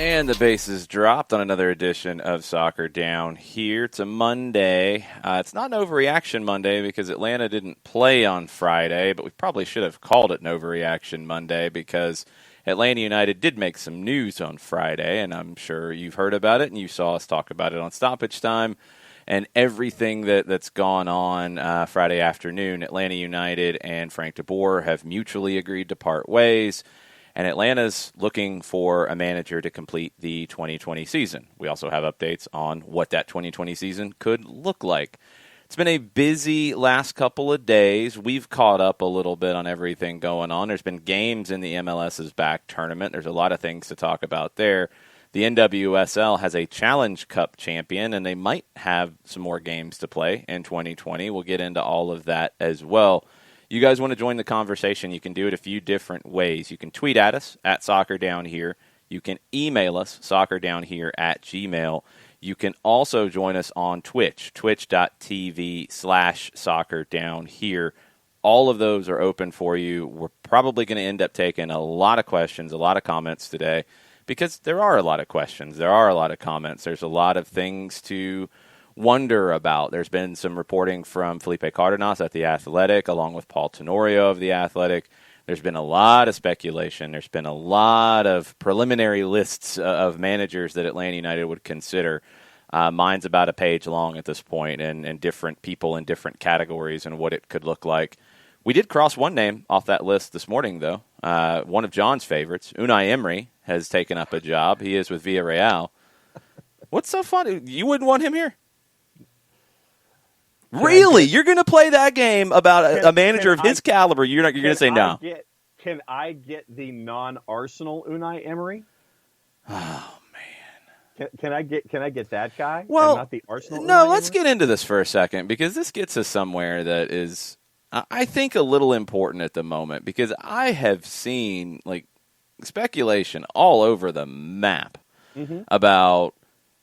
And the base is dropped on another edition of Soccer Down Here. It's a Monday. It's not an overreaction Monday because Atlanta didn't play on Friday, but we probably should have called it an overreaction Monday because Atlanta United did make some news on Friday, and I'm sure you've heard about it and you saw us talk about it on Stoppage Time and everything that's gone on Friday afternoon. Atlanta United and Frank de Boer have mutually agreed to part ways. And Atlanta's looking for a manager to complete the 2020 season. We also have updates on what that 2020 season could look like. It's been a busy last couple of days. We've caught up a little bit on everything going on. There's been games in the MLS's back tournament. There's a lot of things to talk about there. The NWSL has a Challenge Cup champion, and they might have some more games to play in 2020. We'll get into all of that as well. You guys want to join the conversation, you can do it a few different ways. You can tweet at us at SoccerDownHere. You can email us, soccerdownhere@gmail.com. You can also join us on Twitch, twitch.tv/SoccerDownHere. All of those are open for you. We're probably going to end up taking a lot of questions, a lot of comments today, because there are a lot of questions. There are a lot of comments. There's a lot of things to wonder about. There's been some reporting from Felipe Cardenas at The Athletic, along with Paul Tenorio of The Athletic. There's been a lot of speculation. There's been a lot of preliminary lists of managers that Atlanta United would consider. Mine's about a page long at this point, and different people in different categories and what it could look like. We did cross one name off that list this morning, though. One of John's favorites, Unai Emery, has taken up a job. He is with Villarreal. What's so funny? You wouldn't want him here? Really? You're going to play that game about a manager of his caliber? You're going to say no? Can I get the non-Arsenal Unai Emery? Oh man! Can I get that guy? Well, and not the Arsenal. No. Unai Let's Emery? get into this for a second because this gets us somewhere that is, I think, a little important at the moment because I have seen like speculation all over the map about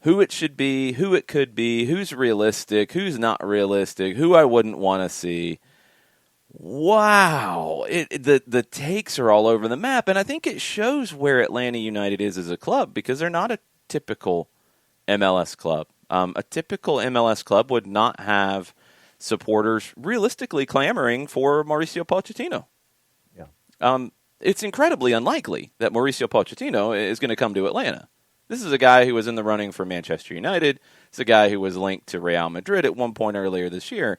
who it should be, who it could be, who's realistic, who's not realistic, who I wouldn't want to see. Wow. The takes are all over the map, and I think it shows where Atlanta United is as a club because they're not a typical MLS club. A typical MLS club would not have supporters realistically clamoring for Mauricio Pochettino. Yeah. It's incredibly unlikely that Mauricio Pochettino is going to come to Atlanta. This is a guy who was in the running for Manchester United. It's a guy who was linked to Real Madrid at one point earlier this year.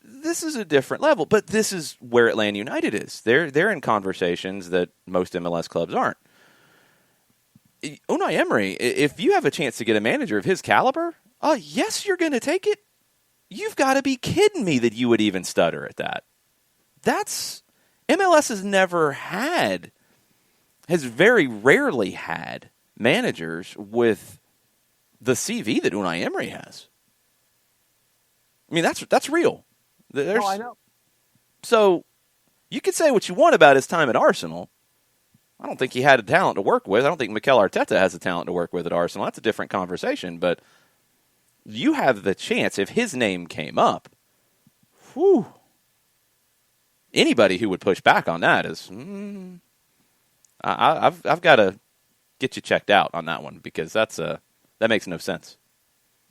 This is a different level, but this is where Atlanta United is. They're in conversations that most MLS clubs aren't. Unai Emery, if you have a chance to get a manager of his caliber, yes, you're going to take it. You've got to be kidding me that you would even stutter at that. MLS has very rarely had managers with the CV that Unai Emery has. I mean, that's real. I know. So you could say what you want about his time at Arsenal. I don't think he had a talent to work with. I don't think Mikel Arteta has a talent to work with at Arsenal. That's a different conversation. But you have the chance, if his name came up, anybody who would push back on that is, I've got to get you checked out on that one because that makes no sense.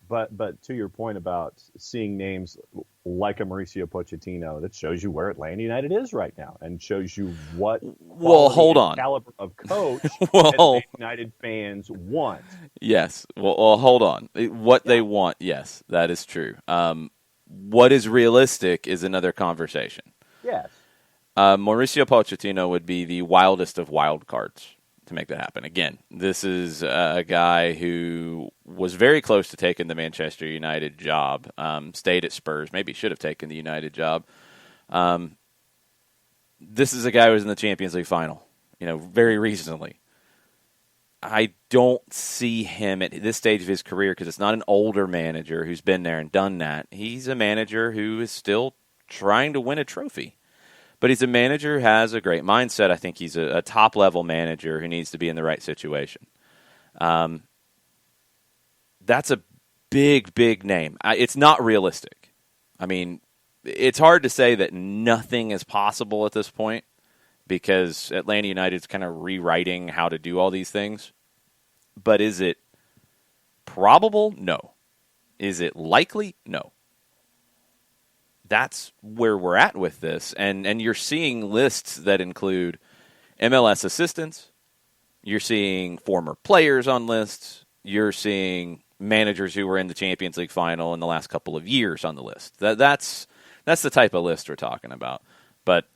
But to your point about seeing names like a Mauricio Pochettino, that shows you where Atlanta United is right now and shows you what hold on. caliber of coach Atlanta United fans want. Yes. Well, hold on. What they want, yes, that is true. What is realistic is another conversation. Yes. Mauricio Pochettino would be the wildest of wild cards to make that happen. Again, this is a guy who was very close to taking the Manchester United job, stayed at Spurs, maybe should have taken the United job. This is a guy who was in the Champions League final, very recently. I don't see him at this stage of his career because it's not an older manager who's been there and done that. He's a manager who is still trying to win a trophy. But he's a manager who has a great mindset. I think he's a top-level manager who needs to be in the right situation. That's a big, big name. It's not realistic. I mean, it's hard to say that nothing is possible at this point because Atlanta United's kind of rewriting how to do all these things. But is it probable? No. Is it likely? No. That's where we're at with this. And you're seeing lists that include MLS assistants. You're seeing former players on lists. You're seeing managers who were in the Champions League final in the last couple of years on the list. That's the type of list we're talking about. But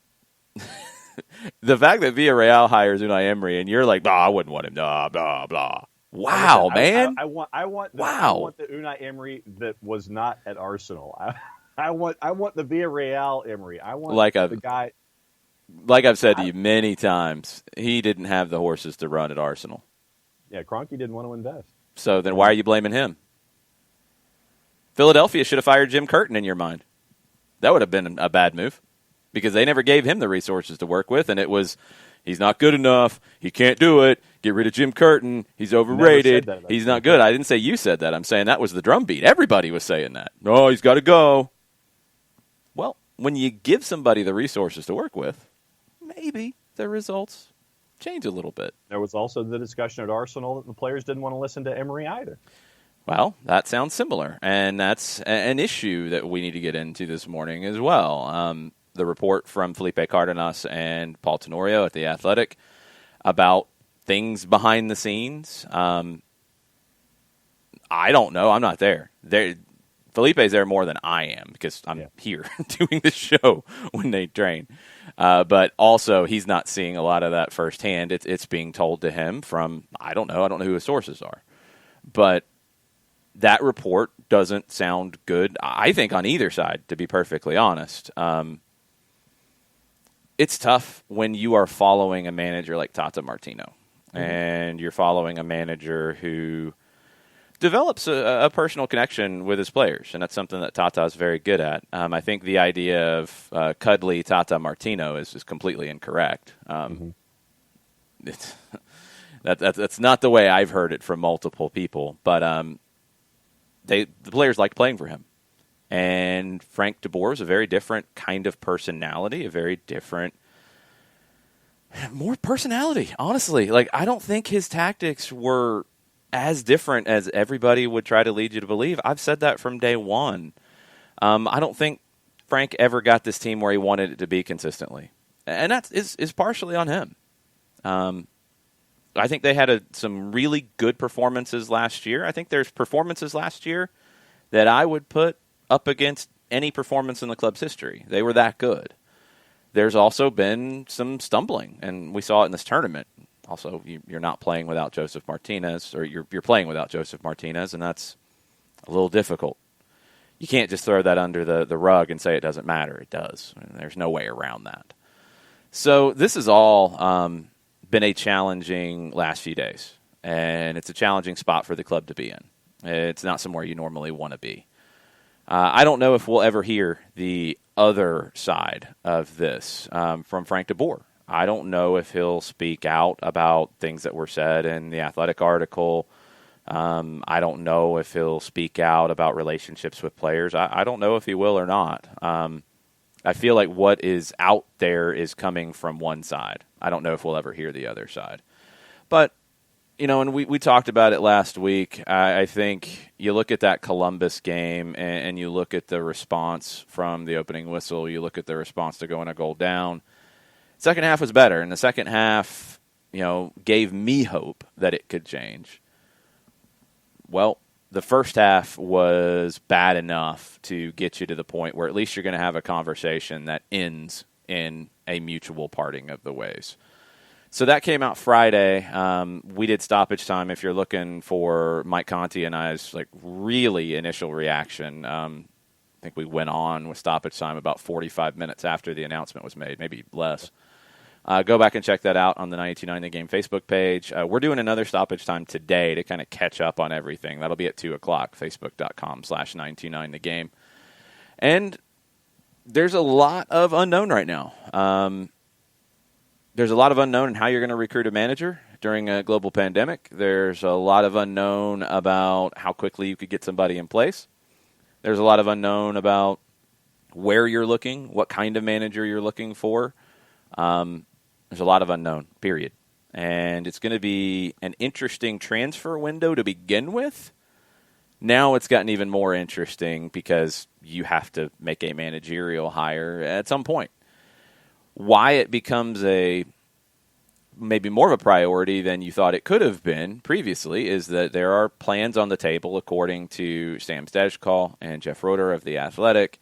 the fact that Villarreal hires Unai Emery and you're like, I wouldn't want him, blah, blah, blah. Wow, man. I want the Unai Emery that was not at Arsenal. I want the Villarreal Emery. I want the guy. Like I've said to you many times, he didn't have the horses to run at Arsenal. Yeah, Kroenke didn't want to invest. So then why are you blaming him? Philadelphia should have fired Jim Curtin in your mind. That would have been a bad move because they never gave him the resources to work with, and it was, he's not good enough, he can't do it, get rid of Jim Curtin, he's overrated, he's not good. I didn't say you said that. I'm saying that was the drumbeat. Everybody was saying that. No, he's got to go. Well, when you give somebody the resources to work with, maybe the results change a little bit. There was also the discussion at Arsenal that the players didn't want to listen to Emery either. Well, that sounds similar, and that's an issue that we need to get into this morning as well. The report from Felipe Cardenas and Paul Tenorio at The Athletic about things behind the scenes. I don't know. I'm not there. Felipe's there more than I am because I'm here doing the show when they train. But also, he's not seeing a lot of that firsthand. It's being told to him from, I don't know who his sources are. But that report doesn't sound good, I think, on either side, to be perfectly honest. It's tough when you are following a manager like Tata Martino, and you're following a manager who develops a personal connection with his players, and that's something that Tata is very good at. I think the idea of cuddly Tata Martino is completely incorrect. That's not the way I've heard it from multiple people, but the players like playing for him. And Frank de Boer is a very different kind of personality, more personality, honestly. Like, I don't think his tactics were as different as everybody would try to lead you to believe. I've said that from day one. I don't think Frank ever got this team where he wanted it to be consistently. And that is partially on him. I think they had some really good performances last year. I think there's performances last year that I would put up against any performance in the club's history. They were that good. There's also been some stumbling, and we saw it in this tournament. Also, you're not playing without Joseph Martinez, or you're playing without Joseph Martinez, and that's a little difficult. You can't just throw that under the rug and say it doesn't matter. It does. There's no way around that. So this has all been a challenging last few days, and it's a challenging spot for the club to be in. It's not somewhere you normally want to be. I don't know if we'll ever hear the other side of this from Frank de Boer. I don't know if he'll speak out about things that were said in the Athletic article. I don't know if he'll speak out about relationships with players. I don't know if he will or not. I feel like what is out there is coming from one side. I don't know if we'll ever hear the other side. But, and we talked about it last week. I think you look at that Columbus game and you look at the response from the opening whistle. You look at the response to going a goal down. Second half was better, and the second half, gave me hope that it could change. Well, the first half was bad enough to get you to the point where at least you're going to have a conversation that ends in a mutual parting of the ways. So that came out Friday. We did stoppage time. If you're looking for Mike Conti and I's really initial reaction, I think we went on with stoppage time about 45 minutes after the announcement was made, maybe less. Go back and check that out on the 92.9 The Game Facebook page. We're doing another stoppage time today to kind of catch up on everything. That'll be at 2 o'clock, facebook.com/929 The Game. And there's a lot of unknown right now. There's a lot of unknown in how you're going to recruit a manager during a global pandemic. There's a lot of unknown about how quickly you could get somebody in place. There's a lot of unknown about where you're looking, what kind of manager you're looking for. There's a lot of unknown, period. and it's going to be an interesting transfer window to begin with. Now it's gotten even more interesting because you have to make a managerial hire at some point. Why it becomes maybe more of a priority than you thought it could have been previously is that there are plans on the table, according to Sam Stejskal and Jeff Roeder of The Athletic,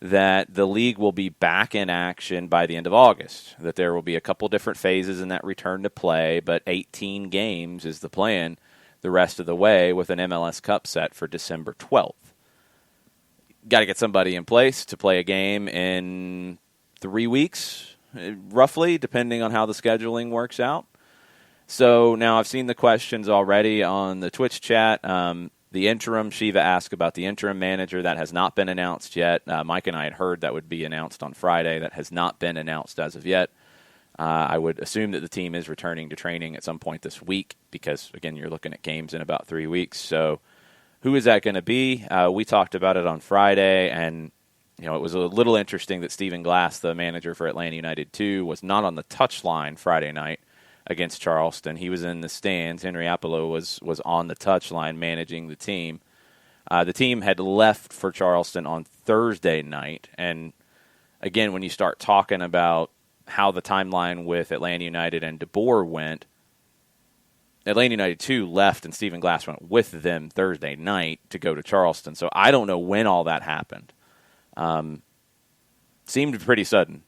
that the league will be back in action by the end of August, that there will be a couple different phases in that return to play, but 18 games is the plan the rest of the way, with an MLS Cup set for December 12th. Got to get somebody in place to play a game in 3 weeks, roughly, depending on how the scheduling works out. So now I've seen the questions already on the Twitch chat. The interim, Shiva asked about the interim manager. That has not been announced yet. Mike and I had heard that would be announced on Friday. That has not been announced as of yet. I would assume that the team is returning to training at some point this week because, again, you're looking at games in about 3 weeks. So who is that going to be? We talked about it on Friday, and it was a little interesting that Stephen Glass, the manager for Atlanta United 2, was not on the touchline Friday night against Charleston. He was in the stands. Henry Apollo was on the touchline managing the team. The team had left for Charleston on Thursday night, and again, when you start talking about how the timeline with Atlanta United and DeBoer went, Atlanta United 2 left and Stephen Glass went with them Thursday night to go to Charleston. So I don't know when all that happened. Seemed pretty sudden.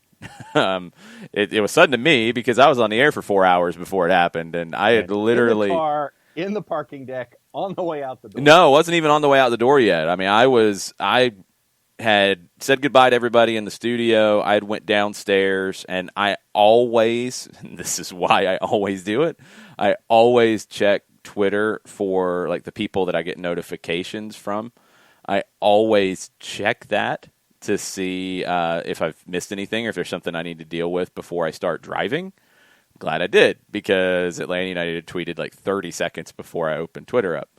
It was sudden to me because I was on the air for 4 hours before it happened, and I had literally... In the car, in the parking deck, on the way out the door. No, it wasn't even on the way out the door yet. I mean, I had said goodbye to everybody in the studio. I had went downstairs, and I always, this is why I always do it, I always check Twitter for like the people that I get notifications from. I always check that to see if I've missed anything or if there's something I need to deal with before I start driving. Glad I did, because Atlanta United had tweeted like 30 seconds before I opened Twitter up.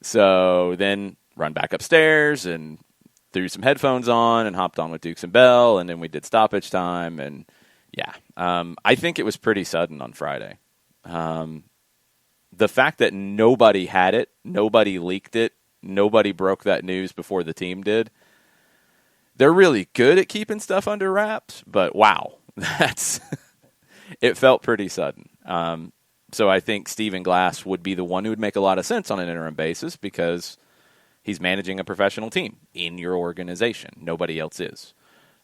So then run back upstairs and threw some headphones on and hopped on with Dukes and Bell, and then we did stoppage time. And yeah, I think it was pretty sudden on Friday. The fact that nobody had it, nobody leaked it, nobody broke that news before the team did. They're really good at keeping stuff under wraps, but wow, it felt pretty sudden. So I think Stephen Glass would be the one who would make a lot of sense on an interim basis because he's managing a professional team in your organization. Nobody else is.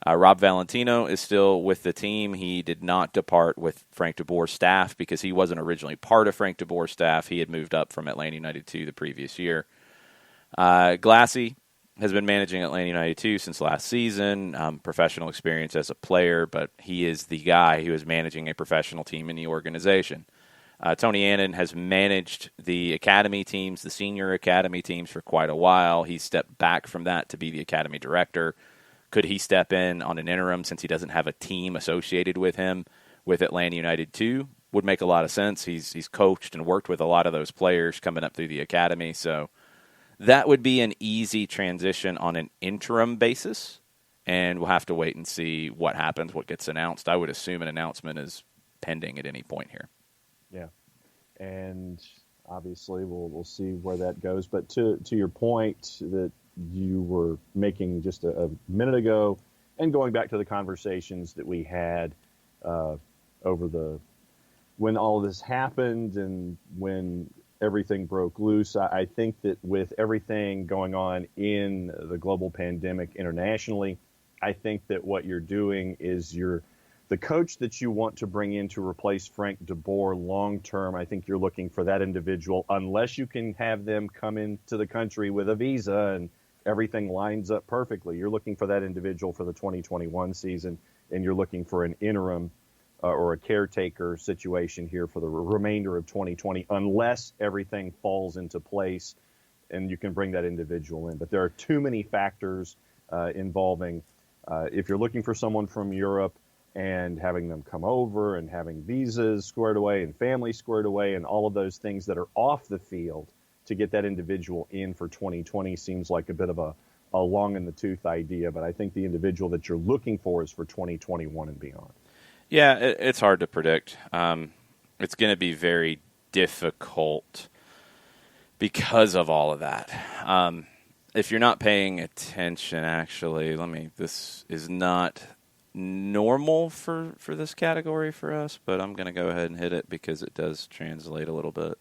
Rob Valentino is still with the team. He did not depart with Frank DeBoer's staff because he wasn't originally part of Frank DeBoer's staff. He had moved up from Atlanta United 2 the previous year. Glassy has been managing Atlanta United 2 since last season. Professional experience as a player, but he is the guy who is managing a professional team in the organization. Tony Annan has managed the academy teams, the senior academy teams, for quite a while. He stepped back from that to be the academy director. Could he step in on an interim since he doesn't have a team associated with him with Atlanta United 2? Would make a lot of sense. He's coached and worked with a lot of those players coming up through the academy, so that would be an easy transition on an interim basis, and we'll have to wait and see what happens, what gets announced. I would assume an announcement is pending at any point here. Yeah, and obviously we'll see where that goes. But to your point that you were making just a minute ago, and going back to the conversations that we had when all this happened and when everything broke loose, I think that with everything going on in the global pandemic internationally, I think that what you're doing is the coach that you want to bring in to replace Frank DeBoer long term. I think you're looking for that individual, unless you can have them come into the country with a visa and everything lines up perfectly. You're looking for that individual for the 2021 season, and you're looking for an interim or a caretaker situation here for the remainder of 2020, unless everything falls into place and you can bring that individual in. But there are too many factors involving if you're looking for someone from Europe and having them come over and having visas squared away and family squared away and all of those things that are off the field to get that individual in for 2020 seems like a bit of a long in the tooth idea. But I think the individual that you're looking for is for 2021 and beyond. Yeah, it's hard to predict. It's going to be very difficult because of all of that. If you're not paying attention, actually, this is not normal for this category for us, but I'm going to go ahead and hit it because it does translate a little bit.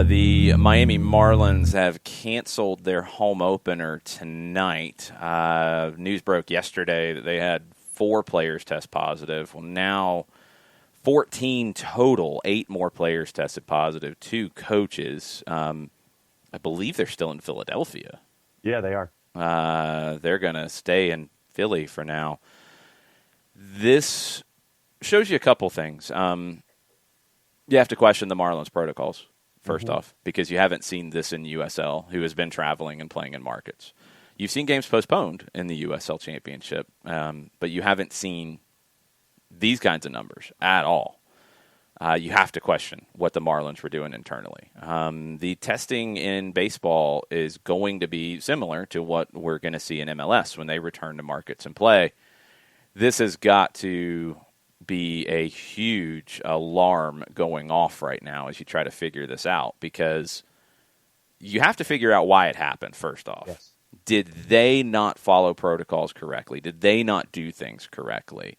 The Miami Marlins have canceled their home opener tonight. News broke yesterday that they had 4 players test positive. Well, now 14 total, 8 more players tested positive, 2 coaches. I believe they're still in Philadelphia. Yeah, they are. They're going to stay in Philly for now. This shows you a couple things. You have to question the Marlins protocols, first off, because you haven't seen this in USL, who has been traveling and playing in markets. You've seen games postponed in the USL Championship, but you haven't seen these kinds of numbers at all. You have to question what the Marlins were doing internally. The testing in baseball is going to be similar to what we're going to see in MLS when they return to markets and play. This has got to be a huge alarm going off right now as you try to figure this out, because you have to figure out why it happened, first off. Yes. Did they not follow protocols correctly? Did they not do things correctly?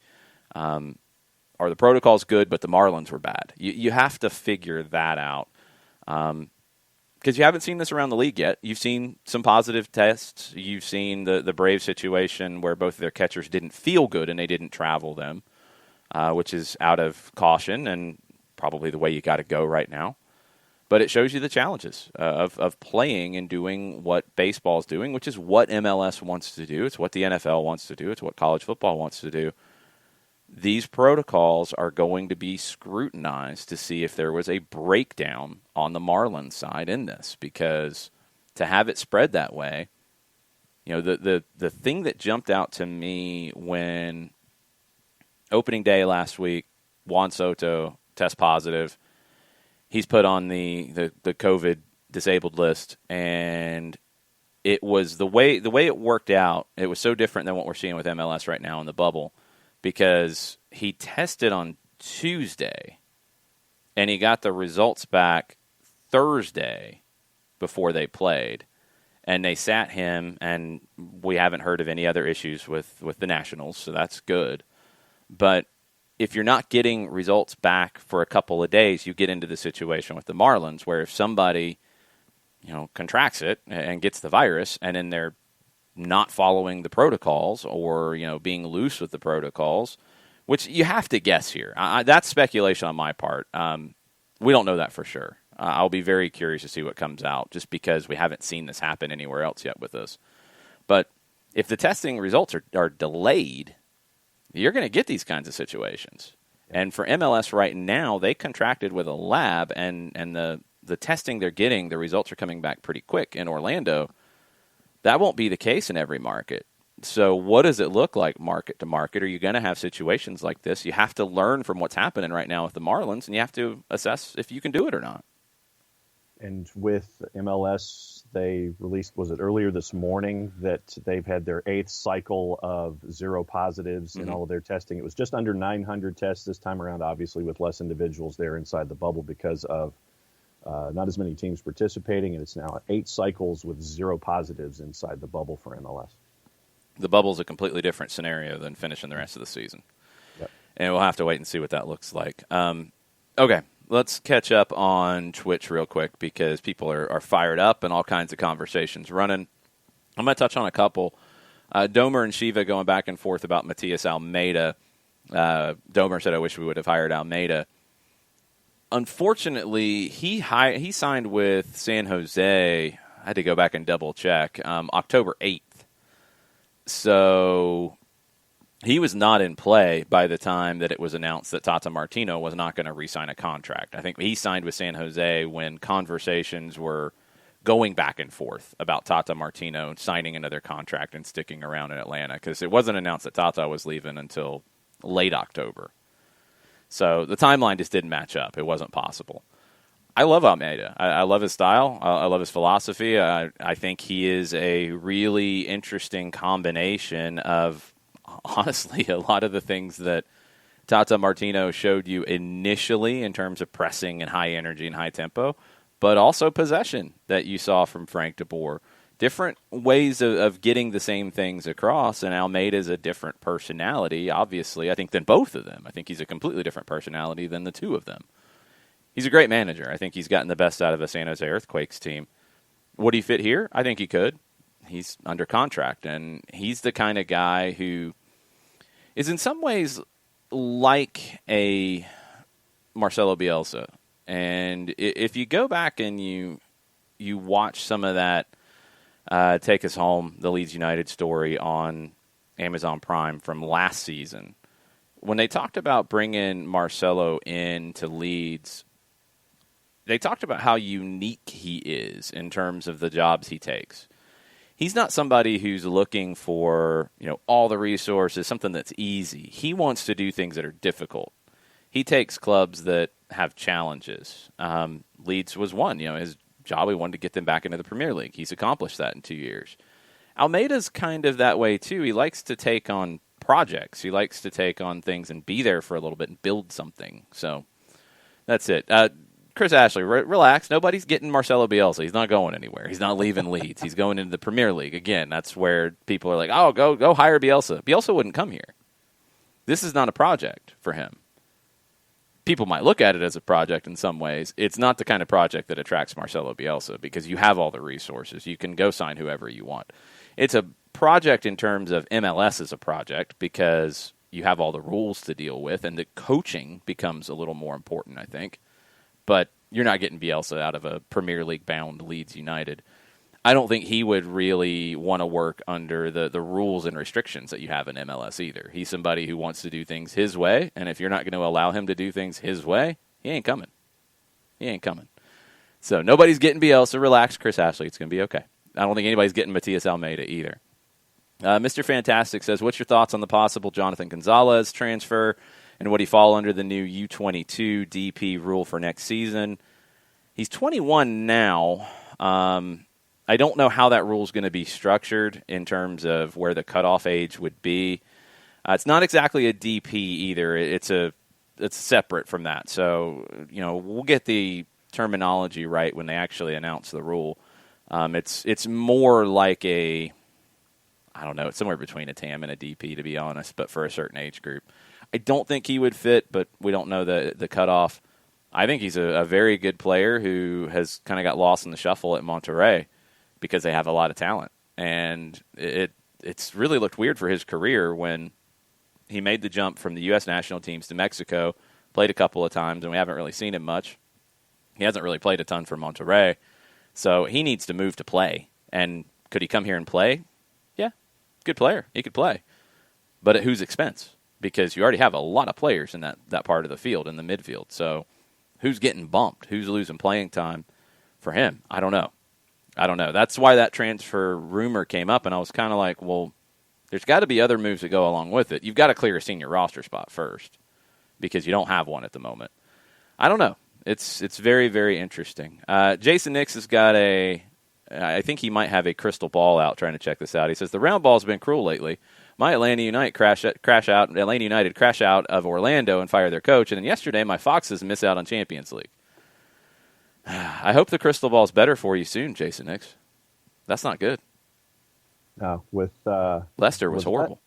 Are the protocols good, but the Marlins were bad? You have to figure that out, because you haven't seen this around the league yet. You've seen some positive tests. You've seen the Braves situation where both of their catchers didn't feel good and they didn't travel them, which is out of caution and probably the way you got to go right now. But it shows you the challenges of playing and doing what baseball is doing, which is what MLS wants to do. It's what the NFL wants to do. It's what college football wants to do. These protocols are going to be scrutinized to see if there was a breakdown on the Marlins side in this, because to have it spread that way, the thing that jumped out to me when opening day last week, Juan Soto test positive. He's put on the COVID disabled list, and it was the way it worked out. It was so different than what we're seeing with MLS right now in the bubble, because he tested on Tuesday, and he got the results back Thursday before they played, and they sat him, and we haven't heard of any other issues with the Nationals, so that's good. But if you're not getting results back for a couple of days, you get into the situation with the Marlins where if somebody, contracts it and gets the virus, and then they're not following the protocols or, being loose with the protocols, which you have to guess here. That's speculation on my part. We don't know that for sure. I'll be very curious to see what comes out, just because we haven't seen this happen anywhere else yet with this. But if the testing results are delayed, you're going to get these kinds of situations. And for MLS right now, they contracted with a lab, and the testing they're getting, the results are coming back pretty quick in Orlando. That won't be the case in every market. So what does it look like market to market? Are you going to have situations like this? You have to learn from what's happening right now with the Marlins, and you have to assess if you can do it or not. And with MLS, they released, was it earlier this morning, that they've had their 8th cycle of 0 positives in all of their testing. It was just under 900 tests this time around, obviously with less individuals there inside the bubble because of not as many teams participating, and it's now 8 cycles with 0 positives inside the bubble for MLS. The bubble's a completely different scenario than finishing the rest of the season. Yep. And we'll have to wait and see what that looks like. Okay. Let's catch up on Twitch real quick, because people are fired up and all kinds of conversations running. I'm going to touch on a couple. Domer and Shiva going back and forth about Matias Almeida. Domer said, I wish we would have hired Almeida. Unfortunately, he signed with San Jose. I had to go back and double check. October 8th. So he was not in play by the time that it was announced that Tata Martino was not going to re-sign a contract. I think he signed with San Jose when conversations were going back and forth about Tata Martino signing another contract and sticking around in Atlanta, because it wasn't announced that Tata was leaving until late October. So the timeline just didn't match up. It wasn't possible. I love Almeida. I love his style. I love his philosophy. I think he is a really interesting combination of, honestly, a lot of the things that Tata Martino showed you initially in terms of pressing and high energy and high tempo, but also possession that you saw from Frank de Boer. Different ways of getting the same things across, and Almeida's a different personality, obviously, I think, than both of them. I think he's a completely different personality than the two of them. He's a great manager. I think he's gotten the best out of a San Jose Earthquakes team. Would he fit here? I think he could. He's under contract, and he's the kind of guy who is in some ways like a Marcelo Bielsa. And if you go back and you watch some of that Take Us Home, the Leeds United story on Amazon Prime from last season, when they talked about bringing Marcelo into Leeds, they talked about how unique he is in terms of the jobs he takes. He's not somebody who's looking for, all the resources, something that's easy. He wants to do things that are difficult. He takes clubs that have challenges. Leeds was one. His job, he wanted to get them back into the Premier League. He's accomplished that in 2 years. Almeida's kind of that way, too. He likes to take on projects. He likes to take on things and be there for a little bit and build something. So that's it. Chris Ashley, relax. Nobody's getting Marcelo Bielsa. He's not going anywhere. He's not leaving Leeds. He's going into the Premier League. Again, that's where people are like, oh, go hire Bielsa. Bielsa wouldn't come here. This is not a project for him. People might look at it as a project in some ways. It's not the kind of project that attracts Marcelo Bielsa because you have all the resources. You can go sign whoever you want. It's a project in terms of MLS as a project because you have all the rules to deal with, and the coaching becomes a little more important, I think. But you're not getting Bielsa out of a Premier League-bound Leeds United. I don't think he would really want to work under the rules and restrictions that you have in MLS either. He's somebody who wants to do things his way, and if you're not going to allow him to do things his way, he ain't coming. He ain't coming. So nobody's getting Bielsa. Relax, Chris Ashley. It's going to be okay. I don't think anybody's getting Matias Almeida either. Mr. Fantastic says, what's your thoughts on the possible Jonathan Gonzalez transfer? And would he fall under the new U22 DP rule for next season? He's 21 now. I don't know how that rule is going to be structured in terms of where the cutoff age would be. It's not exactly a DP either. It's separate from that. So, we'll get the terminology right when they actually announce the rule. It's more like I don't know, it's somewhere between a TAM and a DP, to be honest, but for a certain age group. I don't think he would fit, but we don't know the cutoff. I think he's a very good player who has kind of got lost in the shuffle at Monterrey because they have a lot of talent. And it's really looked weird for his career when he made the jump from the U.S. national teams to Mexico, played a couple of times, and we haven't really seen him much. He hasn't really played a ton for Monterrey, so he needs to move to play. And could he come here and play? Yeah, good player. He could play. But at whose expense? Because you already have a lot of players in that part of the field, in the midfield. So who's getting bumped? Who's losing playing time for him? I don't know. That's why that transfer rumor came up, and I was kind of like, well, there's got to be other moves that go along with it. You've got to clear a senior roster spot first because you don't have one at the moment. I don't know. It's very, very interesting. Jason Nix has got I think he might have a crystal ball out trying to check this out. He says, the round ball's been cruel lately. My Atlanta United crash out of Orlando and fire their coach, and then yesterday my Foxes miss out on Champions League. I hope the crystal ball's better for you soon, Jason Nix. That's not good. With Leicester was horrible.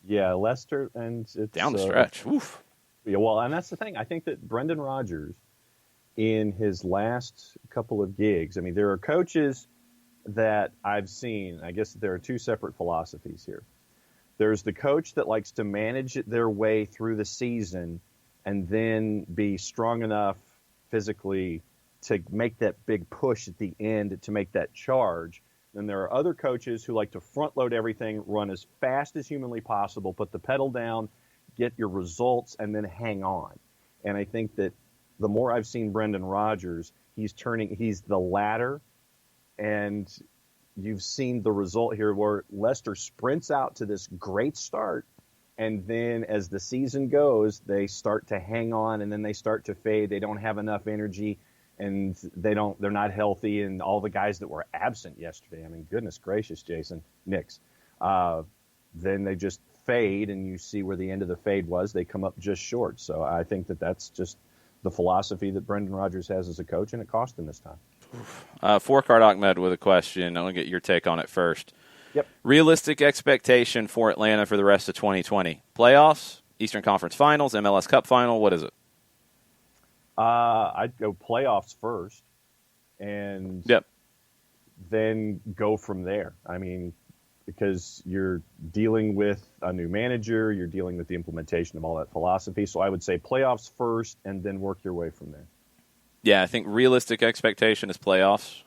Leicester, and it's down the stretch. Oof. Yeah, well, and that's the thing. I think that Brendan Rodgers, in his last couple of gigs, I mean, there are coaches that I've seen. I guess there are two separate philosophies here. There's the coach that likes to manage their way through the season and then be strong enough physically to make that big push at the end to make that charge. Then there are other coaches who like to front load everything, run as fast as humanly possible, put the pedal down, get your results, and then hang on. And I think that the more I've seen Brendan Rodgers, he's the latter, and you've seen the result here where Leicester sprints out to this great start, and then as the season goes, they start to hang on, and then they start to fade. They don't have enough energy, and they're not healthy, and all the guys that were absent yesterday, I mean, goodness gracious, Jason Nix, then they just fade and you see where the end of the fade was, they come up just short. So I think that that's just the philosophy that Brendan Rodgers has as a coach, and it cost him this time. Four-Card Ahmed with a question. I want to get your take on it first. Yep. Realistic expectation for Atlanta for the rest of 2020? Playoffs, Eastern Conference Finals, MLS Cup Final, what is it? I'd go playoffs first, and then go from there. I mean, because you're dealing with a new manager, you're dealing with the implementation of all that philosophy. So I would say playoffs first, and then work your way from there. Yeah, I think realistic expectation is playoffs.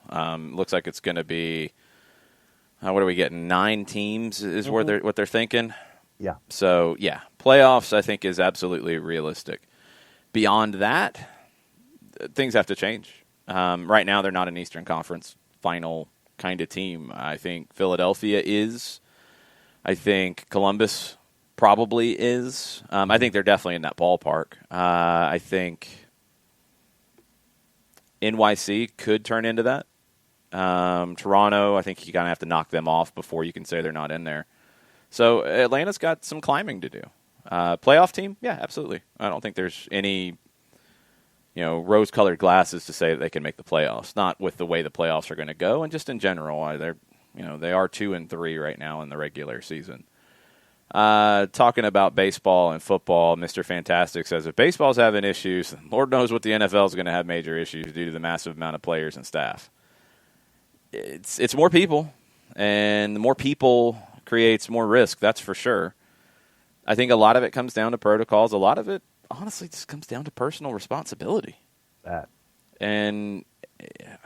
Looks like it's going to be, what are we getting? 9 teams is what they're thinking. Yeah. So yeah, playoffs I think is absolutely realistic. Beyond that, things have to change. Right now, they're not an Eastern Conference Final kind of team. I think Philadelphia is. I think Columbus probably is. I think they're definitely in that ballpark. I think NYC could turn into that. Toronto, I think you kind of have to knock them off before you can say they're not in there. So Atlanta's got some climbing to do. Playoff team? Yeah, absolutely. I don't think there's any rose-colored glasses to say that they can make the playoffs. Not with the way the playoffs are going to go, and just in general, they are 2-3 right now in the regular season. Talking about baseball and football, Mr. Fantastic says if baseball's having issues, Lord knows what the NFL is going to have major issues due to the massive amount of players and staff. It's more people, and the more people creates more risk. That's for sure. I think a lot of it comes down to protocols. A lot of it, honestly, just comes down to personal responsibility. And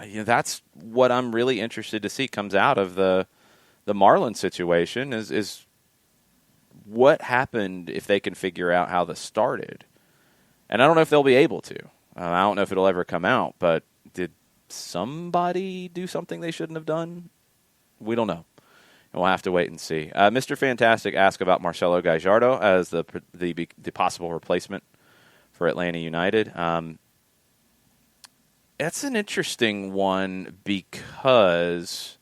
that's what I'm really interested to see comes out of the Marlins situation is what happened if they can figure out how this started. And I don't know if they'll be able to. I don't know if it'll ever come out, but did somebody do something they shouldn't have done? We don't know. And we'll have to wait and see. Mr. Fantastic asked about Marcelo Gallardo as the possible replacement for Atlanta United. That's an interesting one because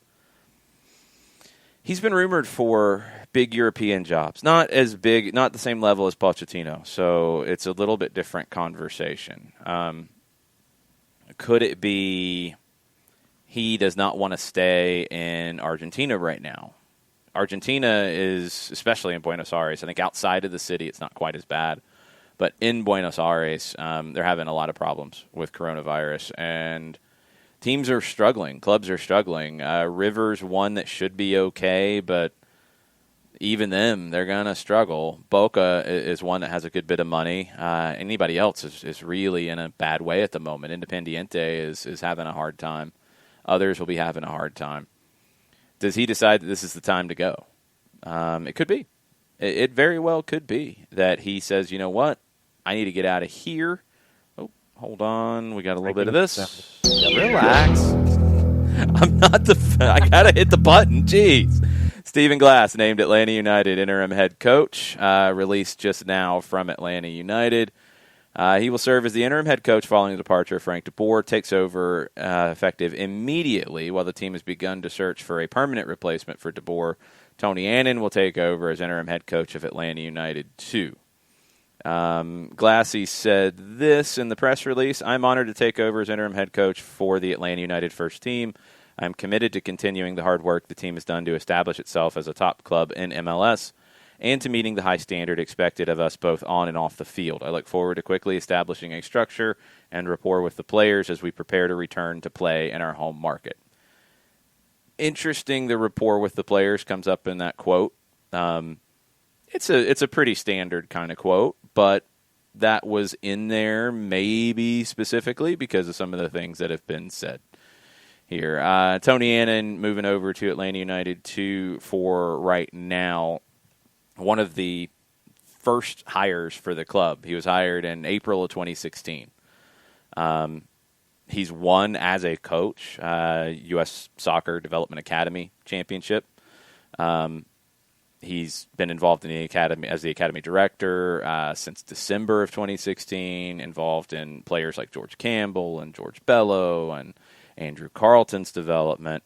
he's been rumored for big European jobs. Not as big, not the same level as Pochettino. So it's a little bit different conversation. Could it be he does not want to stay in Argentina right now? Argentina is, especially in Buenos Aires, I think outside of the city it's not quite as bad. But in Buenos Aires, they're having a lot of problems with coronavirus. And teams are struggling. Clubs are struggling. River's one that should be okay, but even them, they're going to struggle. Boca is one that has a good bit of money. Anybody else is really in a bad way at the moment. Independiente is having a hard time. Others will be having a hard time. Does he decide that this is the time to go? It could be. It very well could be that he says, you know what? I need to get out of here. Oh, hold on. We got a little bit of this. Relax. I'm not I got to hit the button. Jeez. Stephen Glass, named Atlanta United interim head coach, released just now from Atlanta United. He will serve as the interim head coach following the departure of Frank de Boer, takes over effective immediately while the team has begun to search for a permanent replacement for de Boer. Tony Annan will take over as interim head coach of Atlanta United 2. Glassy said this in the press release: I'm honored to take over as interim head coach for the Atlanta United first team. I'm committed to continuing the hard work the team has done to establish itself as a top club in MLS and to meeting the high standard expected of us both on and off the field. I look forward to quickly establishing a structure and rapport with the players as we prepare to return to play in our home market. Interesting, the rapport with the players comes up in that quote. It's a pretty standard kind of quote, but that was in there maybe specifically because of some of the things that have been said here. Tony Annan moving over to Atlanta United 2 for right now. One of the first hires for the club. He was hired in April of 2016. He's won as a coach, U.S. Soccer Development Academy Championship. He's been involved in the academy as the academy director since December of 2016, involved in players like George Campbell and George Bello and Andrew Carlton's development.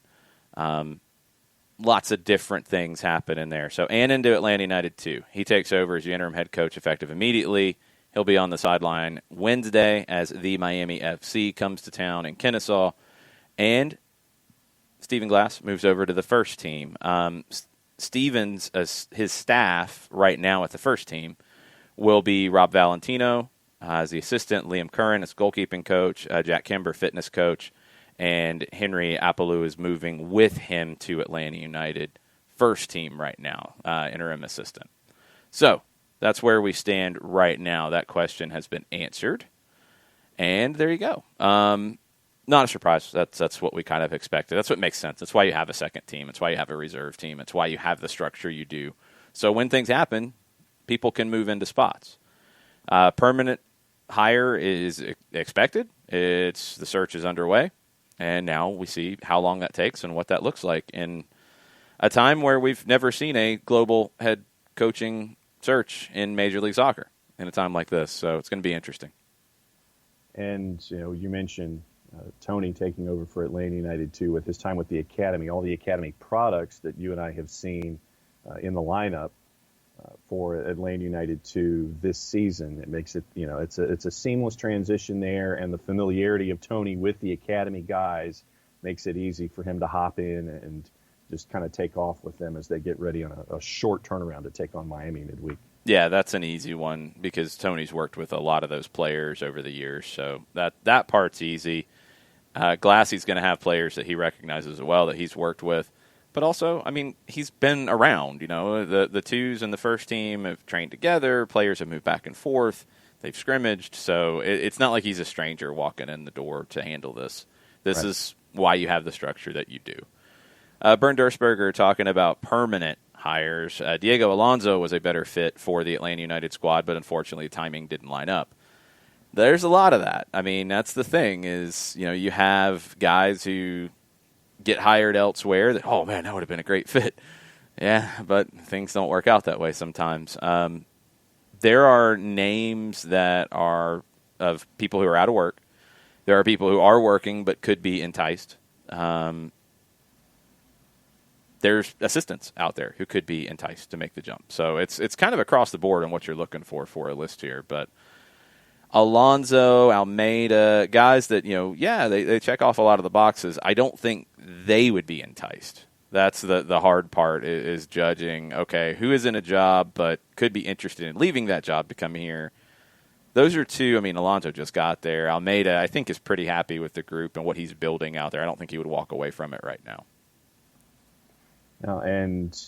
lots of different things happen in there. So Annan to Atlanta United 2. He takes over as the interim head coach effective immediately. He'll be on the sideline Wednesday as the Miami FC comes to town in Kennesaw. And Stephen Glass moves over to the first team. Stevens, his staff right now at the first team, will be Rob Valentino as the assistant, Liam Curran as goalkeeping coach, Jack Kimber, fitness coach, and Henry Apalou is moving with him to Atlanta United first team right now, interim assistant. So that's where we stand right now. That question has been answered. And there you go. Not a surprise. That's what we kind of expected. That's what makes sense. That's why you have a second team. It's why you have a reserve team. It's why you have the structure you do. So when things happen, people can move into spots. Permanent hire is expected. The search is underway. And now we see how long that takes and what that looks like in a time where we've never seen a global head coaching search in Major League Soccer in a time like this. So it's going to be interesting. And, you mentioned Tony taking over for Atlanta United too with his time with the academy, all the academy products that you and I have seen in the lineup for Atlanta United 2 this season. It makes it, it's a seamless transition there, and the familiarity of Tony with the academy guys makes it easy for him to hop in and just kind of take off with them as they get ready on a short turnaround to take on Miami midweek. Yeah, that's an easy one because Tony's worked with a lot of those players over the years, so that part's easy. Glassy's going to have players that he recognizes as well that he's worked with. But also, I mean, he's been around. The twos and the first team have trained together. Players have moved back and forth. They've scrimmaged. So it's not like he's a stranger walking in the door to handle this. This right. is why you have the structure that you do. Bernd Dursberger talking about permanent hires. Diego Alonso was a better fit for the Atlanta United squad, but unfortunately timing didn't line up. There's a lot of that. I mean, that's the thing is, you have guys who get hired elsewhere that, oh, man, that would have been a great fit. Yeah, but things don't work out that way sometimes. There are names that are of people who are out of work. There are people who are working but could be enticed. There's assistants out there who could be enticed to make the jump. So it's kind of across the board on what you're looking for a list here. But Alonso, Almeida, guys that, they check off a lot of the boxes. I don't think they would be enticed. That's the hard part is judging, okay, who is in a job but could be interested in leaving that job to come here. Those are two. I mean, Alonso just got there. Almeida, I think, is pretty happy with the group and what he's building out there. I don't think he would walk away from it right now. No, and,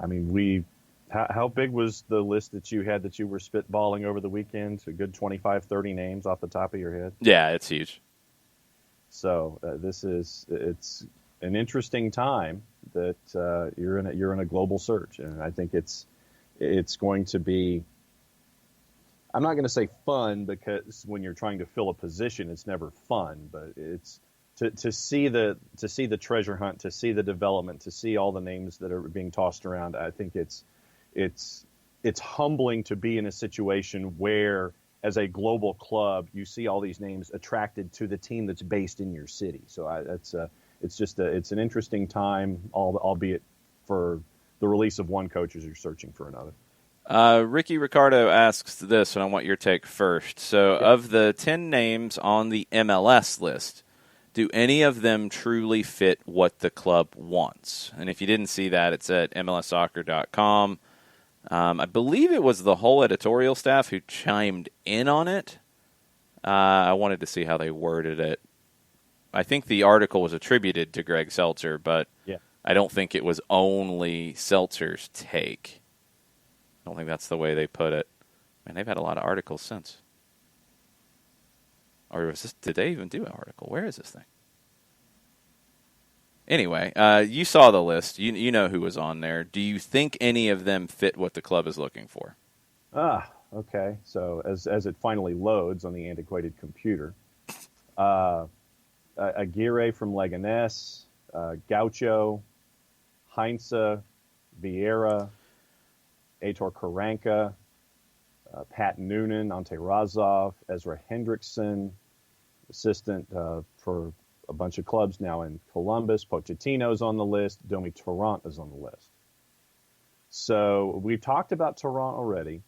I mean, how big was the list that you had that you were spitballing over the weekend? A good 25, 30 names off the top of your head? Yeah, it's huge. So it's an interesting time that you're in a global search, and I think it's going to be. I'm not going to say fun because when you're trying to fill a position, it's never fun. But it's to see the treasure hunt, to see the development, to see all the names that are being tossed around. I think it's humbling to be in a situation where, as a global club, you see all these names attracted to the team that's based in your city. So it's an interesting time, albeit for the release of one coach as you're searching for another. Ricky Ricardo asks this, and I want your take first. So of the 10 names on the MLS list, do any of them truly fit what the club wants? And if you didn't see that, it's at MLSsoccer.com. I believe it was the whole editorial staff who chimed in on it. I wanted to see how they worded it. I think the article was attributed to Greg Seltzer, but I don't think it was only Seltzer's take. I don't think that's the way they put it. Man, they've had a lot of articles since. Or did they even do an article? Where is this thing? Anyway, you saw the list. You know who was on there. Do you think any of them fit what the club is looking for? Okay. So as it finally loads on the antiquated computer, Aguirre from Leganés, Gaucho, Heinze, Vieira, Aitor Karanka, Pat Noonan, Ante Razov, Ezra Hendrickson, assistant for a bunch of clubs now in Columbus. Pochettino's on the list. Domi Torrent is on the list. So we've talked about Torrent already.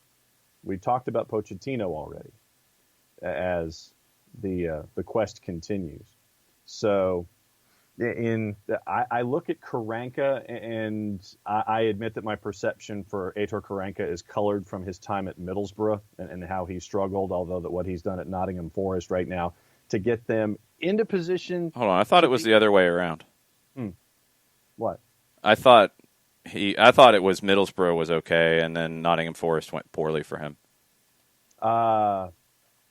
We've talked about Pochettino already as the quest continues. So I look at Karanka, and I admit that my perception for Aitor Karanka is colored from his time at Middlesbrough and how he struggled, although that what he's done at Nottingham Forest right now to get them into position. Hold on, I thought it was the other way around. What? I thought it was Middlesbrough was okay, and then Nottingham Forest went poorly for him.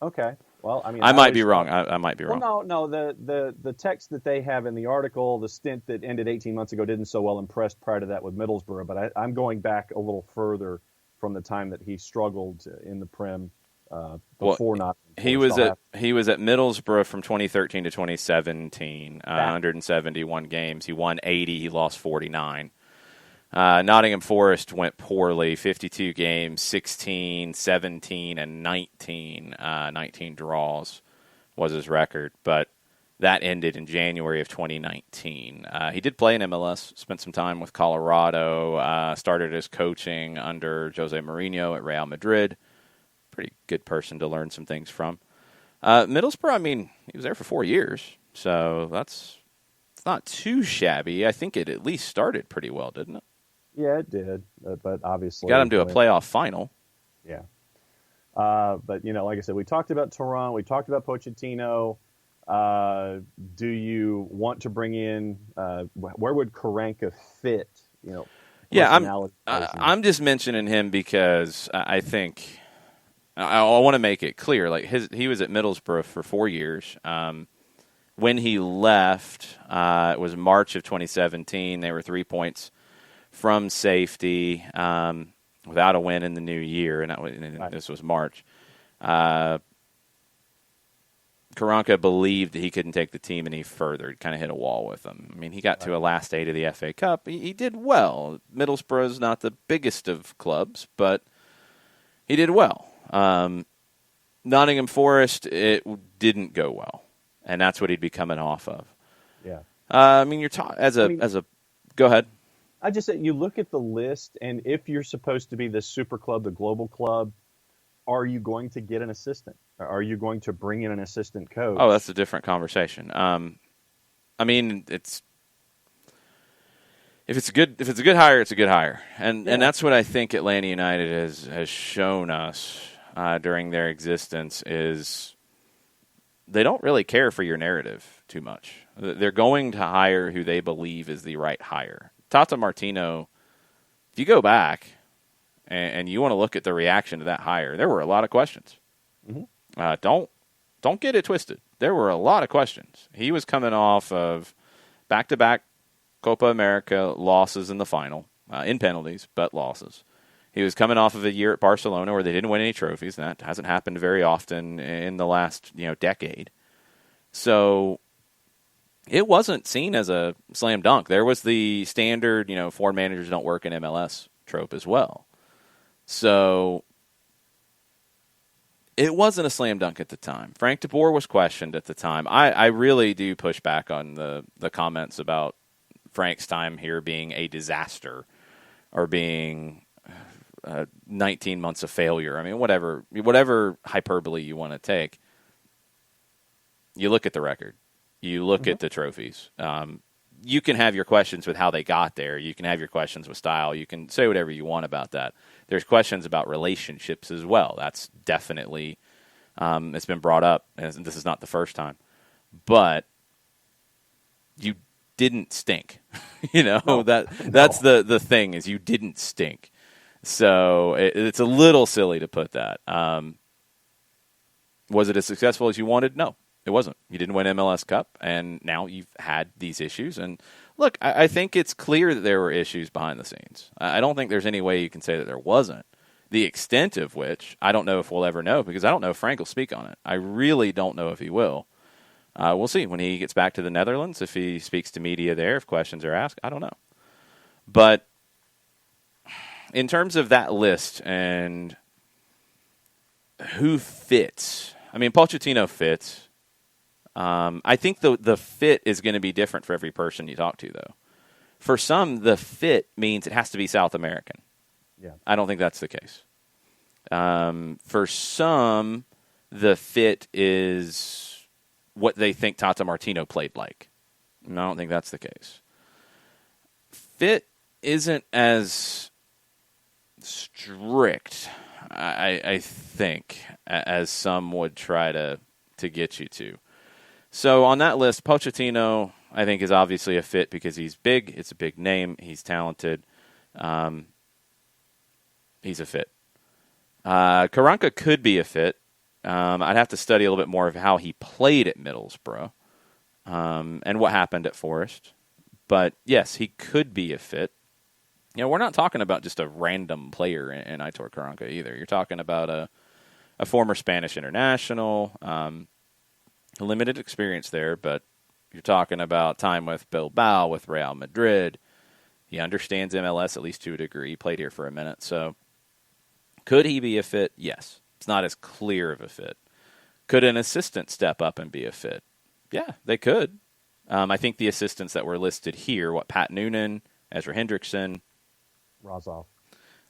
Okay. Well, I mean, I might be wrong. I might be wrong. Well, no. The text that they have in the article, the stint that ended 18 months ago, didn't so well impressed prior to that with Middlesbrough. But I'm going back a little further from the time that he struggled in the Prem before not. He was at Middlesbrough from 2013 to 2017. 171 games. He won 80. He lost 49. Nottingham Forest went poorly, 52 games, 16, 17, and 19. 19 draws was his record, but that ended in January of 2019. He did play in MLS, spent some time with Colorado, started his coaching under Jose Mourinho at Real Madrid. Pretty good person to learn some things from. Middlesbrough, I mean, he was there for 4 years, so it's not too shabby. I think it at least started pretty well, didn't it? Yeah, it did, but obviously got him to a playoff final. Yeah, but like I said, we talked about Toronto, we talked about Pochettino. Do you want to bring in? Where would Karanka fit? Yeah, I'm just mentioning him because I think I want to make it clear. Like he was at Middlesbrough for 4 years. When he left, it was March of 2017. They were 3 points from safety without a win in the new year, and this was March. Karanka believed that he couldn't take the team any further. He kind of hit a wall with them. I mean, he got to a last eight of the FA Cup. He did well. Middlesbrough's not the biggest of clubs, but he did well. Nottingham Forest, it didn't go well, and that's what he'd be coming off of. Yeah. I mean, go ahead. I just said you look at the list, and if you're supposed to be the super club, the global club, are you going to get an assistant? Are you going to bring in an assistant coach? Oh, that's a different conversation. I mean, if it's a good hire, it's a good hire, and that's what I think Atlanta United has shown us during their existence is they don't really care for your narrative too much. They're going to hire who they believe is the right hire. Tata Martino, if you go back and you want to look at the reaction to that hire, there were a lot of questions. Mm-hmm. Don't get it twisted. There were a lot of questions. He was coming off of back-to-back Copa America losses in the final, in penalties, but losses. He was coming off of a year at Barcelona where they didn't win any trophies, and that hasn't happened very often in the last decade. So it wasn't seen as a slam dunk. There was the standard, foreign managers don't work in MLS trope as well. So it wasn't a slam dunk at the time. Frank de Boer was questioned at the time. I really do push back on the comments about Frank's time here being a disaster or being 19 months of failure. I mean, whatever hyperbole you want to take, you look at the record. You look at the trophies. You can have your questions with how they got there. You can have your questions with style. You can say whatever you want about that. There's questions about relationships as well. That's definitely it's been brought up, and this is not the first time. But you didn't stink. That's the thing is you didn't stink. So it's a little silly to put that. Was it as successful as you wanted? No. It wasn't. You didn't win MLS Cup, and now you've had these issues. And look, I think it's clear that there were issues behind the scenes. I don't think there's any way you can say that there wasn't. The extent of which, I don't know if we'll ever know, because I don't know if Frank will speak on it. I really don't know if he will. We'll see when he gets back to the Netherlands, if he speaks to media there, if questions are asked. I don't know. But in terms of that list and who fits, I mean, Pochettino fits. I think the fit is going to be different for every person you talk to, though. For some, the fit means it has to be South American. Yeah. I don't think that's the case. For some, the fit is what they think Tata Martino played like. And I don't think that's the case. Fit isn't as strict, I think, as some would try to get you to. So on that list, Pochettino, I think, is obviously a fit because he's big. It's a big name. He's talented. He's a fit. Karanka could be a fit. I'd have to study a little bit more of how he played at Middlesbrough and what happened at Forest. But, yes, he could be a fit. You know, we're not talking about just a random player in Aitor Karanka either. You're talking about a former Spanish international, limited experience there, but you're talking about time with Bilbao, with Real Madrid. He understands MLS at least to a degree. He played here for a minute. So could he be a fit? Yes. It's not as clear of a fit. Could an assistant step up and be a fit? Yeah, they could. I think the assistants that were listed here, Pat Noonan, Ezra Hendrickson,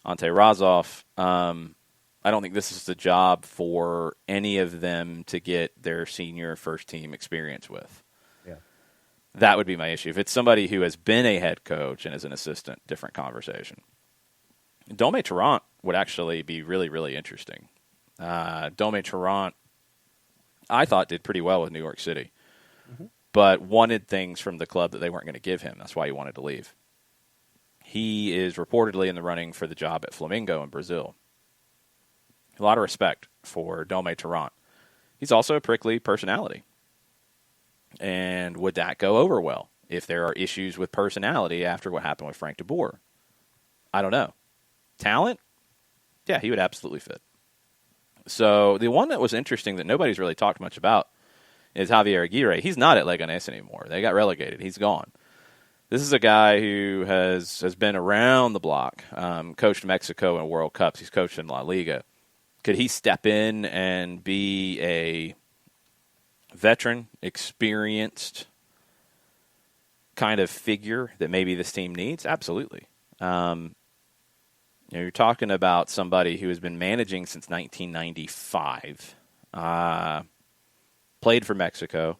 Ante Razov, I don't think this is the job for any of them to get their senior first-team experience with. Yeah. That would be my issue. If it's somebody who has been a head coach and is an assistant, different conversation. Dome Tarrant would actually be really, really interesting. Dome Tarrant, I thought, did pretty well with New York City, but wanted things from the club that they weren't going to give him. That's why he wanted to leave. He is reportedly in the running for the job at Flamengo in Brazil. A lot of respect for Dome Tarrant. He's also a prickly personality. And would that go over well if there are issues with personality after what happened with Frank de Boer? I don't know. Talent? Yeah, he would absolutely fit. So the one that was interesting that nobody's really talked much about is Javier Aguirre. He's not at Leganés anymore. They got relegated. He's gone. This is a guy who has been around the block, coached Mexico in World Cups. He's coached in La Liga. Could he step in and be a veteran, experienced kind of figure that maybe this team needs? Absolutely. You're talking about somebody who has been managing since 1995, played for Mexico,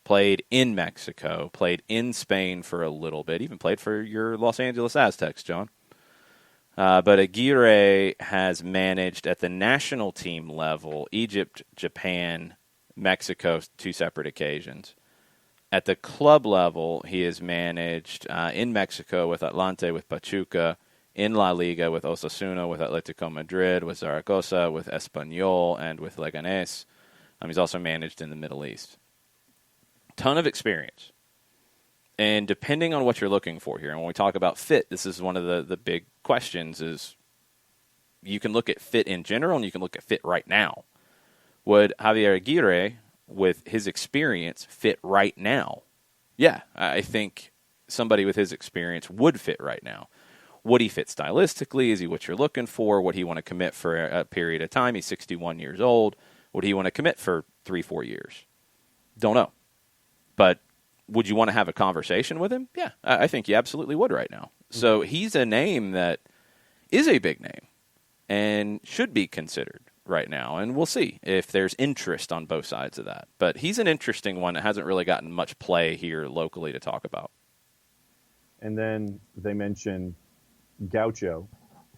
played in Mexico, played in Spain for a little bit, even played for your Los Angeles Aztecs, John. But Aguirre has managed at the national team level, Egypt, Japan, Mexico, 2 separate occasions. At the club level, he has managed in Mexico with Atlante, with Pachuca, in La Liga with Osasuna, with Atletico Madrid, with Zaragoza, with Espanyol, and with Leganés. He's also managed in the Middle East. Ton of experience. And depending on what you're looking for here, and when we talk about fit, this is one of the big questions is you can look at fit in general and you can look at fit right now. Would Javier Aguirre, with his experience, fit right now? Yeah, I think somebody with his experience would fit right now. Would he fit stylistically? Is he what you're looking for? Would he want to commit for a period of time? He's 61 years old. Would he want to commit for 3-4 years? Don't know. But would you want to have a conversation with him? Yeah, I think you absolutely would right now. So he's a name that is a big name and should be considered right now. And we'll see if there's interest on both sides of that. But he's an interesting one that hasn't really gotten much play here locally to talk about. And then they mentioned Gaucho,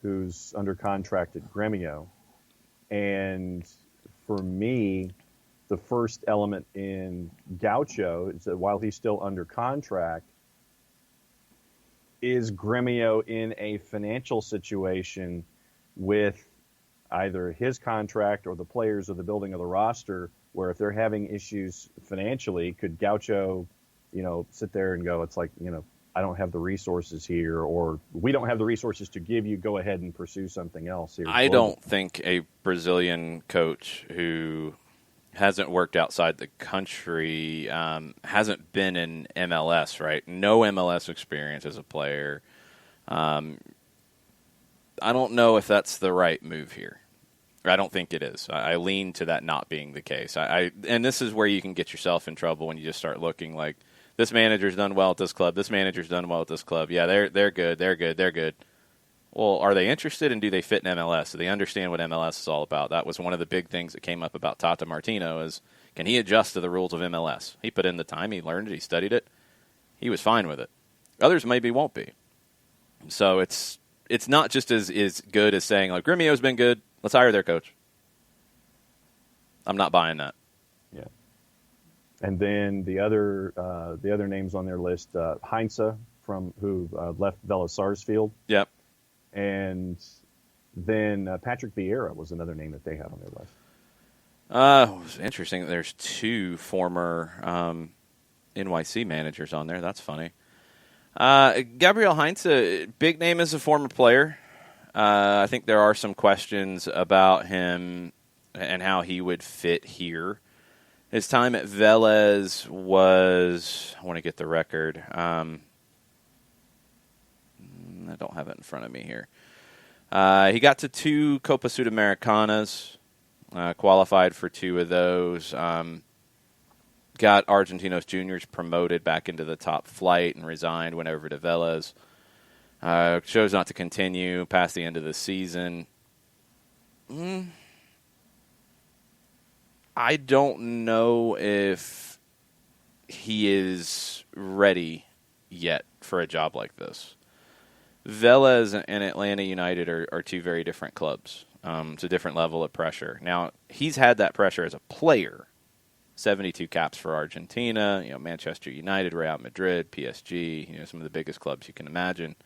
who's under contract at Gremio. And for me, the first element in Gaucho is that while he's still under contract, is Gremio in a financial situation with either his contract or the players or the building of the roster where if they're having issues financially, could Gaucho, sit there and go, it's like, I don't have the resources here, or we don't have the resources to give you, go ahead and pursue something else here. I don't think a Brazilian coach who hasn't worked outside the country, hasn't been in MLS, right? No MLS experience as a player. I don't know if that's the right move here. Or I don't think it is. I lean to that not being the case. And this is where you can get yourself in trouble when you just start looking like, this manager's done well at this club. This manager's done well at this club. Yeah, they're good. They're good. They're good. Well, are they interested and do they fit in MLS? Do they understand what MLS is all about? That was one of the big things that came up about Tata Martino is, can he adjust to the rules of MLS? He put in the time. He learned it. He studied it. He was fine with it. Others maybe won't be. So it's not just as good as saying, like, Gremio's been good. Let's hire their coach. I'm not buying that. Yeah. And then the other names on their list, Heinze, who left Vela Sarsfield. Yep. And then Patrick Vieira was another name that they had on their list. It's interesting that there's two former NYC managers on there. That's funny. Gabriel Heinze, big name as a former player. I think there are some questions about him and how he would fit here. His time at Vélez was, I want to get the record. I don't have it in front of me here. He got to 2 Copa Sudamericanas, qualified for 2 of those. Got Argentinos Juniors promoted back into the top flight and resigned, went over to Vélez. Chose not to continue past the end of the season. I don't know if he is ready yet for a job like this. Vélez and Atlanta United are 2 very different clubs. It's a different level of pressure. Now, he's had that pressure as a player. 72 caps for Argentina, Manchester United, Real Madrid, PSG, some of the biggest clubs you can imagine.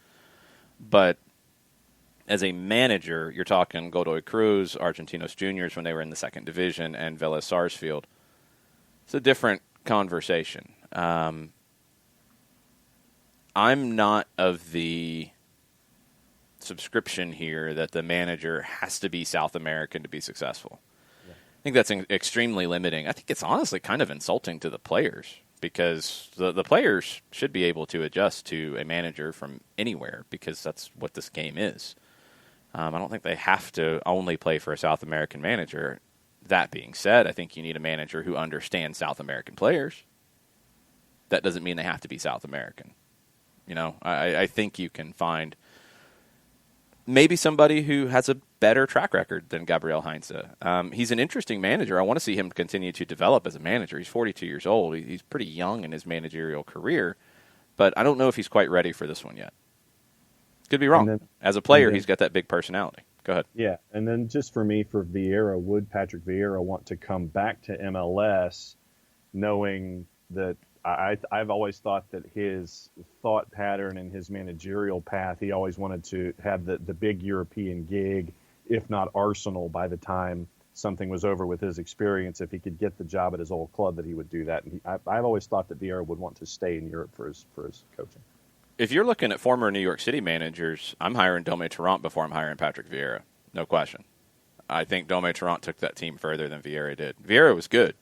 But as a manager, you're talking Godoy Cruz, Argentinos Juniors when they were in the 2nd division, and Vélez Sarsfield. It's a different conversation. I'm not of the subscription here that the manager has to be South American to be successful. Yeah. I think that's extremely limiting. I think it's honestly kind of insulting to the players because the players should be able to adjust to a manager from anywhere because that's what this game is. I don't think they have to only play for a South American manager. That being said, I think you need a manager who understands South American players. That doesn't mean they have to be South American. I think you can find maybe somebody who has a better track record than Gabriel Heinze. He's an interesting manager. I want to see him continue to develop as a manager. He's 42 years old. He's pretty young in his managerial career, but I don't know if he's quite ready for this one yet. Could be wrong. As a player, he's got that big personality. Go ahead. Yeah, and then just for me, for Vieira, would Patrick Vieira want to come back to MLS knowing that I've always thought that his thought pattern and his managerial path, he always wanted to have the big European gig, if not Arsenal, by the time something was over with his experience. If he could get the job at his old club, that he would do that. And I've always thought that Vieira would want to stay in Europe for his coaching. If you're looking at former New York City managers, I'm hiring Dome Tarrant before I'm hiring Patrick Vieira. No question. I think Dome Tarrant took that team further than Vieira did. Vieira was good.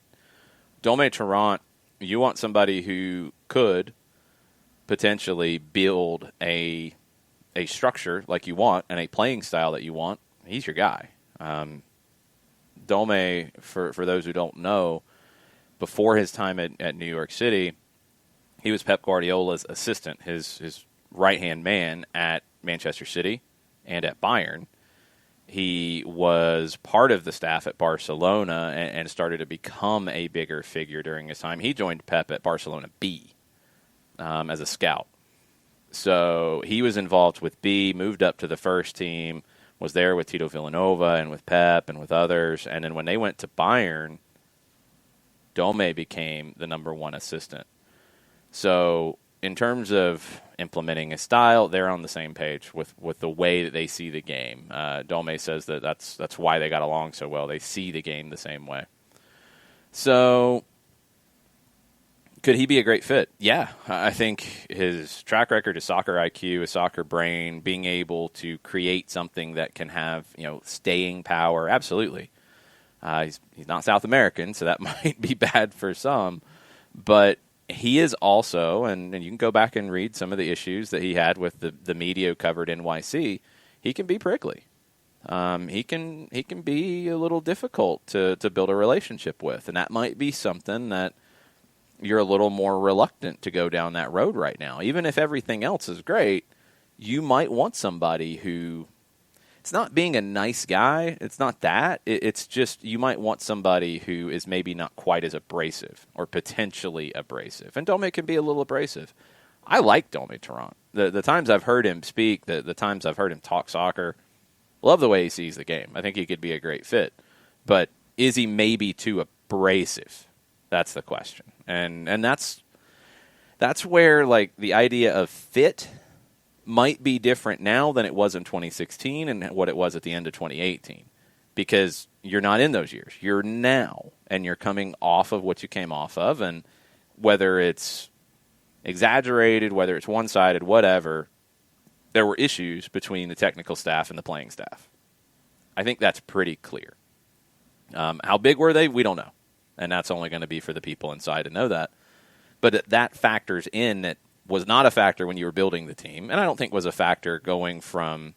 Dome Tarrant, you want somebody who could potentially build a structure like you want and a playing style that you want. He's your guy. Dome, for those who don't know, before his time at New York City, he was Pep Guardiola's assistant, his right-hand man at Manchester City and at Bayern. He was part of the staff at Barcelona and started to become a bigger figure during his time. He joined Pep at Barcelona B as a scout. So he was involved with B, moved up to the first team, was there with Tito Villanova and with Pep and with others. And then when they went to Bayern, Dome became the number 1 assistant. So in terms of implementing a style, they're on the same page with the way that they see the game. Dome says that that's why they got along so well. They see the game the same way. So could he be a great fit? Yeah. I think his track record, his soccer IQ, his soccer brain, being able to create something that can have staying power, absolutely. He's not South American, so that might be bad for some. But he is also, and you can go back and read some of the issues that he had with the media who covered NYC, he can be prickly. he can be a little difficult to build a relationship with, and that might be something that you're a little more reluctant to go down that road right now. Even if everything else is great, you might want somebody who, it's not being a nice guy, it's not that, it's just you might want somebody who is maybe not quite as abrasive or potentially abrasive. And Dome can be a little abrasive. I like Dome Tarrant. The times I've heard him speak, the times I've heard him talk soccer, love the way he sees the game. I think he could be a great fit. But is he maybe too abrasive? That's the question. And that's where, like, the idea of fit might be different now than it was in 2016 and what it was at the end of 2018. Because you're not in those years. You're now, and you're coming off of what you came off of. And whether it's exaggerated, whether it's one-sided, whatever, there were issues between the technical staff and the playing staff. I think that's pretty clear. How big were they? We don't know. And that's only going to be for the people inside to know that. But that factors in, that was not a factor when you were building the team, and I don't think was a factor going from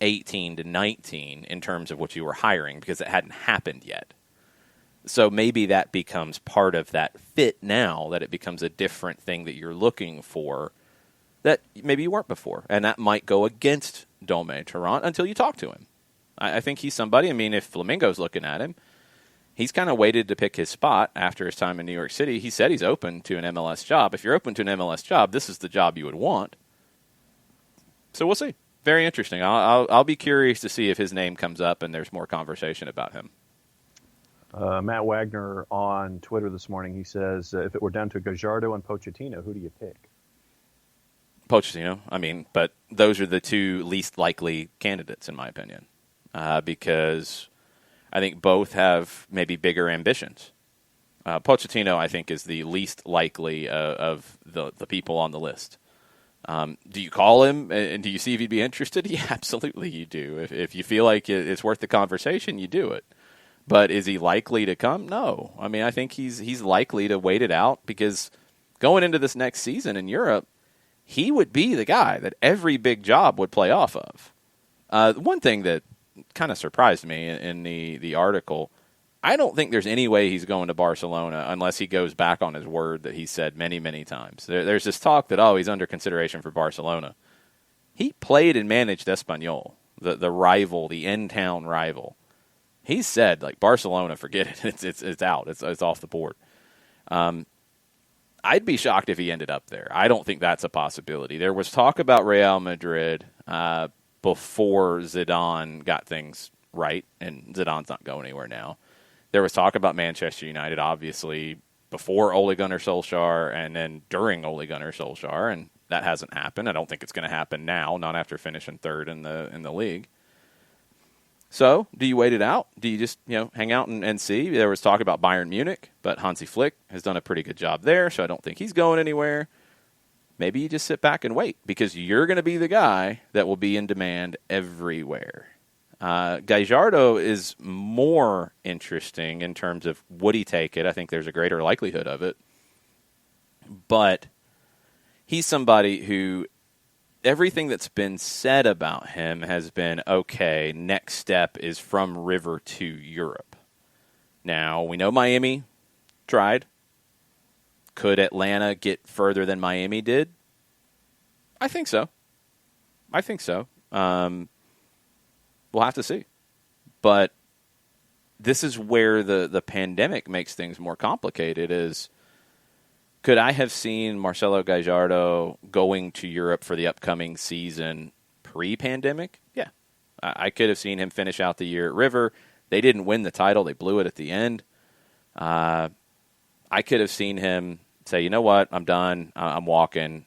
18 to 19 in terms of what you were hiring, because it hadn't happened yet. So maybe that becomes part of that fit now, that it becomes a different thing that you're looking for that maybe you weren't before. And that might go against Dome Tarrant until you talk to him. I think he's somebody, I mean, if Flamingo's looking at him, he's kind of waited to pick his spot after his time in New York City. He said he's open to an MLS job. If you're open to an MLS job, this is the job you would want. So we'll see. Very interesting. I'll be curious to see if his name comes up and there's more conversation about him. Matt Wagner on Twitter this morning, he says, if it were down to Gajardo and Pochettino, who do you pick? Pochettino, I mean, but those are the two least likely candidates, in my opinion, because I think both have maybe bigger ambitions. Pochettino, I think, is the least likely of the people on the list. Do you call him, and do you see if he'd be interested? Yeah, absolutely you do. If you feel like it's worth the conversation, you do it. But is he likely to come? No. I mean, I think he's likely to wait it out, because going into this next season in Europe, he would be the guy that every big job would play off of. One thing that kind of surprised me in the article, I don't think there's any way he's going to Barcelona unless he goes back on his word that he said many, many times. There's this talk that, he's under consideration for Barcelona. He played and managed Espanyol, the rival, the in-town rival. He said, like, Barcelona, forget it. It's out. It's off the board. I'd be shocked if he ended up there. I don't think that's a possibility. There was talk about Real Madrid before Zidane got things right, and Zidane's not going anywhere now. There was talk about Manchester United, obviously, before Ole Gunnar Solskjaer and then during Ole Gunnar Solskjaer, and that hasn't happened. I don't think it's going to happen now, not after finishing third in the league. So, do you wait it out? Do you just, hang out and see? There was talk about Bayern Munich, but Hansi Flick has done a pretty good job there, so I don't think he's going anywhere. Maybe you just sit back and wait, because you're going to be the guy that will be in demand everywhere. Gajardo is more interesting in terms of would he take it. I think there's a greater likelihood of it. But he's somebody who, everything that's been said about him has been, okay, next step is from River to Europe. Now, we know Miami tried. Could Atlanta get further than Miami did? I think so. We'll have to see. But this is where the pandemic makes things more complicated, is could I have seen Marcelo Gajardo going to Europe for the upcoming season pre-pandemic? Yeah. I could have seen him finish out the year at River. They didn't win the title. They blew it at the end. I could have seen him say, you know what, I'm done. I'm walking.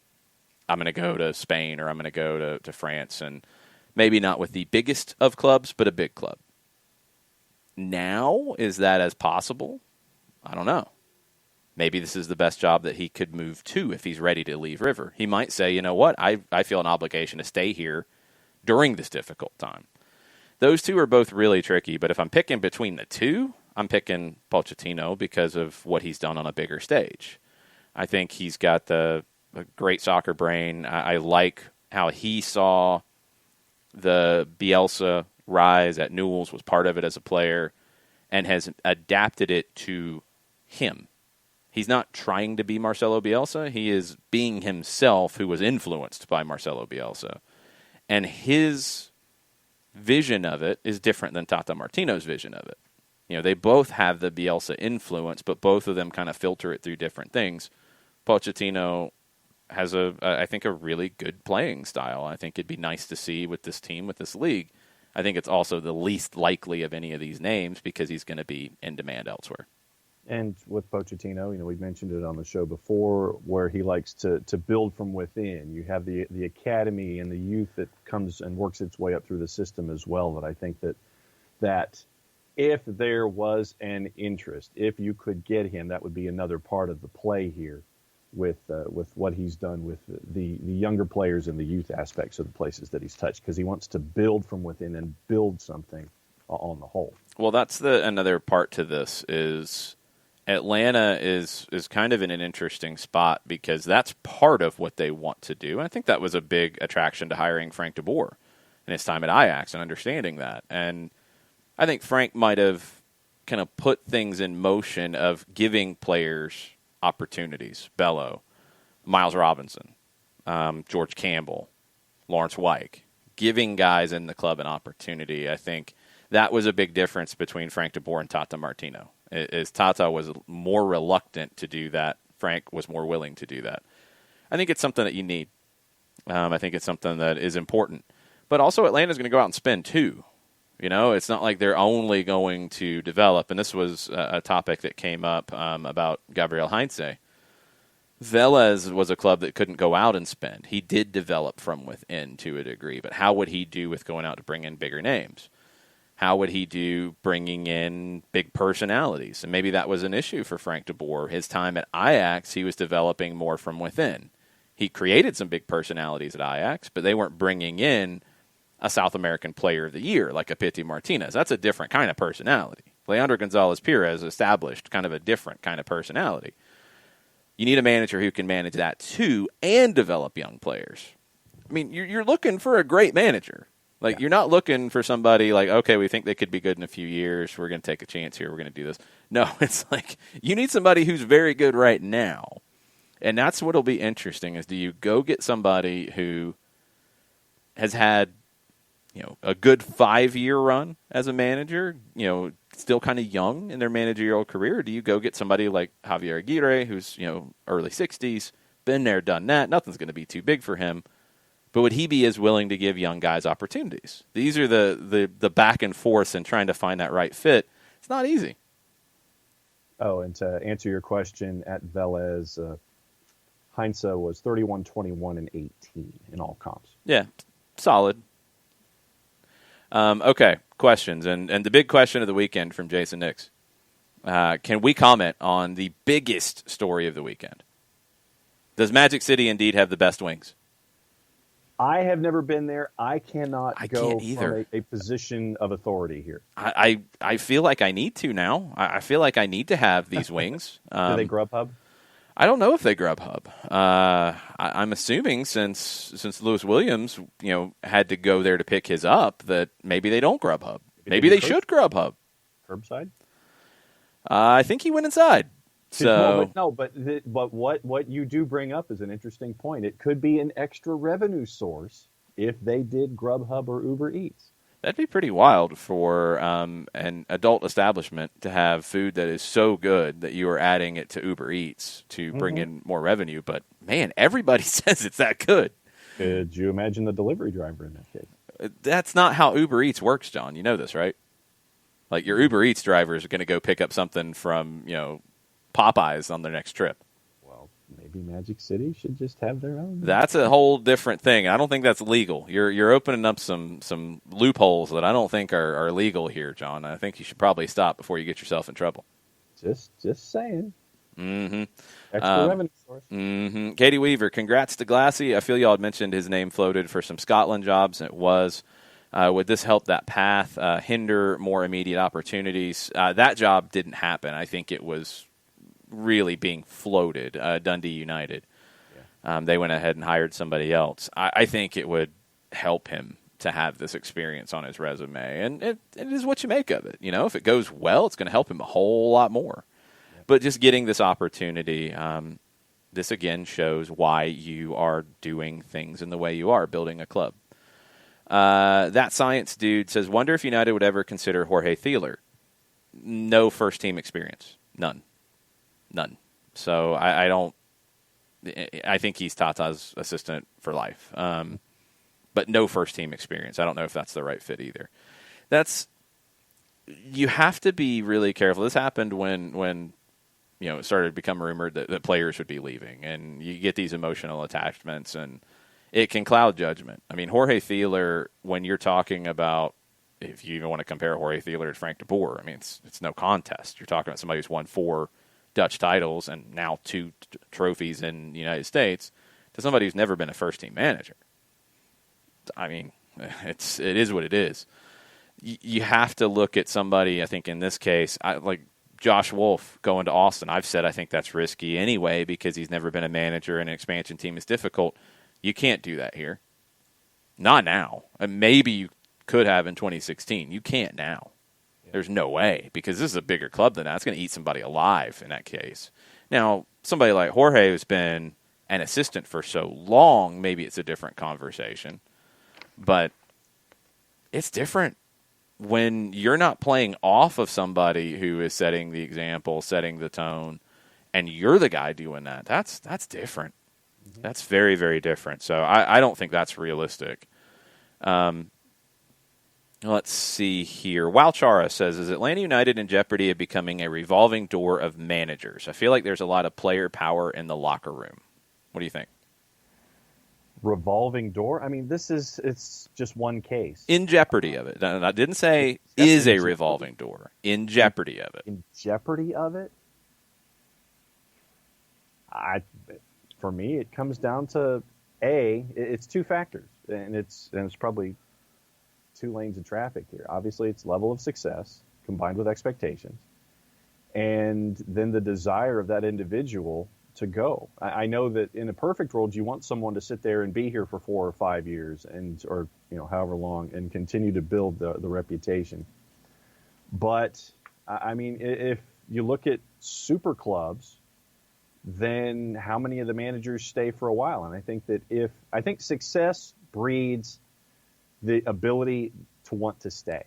I'm going to go to Spain, or I'm going to go to France, and maybe not with the biggest of clubs, but a big club. Now, is that as possible? I don't know. Maybe this is the best job that he could move to if he's ready to leave River. He might say, you know what, I feel an obligation to stay here during this difficult time. Those two are both really tricky, but if I'm picking between the two, I'm picking Pochettino because of what he's done on a bigger stage. I think he's got a great soccer brain. I like how he saw the Bielsa rise at Newell's, was part of it as a player, and has adapted it to him. He's not trying to be Marcelo Bielsa. He is being himself, who was influenced by Marcelo Bielsa. And his vision of it is different than Tata Martino's vision of it. You know, they both have the Bielsa influence, but both of them kind of filter it through different things. Pochettino has, I think, a really good playing style. I think it'd be nice to see with this team, with this league. I think it's also the least likely of any of these names because he's going to be in demand elsewhere. And with Pochettino, we mentioned it on the show before, where he likes to build from within. You have the academy and the youth that comes and works its way up through the system as well. That I think that if there was an interest, if you could get him, that would be another part of the play here with what he's done with the younger players and the youth aspects of the places that he's touched, because he wants to build from within and build something on the whole. Well, that's another part to this is Atlanta is kind of in an interesting spot because that's part of what they want to do. And I think that was a big attraction to hiring Frank de Boer in his time at Ajax and understanding that. And I think Frank might have kind of put things in motion of giving players opportunities. Bello, Miles Robinson, George Campbell, Lawrence Wyke, giving guys in the club an opportunity. I think that was a big difference between Frank de Boer and Tata Martino. Is Tata was more reluctant to do that. Frank was more willing to do that. I think it's something that you need. I think it's something that is important. But also Atlanta's going to go out and spend too. It's not like they're only going to develop. And this was a topic that came up about Gabriel Heinze. Vélez was a club that couldn't go out and spend. He did develop from within to a degree. But how would he do with going out to bring in bigger names? How would he do bringing in big personalities? And maybe that was an issue for Frank de Boer. His time at Ajax, he was developing more from within. He created some big personalities at Ajax, but they weren't bringing in a South American Player of the Year like a Pity Martinez. That's a different kind of personality. Leandro Gonzalez-Pirez established kind of a different kind of personality. You need a manager who can manage that too and develop young players. I mean, you're looking for a great manager. You're not looking for somebody like, okay, we think they could be good in a few years. We're going to take a chance here. We're going to do this. No, it's like you need somebody who's very good right now. And that's what'll be interesting is do you go get somebody who has had, a good 5-year run as a manager, still kind of young in their managerial career? Or do you go get somebody like Javier Aguirre, who's, early 60s, been there, done that. Nothing's going to be too big for him. But would he be as willing to give young guys opportunities? These are the back and forth and trying to find that right fit. It's not easy. Oh, and to answer your question, at Vélez, Heinze was 31, 21, and 18 in all comps. Yeah, solid. Okay, questions. And the big question of the weekend from Jason Nix. Can we comment on the biggest story of the weekend? Does Magic City indeed have the best wings? I have never been there. I cannot go from a position of authority here. I feel like I need to now. I feel like I need to have these wings. Do they Grubhub? I don't know if they Grubhub. I'm assuming since Lewis Williams, had to go there to pick his up, that maybe they don't Grubhub. Maybe they should Grubhub. Curbside? I think he went inside. So but what you do bring up is an interesting point. It could be an extra revenue source if they did Grubhub or Uber Eats. That'd be pretty wild for an adult establishment to have food that is so good that you are adding it to Uber Eats to bring in more revenue. But, man, everybody says it's that good. Could you imagine the delivery driver in that case? That's not how Uber Eats works, John. You know this, right? Like your Uber Eats driver is going to go pick up something from, Popeyes on their next trip. Well, maybe Magic City should just have their own. That's a whole different thing. I don't think that's legal. You're opening up some loopholes that I don't think are legal here, John. I think you should probably stop before you get yourself in trouble. Just saying. Mm-hmm. Extra revenue source. Mm-hmm. Katie Weaver, congrats to Glassy. I feel y'all had mentioned his name floated for some Scotland jobs, and it was. Would this help that path, hinder more immediate opportunities? That job didn't happen. I think it was really being floated, Dundee United. Yeah. They went ahead and hired somebody else. I think it would help him to have this experience on his resume, and it is what you make of it. If it goes well, it's going to help him a whole lot more. Yep. But just getting this opportunity, this again shows why you are doing things in the way you are, building a club. That science dude says, wonder if United would ever consider Jorge Thieler. No first-team experience. None. So I think he's Tata's assistant for life. But no first-team experience. I don't know if that's the right fit either. You have to be really careful. This happened when it started to become rumored that players would be leaving, and you get these emotional attachments, and it can cloud judgment. I mean, Jorge Thieler, when you're talking about, if you even want to compare Jorge Thieler to Frank de Boer, I mean, it's no contest. You're talking about somebody who's won 4 Dutch titles and now 2 trophies in the United States to somebody who's never been a first-team manager. I mean, it is what it is. You have to look at somebody, I think in this case, like Josh Wolf going to Austin. I've said I think that's risky anyway because he's never been a manager and an expansion team is difficult. You can't do that here. Not now. And maybe you could have in 2016. You can't now. There's no way, because this is a bigger club than that. It's going to eat somebody alive in that case. Now, somebody like Jorge who's been an assistant for so long, maybe it's a different conversation. But it's different when you're not playing off of somebody who is setting the example, setting the tone, and you're the guy doing that. That's different. Mm-hmm. That's very, very different. So I don't think that's realistic. Let's see here. Walchara says, is Atlanta United in jeopardy of becoming a revolving door of managers? I feel like there's a lot of player power in the locker room. What do you think? Revolving door? I mean, it's just one case. In jeopardy of it. I didn't say is a revolving door. In jeopardy of it. In jeopardy of it? For me, it comes down to it's 2 factors, and it's probably 2 lanes of traffic here. Obviously, it's level of success combined with expectations, and then the desire of that individual to go. I know that in a perfect world, you want someone to sit there and be here for 4 or 5 years, or however long, and continue to build the reputation. But I mean, if you look at super clubs, then how many of the managers stay for a while? And I think that success breeds the ability to want to stay.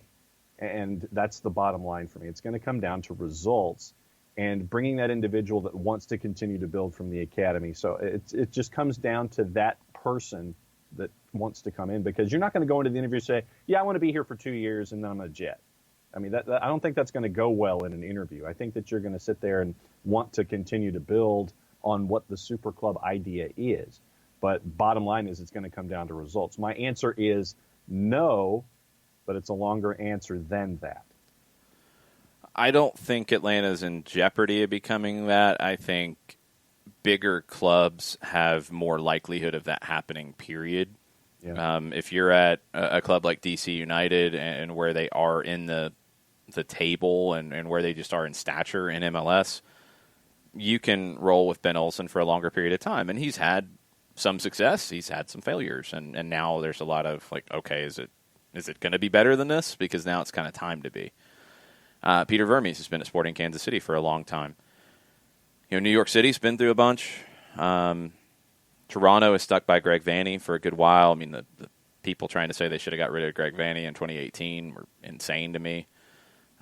And that's the bottom line for me. It's going to come down to results and bringing that individual that wants to continue to build from the academy. So it just comes down to that person that wants to come in, because you're not going to go into the interview and say, yeah, I want to be here for 2 years and then I'm a jet. I mean, I don't think that's going to go well in an interview. I think that you're going to sit there and want to continue to build on what the super club idea is. But bottom line is, it's going to come down to results. My answer is no, but it's a longer answer than that. I don't think Atlanta's in jeopardy of becoming that. I think bigger clubs have more likelihood of that happening, period. Yeah. If you're at a club like DC United and where they are in the table and where they just are in stature in MLS, you can roll with Ben Olsen for a longer period of time. And he's had some success. He's had some failures. And now there's a lot of like, okay, is it going to be better than this? Because now it's kind of time to be. Peter Vermes has been at Sporting Kansas City for a long time. New York City's been through a bunch. Toronto is stuck by Greg Vanney for a good while. I mean, the people trying to say they should have got rid of Greg Vanney in 2018 were insane to me.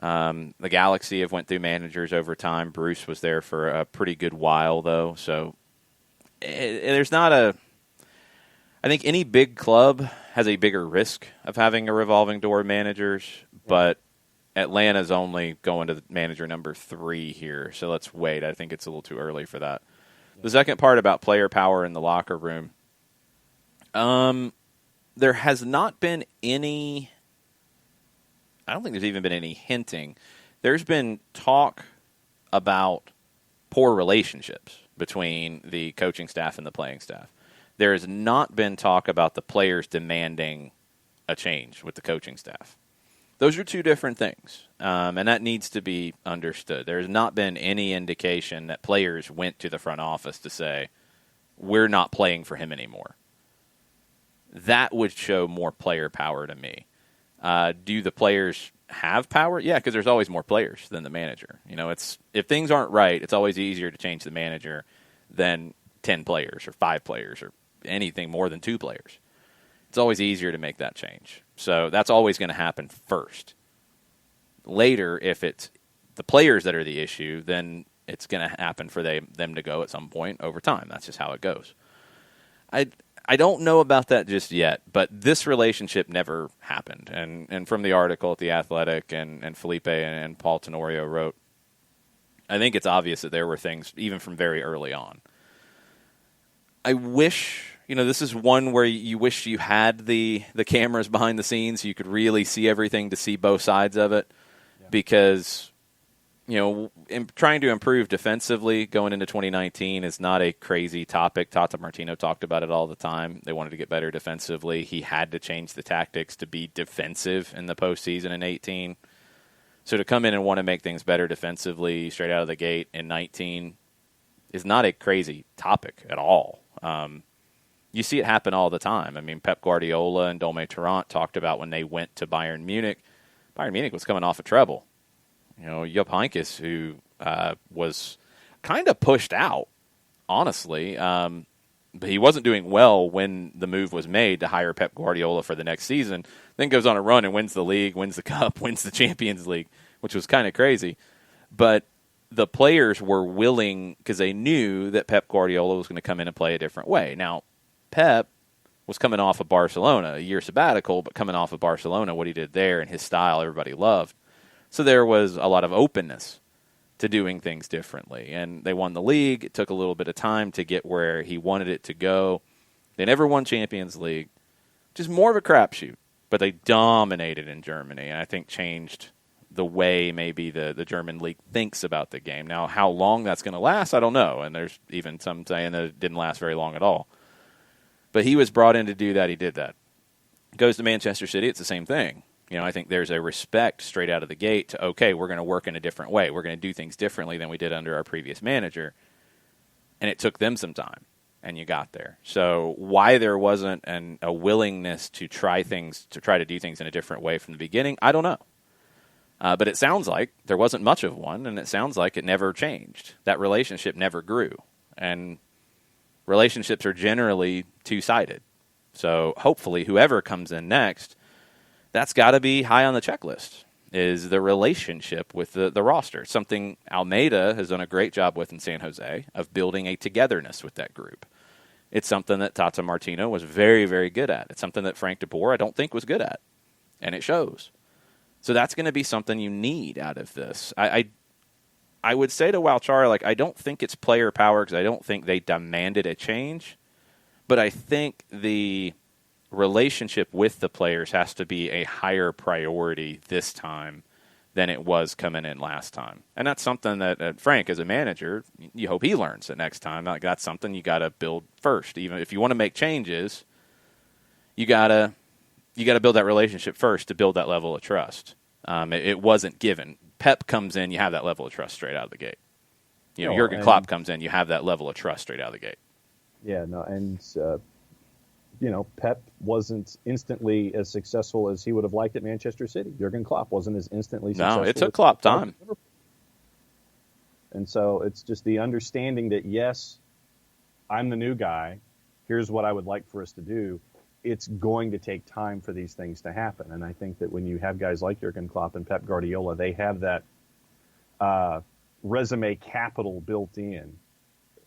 The Galaxy have went through managers over time. Bruce was there for a pretty good while, though. So there's not I think any big club has a bigger risk of having a revolving door of managers, but Atlanta's only going to manager number 3 here, so let's wait. I think it's a little too early for that. Yeah. The second part about player power in the locker room, there has not been any, I don't think there's even been any hinting. There's been talk about poor relationships between the coaching staff and the playing staff. There has not been talk about the players demanding a change with the coaching staff. Those are 2 different things, and that needs to be understood. There has not been any indication that players went to the front office to say, we're not playing for him anymore. that would show more player power to me. Do the players have power? Yeah, because there's always more players than the manager. If things aren't right, it's always easier to change the manager than 10 players or 5 players or anything more than 2 players. It's always easier to make that change. So that's always going to happen first. Later, if it's the players that are the issue, then it's going to happen for them to go at some point over time. That's just how it goes. I don't know about that just yet, but this relationship never happened. And from the article at The Athletic and Felipe and Paul Tenorio wrote, I think it's obvious that there were things even from very early on. I wish, this is one where you wish you had the cameras behind the scenes so you could really see everything to see both sides of it. Yeah. Because, trying to improve defensively going into 2019 is not a crazy topic. Tata Martino talked about it all the time. They wanted to get better defensively. He had to change the tactics to be defensive in the postseason in 18. So to come in and want to make things better defensively straight out of the gate in 19 is not a crazy topic at all. You see it happen all the time. I mean, Pep Guardiola and Dome Tarrant talked about when they went to Bayern Munich. Bayern Munich was coming off a treble. Jupp Heynckes, who was kind of pushed out, honestly. But he wasn't doing well when the move was made to hire Pep Guardiola for the next season. Then goes on a run and wins the league, wins the cup, wins the Champions League, which was kind of crazy. But the players were willing because they knew that Pep Guardiola was going to come in and play a different way. Now, Pep was coming off of Barcelona, a year sabbatical, but coming off of Barcelona, what he did there and his style, everybody loved. So there was a lot of openness to doing things differently. And they won the league. It took a little bit of time to get where he wanted it to go. They never won Champions League, which is more of a crapshoot. But they dominated in Germany, and I think changed the way maybe the German league thinks about the game. Now, how long that's going to last, I don't know. And there's even some saying that it didn't last very long at all. But he was brought in to do that. He did that. Goes to Manchester City, it's the same thing. I think there's a respect straight out of the gate to, okay, we're going to work in a different way. We're going to do things differently than we did under our previous manager. And it took them some time, and you got there. So why there wasn't a willingness to try to do things in a different way from the beginning, I don't know. But it sounds like there wasn't much of one, and it sounds like it never changed. That relationship never grew. And relationships are generally two-sided. So hopefully whoever comes in next, that's got to be high on the checklist, is the relationship with the roster. Something Almeida has done a great job with in San Jose of building a togetherness with that group. It's something that Tata Martino was very, very good at. It's something that Frank de Boer I don't think was good at, and it shows. So that's going to be something you need out of this. I would say to Walchara, I don't think it's player power because I don't think they demanded a change, but I think the relationship with the players has to be a higher priority this time than it was coming in last time. And that's something that Frank, as a manager, you hope he learns the next time. That's something you got to build first. Even if you want to make changes, you got to build that relationship first to build that level of trust. It wasn't given. Pep comes in, you have that level of trust straight out of the gate. Jurgen Klopp comes in, you have that level of trust straight out of the gate. Yeah, no, and Pep wasn't instantly as successful as he would have liked at Manchester City. Jurgen Klopp wasn't as instantly successful. No, it took Klopp time. And so it's just the understanding that, yes, I'm the new guy. Here's what I would like for us to do. It's going to take time for these things to happen. And I think that when you have guys like Jurgen Klopp and Pep Guardiola, they have that resume capital built in.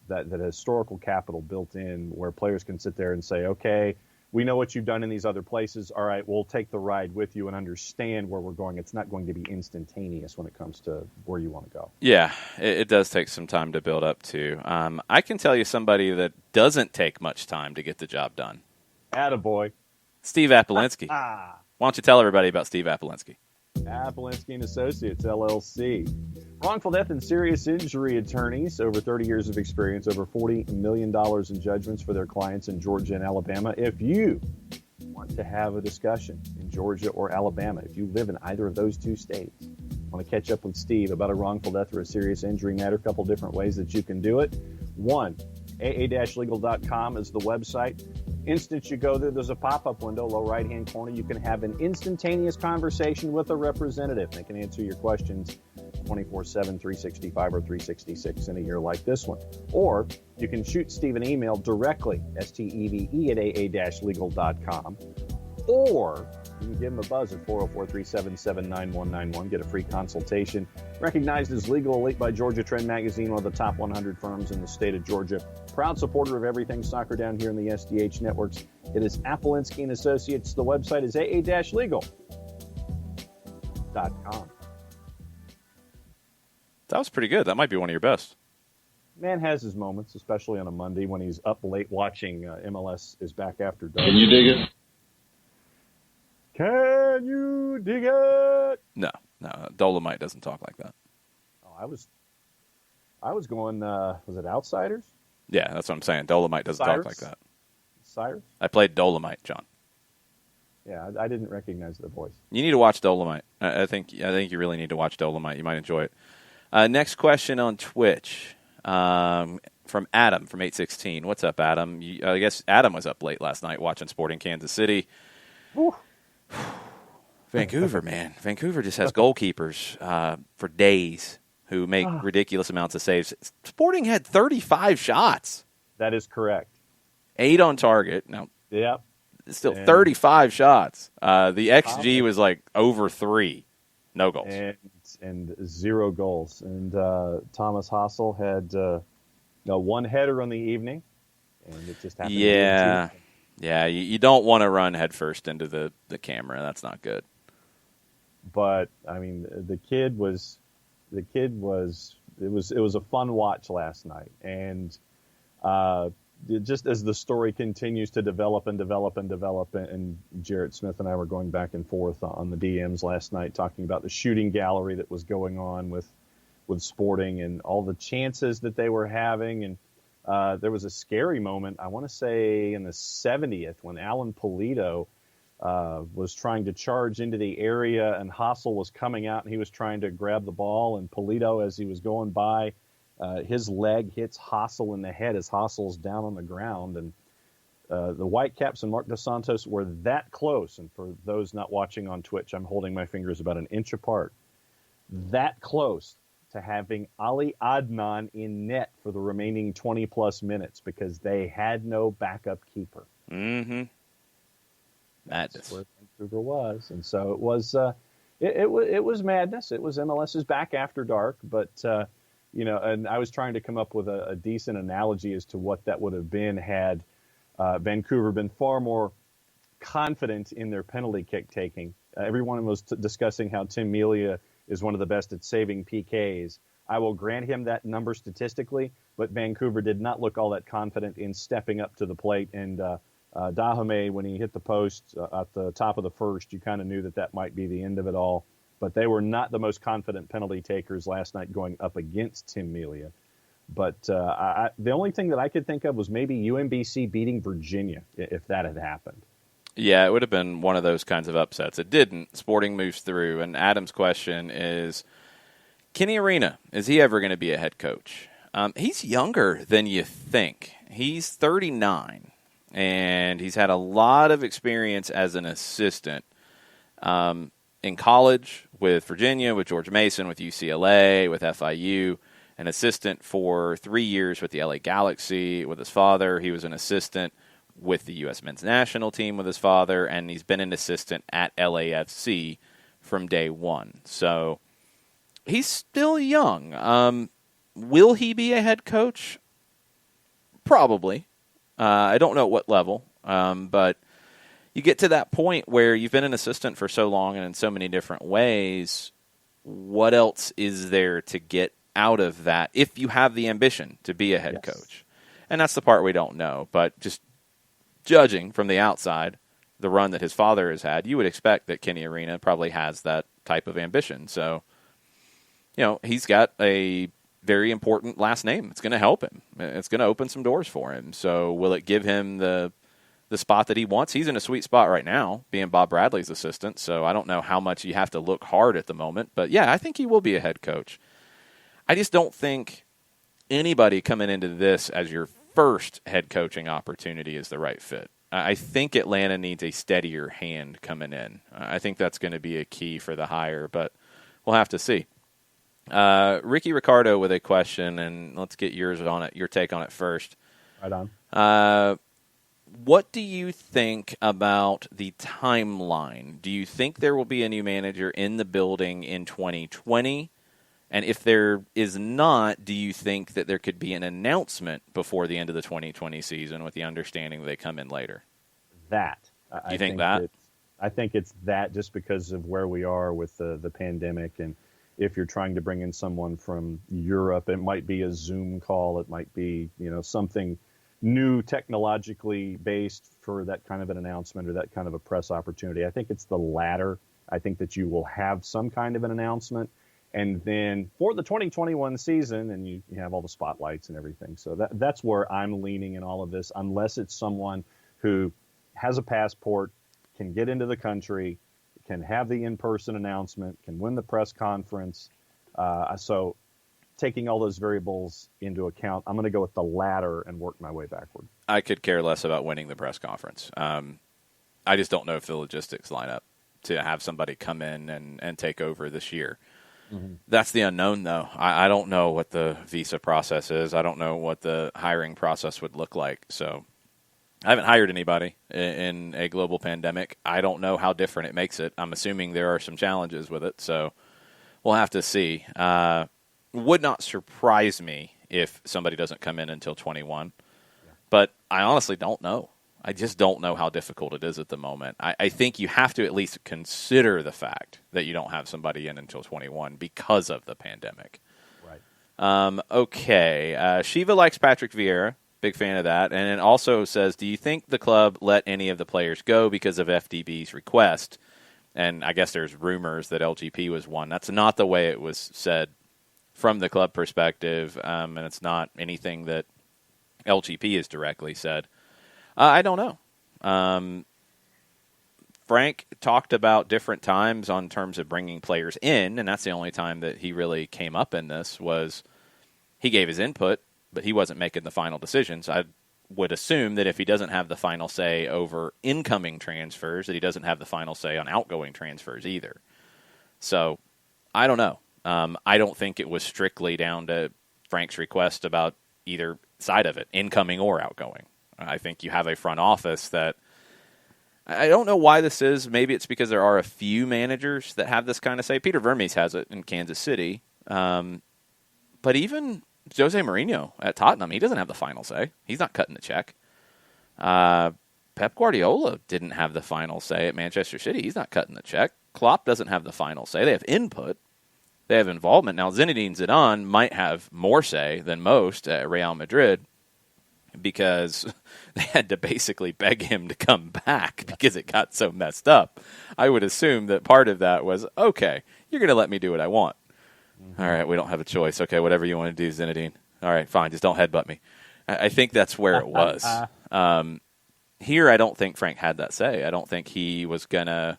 That historical capital built in where players can sit there and say, okay, we know what you've done in these other places. All right, we'll take the ride with you and understand where we're going. It's not going to be instantaneous when it comes to where you want to go. Yeah, it does take some time to build up to. I can tell you somebody that doesn't take much time to get the job done. Attaboy. Steve Apolinsky. Why don't you tell everybody about Steve Apolinsky? Apolinsky and Associates, LLC. Wrongful death and serious injury attorneys, over 30 years of experience, over $40 million in judgments for their clients in Georgia and Alabama. If you want to have a discussion in Georgia or Alabama, if you live in either of those two states, want to catch up with Steve about a wrongful death or a serious injury matter, a couple different ways that you can do it. One, aa-legal.com is the website. Instant you go there, there's a pop-up window, low right-hand corner. You can have an instantaneous conversation with a representative. They can answer your questions 24/7, 365, or 366 in a year like this one. Or you can shoot Steve an email directly, steve@aa-legal.com. Or you can give him a buzz at 404-377-9191. Get a free consultation. Recognized as Legal Elite by Georgia Trend Magazine, one of the top 100 firms in the state of Georgia. Proud supporter of everything soccer down here in the SDH networks. It is Appolinsky and Associates. The website is aa-legal.com. That was pretty good. That might be one of your best. Man has his moments, especially on a Monday when he's up late watching MLS is back after dark. Can you dig it? Can you dig it? No, Dolomite doesn't talk like that. Oh, I was going, was it Outsiders? Yeah, that's what I'm saying. Dolomite doesn't talk like that. Cyrus? I played Dolomite, John. Yeah, I didn't recognize the voice. You need to watch Dolomite. I think you really need to watch Dolomite. You might enjoy it. Next question on Twitch from Adam from 816. What's up, Adam? I guess Adam was up late last night watching Sporting Kansas City. Ooh. Vancouver, man. Vancouver just has goalkeepers for days who make ridiculous amounts of saves. Sporting had 35 shots. That is correct. 8 on target. Now, yep. Still 35 shots. The XG was like over 3. No goals. And 0 goals. And Thomas Hassel had one header on the evening, and it just happened. Yeah. Yeah, you don't want to run headfirst into the camera. That's not good. But I mean, it was a fun watch last night, and just as the story continues to develop, and Jarrett Smith and I were going back and forth on the DMs last night talking about the shooting gallery that was going on with Sporting and all the chances that they were having. And there was a scary moment, I want to say in the 70th, when Alan Polito was trying to charge into the area, and Hassel was coming out, and he was trying to grab the ball, and Polito, as he was going by, his leg hits Hassel in the head as Hassel's down on the ground. And the Whitecaps and Mark Dos Santos were that close. And for those not watching on Twitch, I'm holding my fingers about an inch apart. That close to having Ali Adnan in net for the remaining 20-plus minutes because they had no backup keeper. Mm-hmm. That's where Vancouver was. And so it was it was madness. It was MLS's back after dark. But, and I was trying to come up with a decent analogy as to what that would have been had Vancouver been far more confident in their penalty kick taking. Everyone was discussing how Tim Melia is one of the best at saving PKs. I will grant him that number statistically, but Vancouver did not look all that confident in stepping up to the plate. And Dahomey, when he hit the post at the top of the first, you kind of knew that might be the end of it all. But they were not the most confident penalty takers last night going up against Tim Melia. But the only thing that I could think of was maybe UMBC beating Virginia, if that had happened. Yeah, it would have been one of those kinds of upsets. It didn't. Sporting moves through. And Adam's question is, Kenny Arena, is he ever going to be a head coach? He's younger than you think. He's 39, and he's had a lot of experience as an assistant in college with Virginia, with George Mason, with UCLA, with FIU, an assistant for 3 years with the LA Galaxy with his father. He was an assistant with the U.S. men's national team with his father, and he's been an assistant at LAFC from day one. So he's still young. Will he be a head coach? Probably. I don't know at what level, but you get to that point where you've been an assistant for so long and in so many different ways. What else is there to get out of that if you have the ambition to be a head coach? And that's the part we don't know, but just judging from the outside, the run that his father has had, you would expect that Kenny Arena probably has that type of ambition. So, he's got a very important last name. It's going to help him. It's going to open some doors for him. So will it give him the spot that he wants? He's in a sweet spot right now, being Bob Bradley's assistant. So I don't know how much you have to look hard at the moment. But, yeah, I think he will be a head coach. I just don't think anybody coming into this as your first head coaching opportunity is the right fit. I think Atlanta needs a steadier hand coming in. I think that's going to be a key for the hire, but we'll have to see. Ricky Ricardo with a question, and let's get yours on it. Your take on it first. Right on. What do you think about the timeline? Do you think there will be a new manager in the building in 2020? And if there is not, do you think that there could be an announcement before the end of the 2020 season with the understanding they come in later? That. You think that? I think it's that, just because of where we are with the pandemic. And if you're trying to bring in someone from Europe, it might be a Zoom call. It might be, something new technologically based for that kind of an announcement or that kind of a press opportunity. I think it's the latter. I think that you will have some kind of an announcement. And then for the 2021 season, and you have all the spotlights and everything. So that's where I'm leaning in all of this, unless it's someone who has a passport, can get into the country, can have the in-person announcement, can win the press conference. So taking all those variables into account, I'm going to go with the latter and work my way backward. I could care less about winning the press conference. I just don't know if the logistics line up to have somebody come in and take over this year. Mm-hmm. That's the unknown, though. I don't know what the visa process is. I don't know what the hiring process would look like. So I haven't hired anybody in a global pandemic. I don't know how different it makes it. I'm assuming there are some challenges with it. So we'll have to see. Would not surprise me if somebody doesn't come in until 21. Yeah. But I honestly don't know. I just don't know how difficult it is at the moment. I think you have to at least consider the fact that you don't have somebody in until 21 because of the pandemic. Right. Okay. Shiva likes Patrick Vieira. Big fan of that. And it also says, do you think the club let any of the players go because of FDB's request? And I guess there's rumors that LGP was one. That's not the way it was said from the club perspective, and it's not anything that LGP has directly said. I don't know. Frank talked about different times on terms of bringing players in, and that's the only time that he really came up in this was he gave his input, but he wasn't making the final decisions. I would assume that if he doesn't have the final say over incoming transfers, that he doesn't have the final say on outgoing transfers either. So I don't know. I don't think it was strictly down to Frank's request about either side of it, incoming or outgoing. I think you have a front office that I don't know why this is. Maybe it's because there are a few managers that have this kind of say. Peter Vermes has it in Kansas City. But even Jose Mourinho at Tottenham, he doesn't have the final say. He's not cutting the check. Pep Guardiola didn't have the final say at Manchester City. He's not cutting the check. Klopp doesn't have the final say. They have input. They have involvement. Now, Zinedine Zidane might have more say than most at Real Madrid because they had to basically beg him to come back because it got so messed up. I would assume that part of that was, okay, you're going to let me do what I want. Mm-hmm. All right, we don't have a choice. Okay, whatever you want to do, Zinedine. All right, fine, just don't headbutt me. I think that's where it was. Here, I don't think Frank had that say. I don't think he was going to,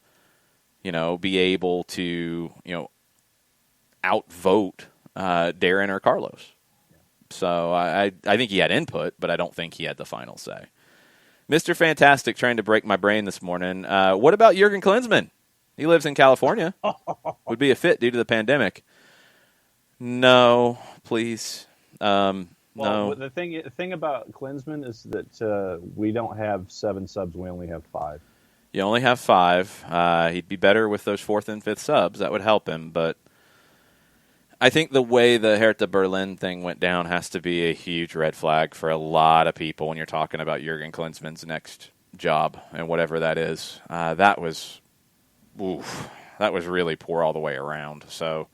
be able to, outvote Darren or Carlos. So I think he had input, but I don't think he had the final say. Mr. Fantastic trying to break my brain this morning. What about Jurgen Klinsmann? He lives in California. Would be a fit due to the pandemic. No, please. No. The thing about Klinsmann is that we don't have 7 subs. We only have 5. You only have 5. He'd be better with those 4th and 5th subs. That would help him, but I think the way the Hertha Berlin thing went down has to be a huge red flag for a lot of people when you're talking about Jurgen Klinsmann's next job and whatever that is. That was really poor all the way around. So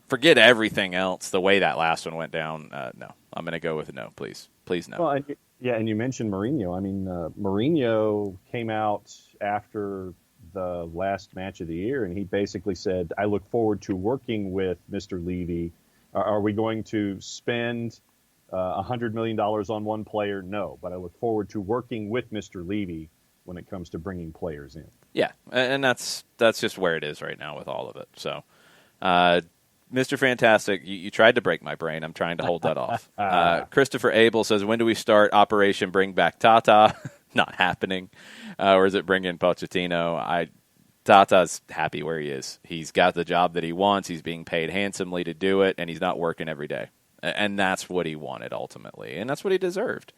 forget everything else. The way that last one went down, no. I'm going to go with no, please. Please no. Well, and you mentioned Mourinho. I mean, Mourinho came out after the last match of the year, and he basically said, I look forward to working with Mr. Levy. Are we going to spend $100 million on one player? No, but I look forward to working with Mr. Levy when it comes to bringing players in. Yeah, and that's just where it is right now with all of it. So, Mr. Fantastic, you tried to break my brain. I'm trying to hold that off. Christopher Abel says, when do we start Operation Bring Back Tata? not happening? Or is it bring in Pochettino? Tata's happy where he is. He's got the job that he wants. He's being paid handsomely to do it, and he's not working every day. And that's what he wanted ultimately, and that's what he deserved.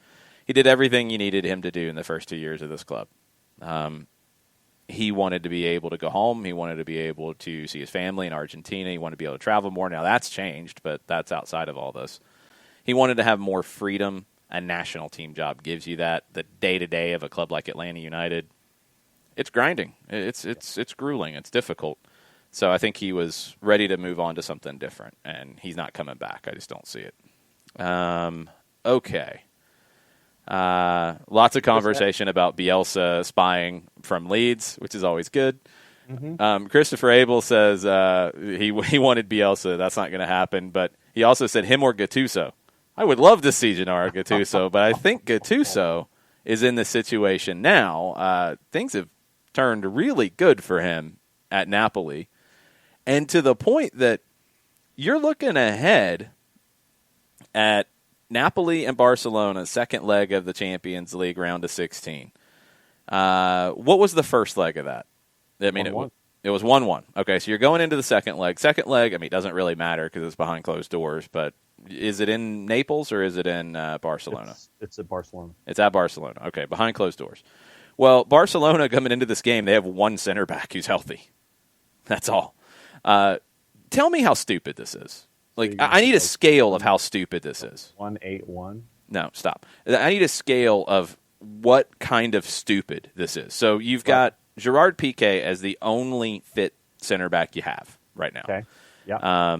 He did everything you needed him to do in the first 2 years of this club. He wanted to be able to go home. He wanted to be able to see his family in Argentina. He wanted to be able to travel more. Now, that's changed, but that's outside of all this. He wanted to have more freedom. A national team job gives you that. The day-to-day of a club like Atlanta United, it's grinding. It's grueling. It's difficult. So I think he was ready to move on to something different, and he's not coming back. I just don't see it. Okay. Lots of conversation about Bielsa spying from Leeds, which is always good. Mm-hmm. Christopher Abel says he wanted Bielsa. That's not going to happen. But he also said him or Gattuso. I would love to see Gennaro Gattuso, but I think Gattuso is in the situation now. Things have turned really good for him at Napoli, and to the point that you're looking ahead at Napoli and Barcelona, second leg of the Champions League round of 16. What was the first leg of that? I mean, it was 1-1. Okay, so you're going into the second leg. Second leg, I mean, it doesn't really matter because it's behind closed doors, but is it in Naples or is it in Barcelona? It's at Barcelona. It's at Barcelona. Okay, behind closed doors. Well, Barcelona coming into this game, they have one center back who's healthy. That's all. Tell me how stupid this is. Like, I need a scale of how stupid this is. 1-8-1? No, stop. I need a scale of what kind of stupid this is. So you've got Gerard Piqué as the only fit center back you have right now. Okay. Yeah.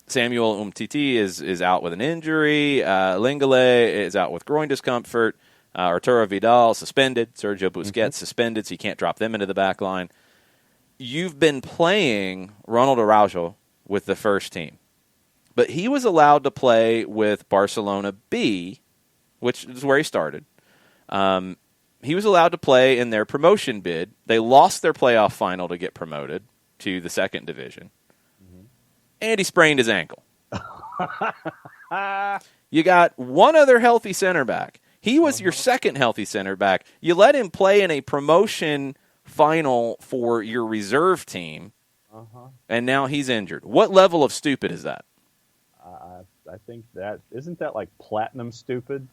Samuel Umtiti is out with an injury. Lenglet is out with groin discomfort. Arturo Vidal suspended. Sergio Busquets suspended, so you can't drop them into the back line. You've been playing Ronald Araujo with the first team. But he was allowed to play with Barcelona B, which is where he started. He was allowed to play in their promotion bid. They lost their playoff final to get promoted to the second division. And he sprained his ankle. You got one other healthy center back. He was your second healthy center back. You let him play in a promotion final for your reserve team, and now he's injured. What level of stupid is that? I think isn't that like platinum stupid?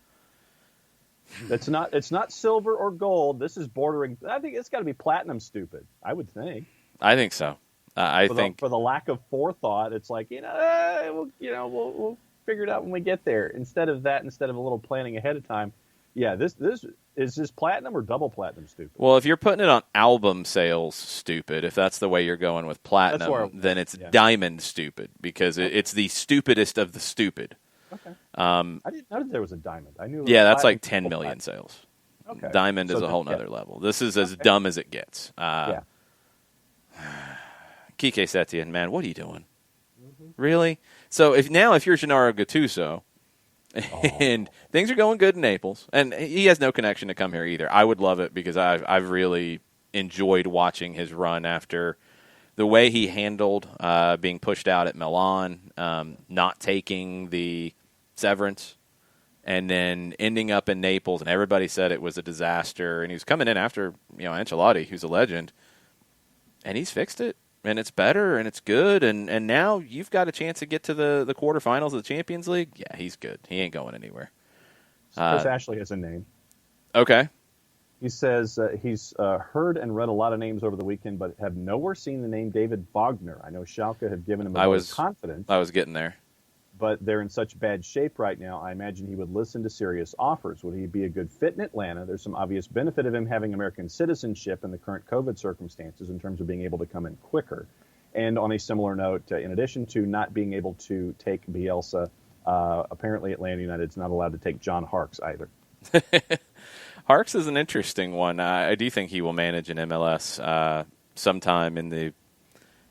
It's not silver or gold. This is bordering. I think it's got to be platinum stupid. I would think. I think so. I think for the lack of forethought, it's like we'll figure it out when we get there. Instead of a little planning ahead of time. Yeah, this is this platinum or double platinum stupid? Well, if you're putting it on album sales stupid, if that's the way you're going with platinum, then it's diamond stupid because it's the stupidest of the stupid. Okay. I didn't know that there was a diamond. I knew. Yeah, that's like 10 million sales. Okay. Diamond is a whole nother level. This is as dumb as it gets. Yeah. Kike Setien, man, what are you doing? Really? So if you're Gennaro Gattuso, and things are going good in Naples, and he has no connection to come here either. I would love it because I've really enjoyed watching his run after the way he handled being pushed out at Milan, not taking the severance, and then ending up in Naples, and everybody said it was a disaster. And he was coming in after Ancelotti, who's a legend, and he's fixed it. And it's better, and it's good, and now you've got a chance to get to the quarterfinals of the Champions League. Yeah, he's good. He ain't going anywhere. Chris Ashley has a name. Okay. He says he's heard and read a lot of names over the weekend, but have nowhere seen the name David Wagner. I know Schalke have given him a vote of confidence. I was getting there. But they're in such bad shape right now, I imagine he would listen to serious offers. Would he be a good fit in Atlanta? There's some obvious benefit of him having American citizenship in the current COVID circumstances in terms of being able to come in quicker. And on a similar note, in addition to not being able to take Bielsa, apparently Atlanta United's not allowed to take John Harkes either. Harkes is an interesting one. I do think he will manage in MLS sometime in the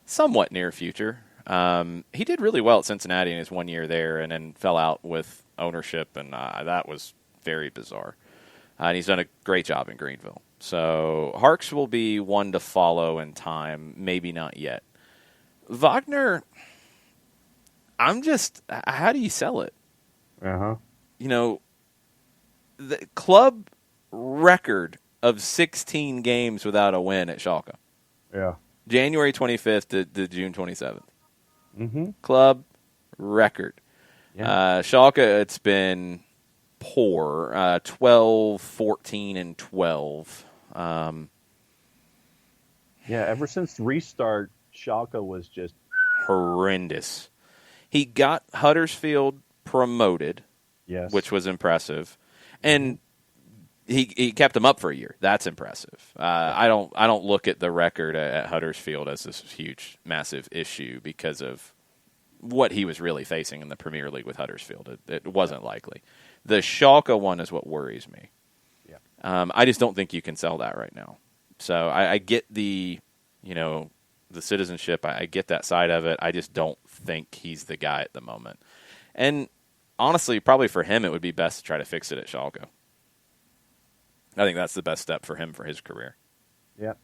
somewhat near future. He did really well at Cincinnati in his 1 year there and then fell out with ownership, and that was very bizarre. And he's done a great job in Greenville. So Harkes will be one to follow in time, maybe not yet. Wagner, how do you sell it? Uh-huh. The club record of 16 games without a win at Schalke. Yeah. January 25th to June 27th. Mm-hmm. Club record. Yeah. Schalke, it's been poor. 12, 14, and 12. Ever since restart, Schalke was just Horrendous. He got Huddersfield promoted, yes, which was impressive, and he kept them up for a year. That's impressive. I don't look at the record at Huddersfield as this huge, massive issue because of what he was really facing in the Premier League with Huddersfield. It wasn't likely. The Schalke one is what worries me. Yeah. I just don't think you can sell that right now. So I get the citizenship. I get that side of it. I just don't think he's the guy at the moment. And honestly, probably for him, it would be best to try to fix it at Schalke. I think that's the best step for him for his career. Yep.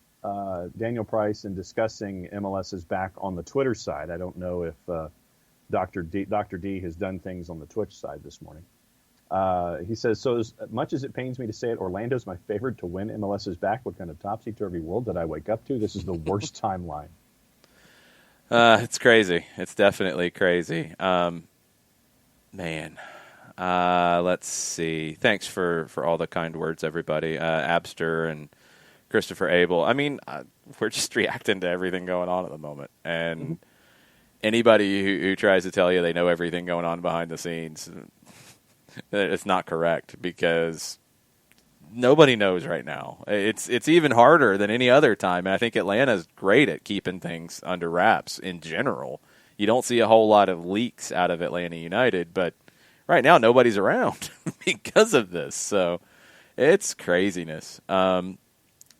Daniel Price, in discussing MLS's back on the Twitter side, I don't know if Dr. D has done things on the Twitch side this morning. He says, so as much as it pains me to say it, Orlando's my favorite to win MLS's back. What kind of topsy-turvy world did I wake up to? This is the worst timeline. It's crazy. It's definitely crazy. Let's see. Thanks for all the kind words, everybody. Abster and Christopher Abel. I mean, we're just reacting to everything going on at the moment. And anybody who tries to tell you they know everything going on behind the scenes, it's not correct because nobody knows right now. It's even harder than any other time. And I think Atlanta's great at keeping things under wraps in general. You don't see a whole lot of leaks out of Atlanta United, but right now nobody's around because of this. So it's craziness. Bernd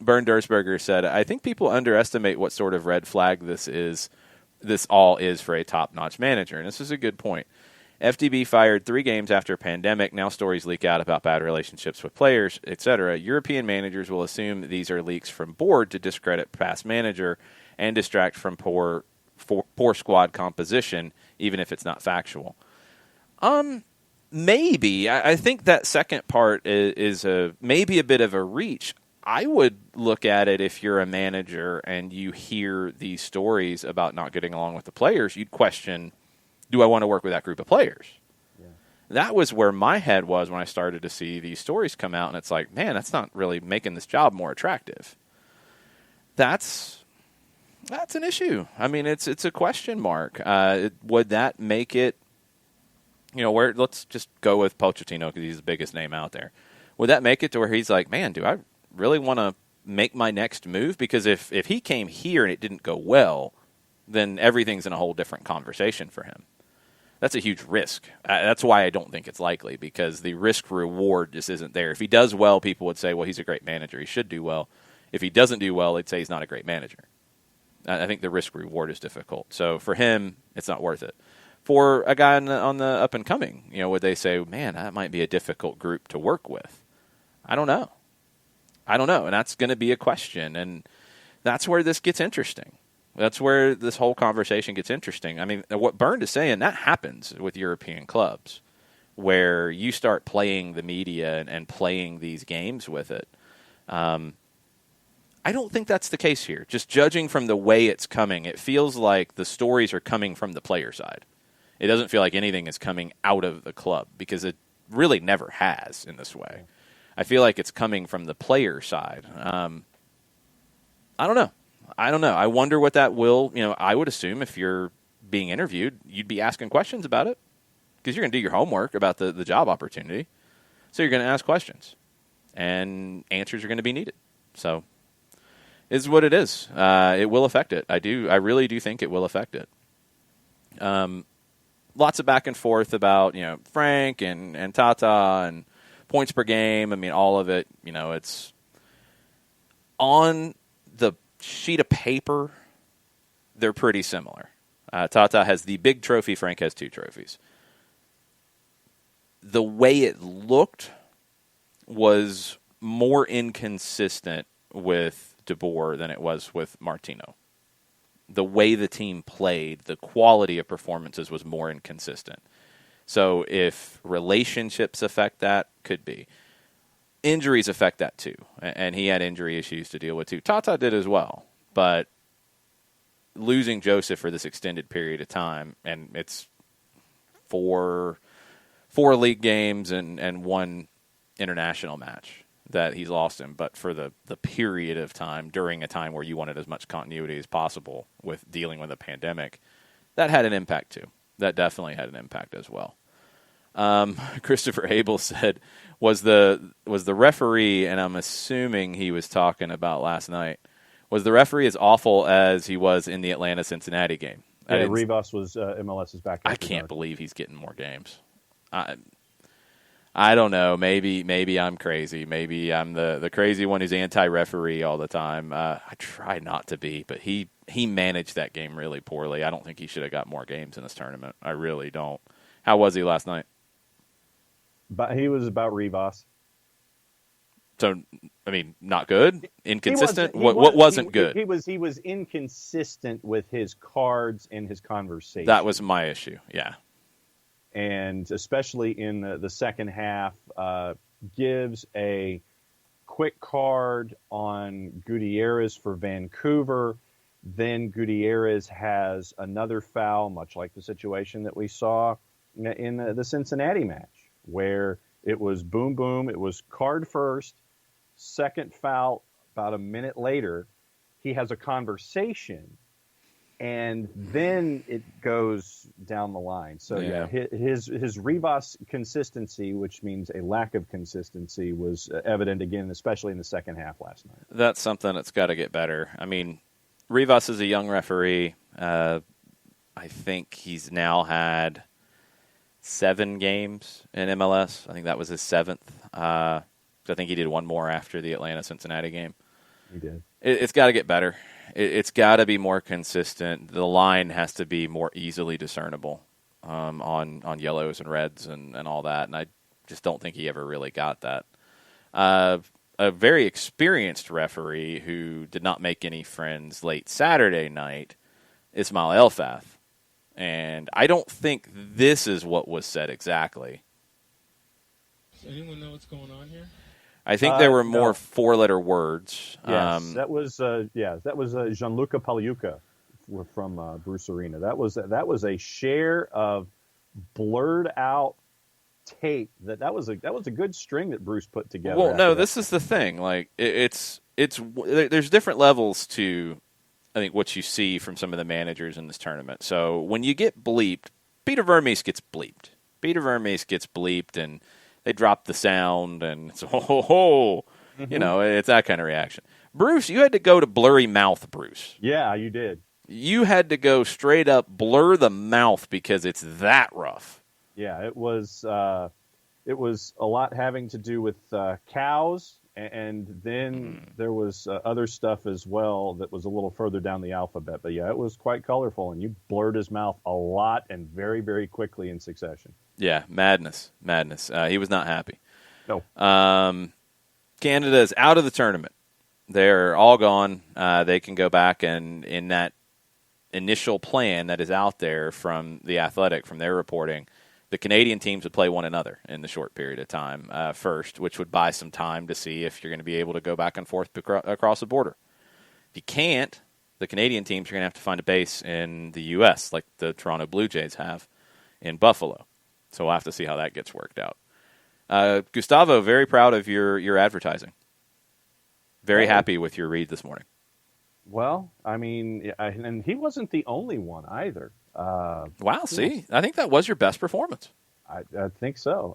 Dursberger said, I think people underestimate what sort of red flag this all is for a top-notch manager. And this is a good point. FDB fired 3 games after a pandemic. Now stories leak out about bad relationships with players, etc. European managers will assume these are leaks from board to discredit past manager and distract from poor squad composition, even if it's not factual. Maybe. I think that second part is maybe a bit of a reach. I would look at it if you're a manager and you hear these stories about not getting along with the players, you'd question, do I want to work with that group of players? Yeah. That was where my head was when I started to see these stories come out, and it's like, man, that's not really making this job more attractive. That's an issue. I mean, it's a question mark. Would that make it, let's just go with Pochettino because he's the biggest name out there. Would that make it to where he's like, man, do I really want to make my next move? Because if he came here and it didn't go well, then everything's in a whole different conversation for him. That's a huge risk. That's why I don't think it's likely, because the risk-reward just isn't there. If he does well, people would say, well, he's a great manager. He should do well. If he doesn't do well, they'd say he's not a great manager. I think the risk-reward is difficult. So for him, it's not worth it. For a guy on the up-and-coming, would they say, man, that might be a difficult group to work with? I don't know. And that's going to be a question. And that's where this gets interesting. That's where this whole conversation gets interesting. I mean, what Bernd is saying, that happens with European clubs, where you start playing the media and playing these games with it. I don't think that's the case here. Just judging from the way it's coming, it feels like the stories are coming from the player side. It doesn't feel like anything is coming out of the club, because it really never has in this way. I feel like it's coming from the player side. I don't know. I wonder what that will, I would assume if you're being interviewed, you'd be asking questions about it, because you're going to do your homework about the job opportunity. So you're going to ask questions, and answers are going to be needed. So it's what it is. It will affect it. I really do think it will affect it. Lots of back and forth about, Frank and Tata and points per game. I mean, all of it, it's on the sheet of paper, they're pretty similar. Tata has the big trophy. Frank has 2 trophies. The way it looked was more inconsistent with De Boer than it was with Martino. The way the team played, the quality of performances was more inconsistent. So if relationships affect that, could be. injuries affect that too, and he had injury issues to deal with too. Tata did as well, but losing Joseph for this extended period of time, and it's four league games and one international match that he's lost him, but for the period of time during a time where you wanted as much continuity as possible with dealing with a pandemic, that had an impact too. That definitely had an impact as well. Christopher Abel said, was the referee, and I'm assuming he was talking about last night, was the referee as awful as he was in the Atlanta-Cincinnati game? Yeah, Rivas was MLS's backup. I can't believe he's getting more games. I don't know. Maybe I'm crazy. Maybe I'm the crazy one who's anti-referee all the time. I try not to be, but he managed that game really poorly. I don't think he should have got more games in this tournament. I really don't. How was he last night? But he was about Rivas. So, I mean, not good? Inconsistent? What wasn't good? He was inconsistent with his cards and his conversation. That was my issue, yeah. And especially in the second half, gives a quick card on Gutierrez for Vancouver. Then Gutierrez has another foul, much like the situation that we saw in the Cincinnati match, where it was boom, boom. It was card first, second foul about a minute later. He has a conversation, and then it goes down the line. So, yeah, his Rivas consistency, which means a lack of consistency, was evident again, especially in the second half last night. That's something that's got to get better. I mean, Rivas is a young referee. I think he's now had 7 games in MLS. I think that was his 7th. I think he did one more after the Atlanta-Cincinnati game. He did. It's got to get better. It's got to be more consistent. The line has to be more easily discernible on yellows and reds and all that, and I just don't think he ever really got that. A very experienced referee who did not make any friends late Saturday night, Ismail Elfath. And I don't think this is what was said exactly. Does anyone know what's going on here? I think there were more 4-letter words. Yes, that was Gianluca Pagliuca from Bruce Arena. That was a share of blurred out tape. That was a good string that Bruce put together. Well, no, this is the thing. Like it's there's different levels to, I think, what you see from some of the managers in this tournament. So when you get bleeped, Peter Vermes gets bleeped. Peter Vermes gets bleeped, and they drop the sound, and it's Mm-hmm. You know, it's that kind of reaction. Bruce, you had to go to blurry mouth, Bruce. Yeah, you did. You had to go straight up blur the mouth because it's that rough. Yeah, it was a lot having to do with cows. And then there was other stuff as well that was a little further down the alphabet. But, yeah, it was quite colorful, and you blurred his mouth a lot and very, very quickly in succession. Yeah, madness. He was not happy. No. Canada is out of the tournament. They're all gone. They can go back, and in that initial plan that is out there from The Athletic, from their reporting, the Canadian teams would play one another in the short period of time first, which would buy some time to see if you're going to be able to go back and forth across the border. If you can't, the Canadian teams are going to have to find a base in the U.S., like the Toronto Blue Jays have in Buffalo. So we'll have to see how that gets worked out. Gustavo, very proud of your advertising. Very happy with your read this morning. Well, I mean, and he wasn't the only one either. Wow, see, I think that was your best performance. I think so.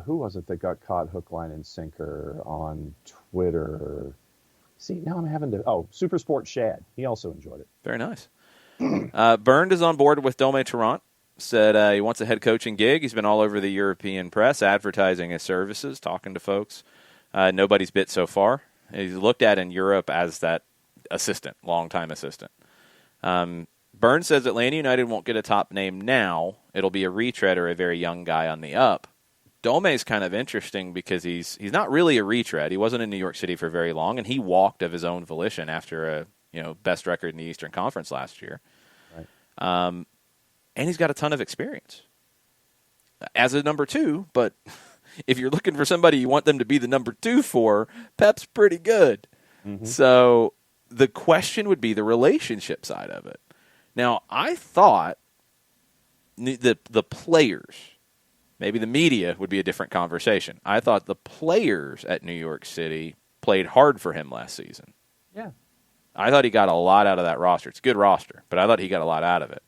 Who was it that got caught hook, line, and sinker on Twitter? See, now I'm having to... Oh, Super Sport Shad. He also enjoyed it. Very nice. Bernd is on board with Dome Toronto. Said he wants a head coaching gig. He's been all over the European press advertising his services, talking to folks. Nobody's bit so far. He's looked at in Europe as that assistant, long-time assistant. Burns says Atlanta United won't get a top name now. It'll be a retread or a very young guy on the up. Dome's kind of interesting because he's not really a retread. He wasn't in New York City for very long, and he walked of his own volition after a best record in the Eastern Conference last year. Right. And he's got a ton of experience as a number 2, but if you're looking for somebody you want them to be the number 2 for, Pep's pretty good. Mm-hmm. So the question would be the relationship side of it. Now, I thought the players, maybe the media would be a different conversation. I thought the players at New York City played hard for him last season. Yeah. I thought he got a lot out of that roster. It's a good roster, but I thought he got a lot out of it.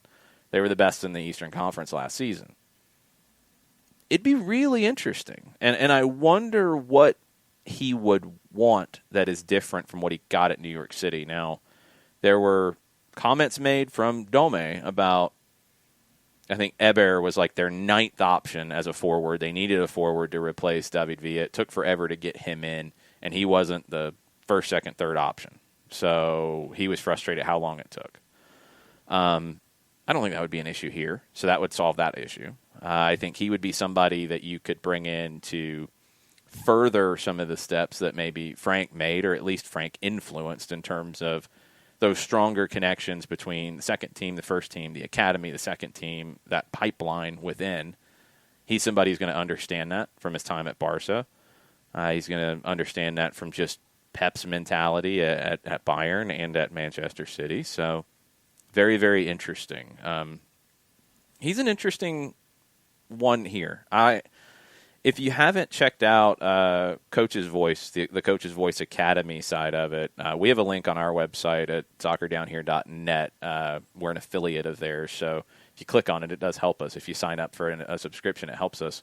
They were the best in the Eastern Conference last season. It'd be really interesting. And I wonder what he would want that is different from what he got at New York City. Now, there were comments made from Dome about, I think Eber was like their 9th option as a forward. They needed a forward to replace David Villa. It took forever to get him in, and he wasn't the first, second, third option. So he was frustrated how long it took. I don't think that would be an issue here, so that would solve that issue. I think he would be somebody that you could bring in to further some of the steps that maybe Frank made, or at least Frank influenced, in terms of those stronger connections between the second team, the first team, the academy, the second team, that pipeline within. He's somebody who's going to understand that from his time at Barca. He's going to understand that from just Pep's mentality at Bayern and at Manchester City. So very, very interesting. He's an interesting one here. If you haven't checked out Coach's Voice, the Coach's Voice Academy side of it, we have a link on our website at soccerdownhere.net. We're an affiliate of theirs, so if you click on it, it does help us. If you sign up for a subscription, it helps us.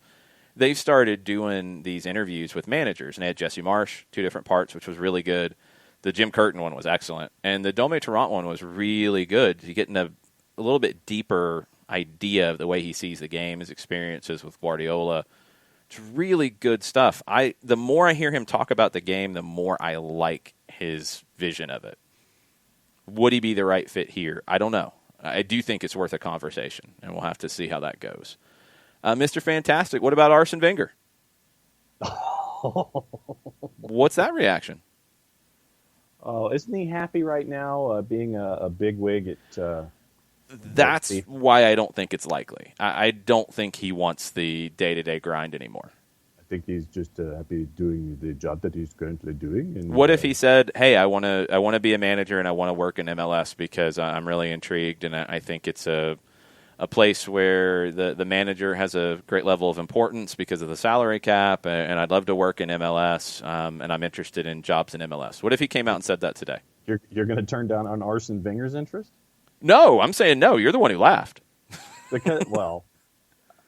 They've started doing these interviews with managers, and they had Jesse Marsh, 2 different parts, which was really good. The Jim Curtin one was excellent, and the Dome Toronto one was really good. You're getting a little bit deeper idea of the way he sees the game, his experiences with Guardiola. It's really good stuff. The more I hear him talk about the game, the more I like his vision of it. Would he be the right fit here? I don't know. I do think it's worth a conversation, and we'll have to see how that goes. Mr. Fantastic, what about Arsene Wenger? What's that reaction? Oh, isn't he happy right now being a bigwig at That's why I don't think it's likely. I don't think he wants the day-to-day grind anymore. I think he's just happy doing the job that he's currently doing. And, what if he said, "Hey, I want to be a manager and I want to work in MLS because I'm really intrigued and I think it's a place where the manager has a great level of importance because of the salary cap, and I'd love to work in MLS, and I'm interested in jobs in MLS." What if he came out and said that today? You're going to turn down on Arsene Wenger's interest? No, I'm saying no. You're the one who laughed. Because, well,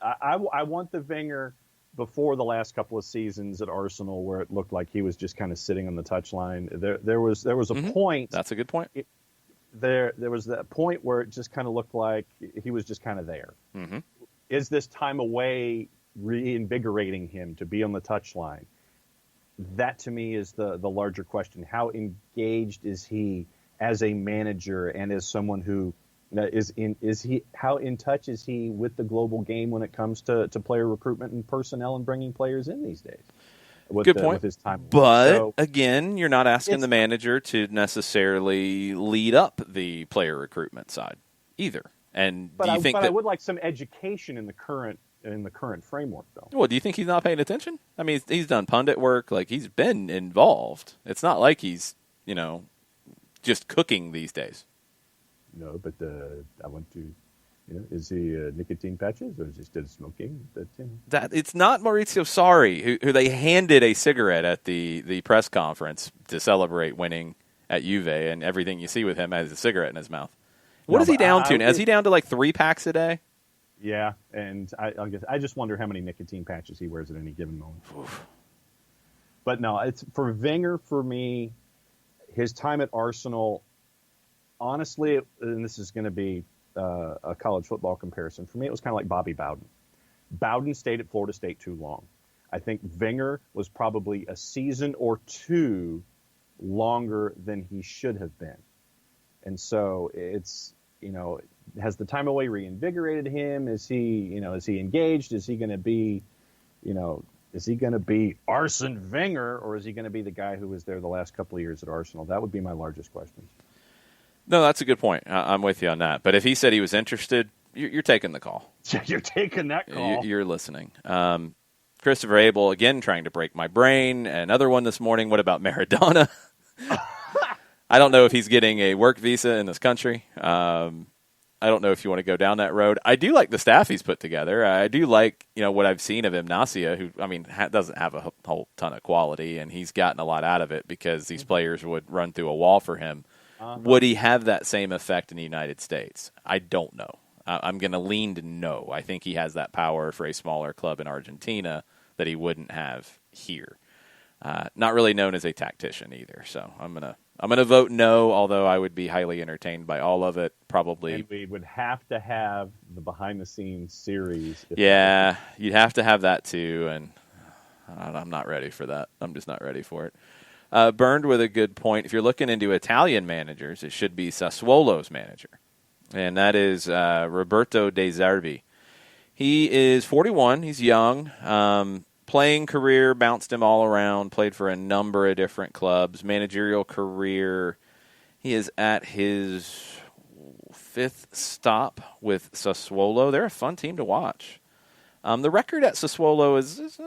I want the Wenger before the last couple of seasons at Arsenal, where it looked like he was just kind of sitting on the touchline. There was a point. That's a good point. There was that point where it just kind of looked like he was just kind of there. Mm-hmm. Is this time away reinvigorating him to be on the touchline? That to me is the larger question. How engaged is he as a manager and as someone who how in touch is he with the global game when it comes to player recruitment and personnel and bringing players in these days? Good point. With his time. But again, you're not asking the manager to necessarily lead up the player recruitment side either. And I would like some education in the current framework, though. Well, do you think he's not paying attention? I mean, he's done pundit work. Like, he's been involved. It's not like he's, just cooking these days. No, but I want to. Is he nicotine patches or is he still smoking? That it's not Maurizio Sarri who they handed a cigarette at the press conference to celebrate winning at Juve, and everything you see with him has a cigarette in his mouth. What is he down to now? Is he down to like 3 packs a day? Yeah, and I just wonder how many nicotine patches he wears at any given moment. Oof. But no, it's for Wenger. For me, his time at Arsenal, honestly, and this is going to be a college football comparison. For me, it was kind of like Bobby Bowden. Bowden stayed at Florida State too long. I think Wenger was probably a season or 2 longer than he should have been. And so it's, has the time away reinvigorated him? Is he engaged? Is he going to be, is he going to be Arsene Wenger, or is he going to be the guy who was there the last couple of years at Arsenal? That would be my largest question. No, that's a good point. I'm with you on that. But if he said he was interested, you're taking the call. You're taking that call. You're listening. Christopher Abel, again, trying to break my brain. Another one this morning. What about Maradona? I don't know if he's getting a work visa in this country. I don't know if you want to go down that road. I do like the staff he's put together. I do like, what I've seen of Ignacia, who, doesn't have a whole ton of quality, and he's gotten a lot out of it because these players would run through a wall for him. Would he have that same effect in the United States? I don't know. I'm going to lean to no. I think he has that power for a smaller club in Argentina that he wouldn't have here. Not really known as a tactician either, so I'm gonna vote no. Although I would be highly entertained by all of it, probably. And we would have to have the behind-the-scenes series. Yeah, you'd have to have that too, and I'm not ready for that. I'm just not ready for it. Burned with a good point. If you're looking into Italian managers, it should be Sassuolo's manager, and that is Roberto De Zerbi. He is 41. He's young. Playing career bounced him all around, played for a number of different clubs. Managerial career, he is at his 5th stop with Sassuolo. They're a fun team to watch. The record at Sassuolo is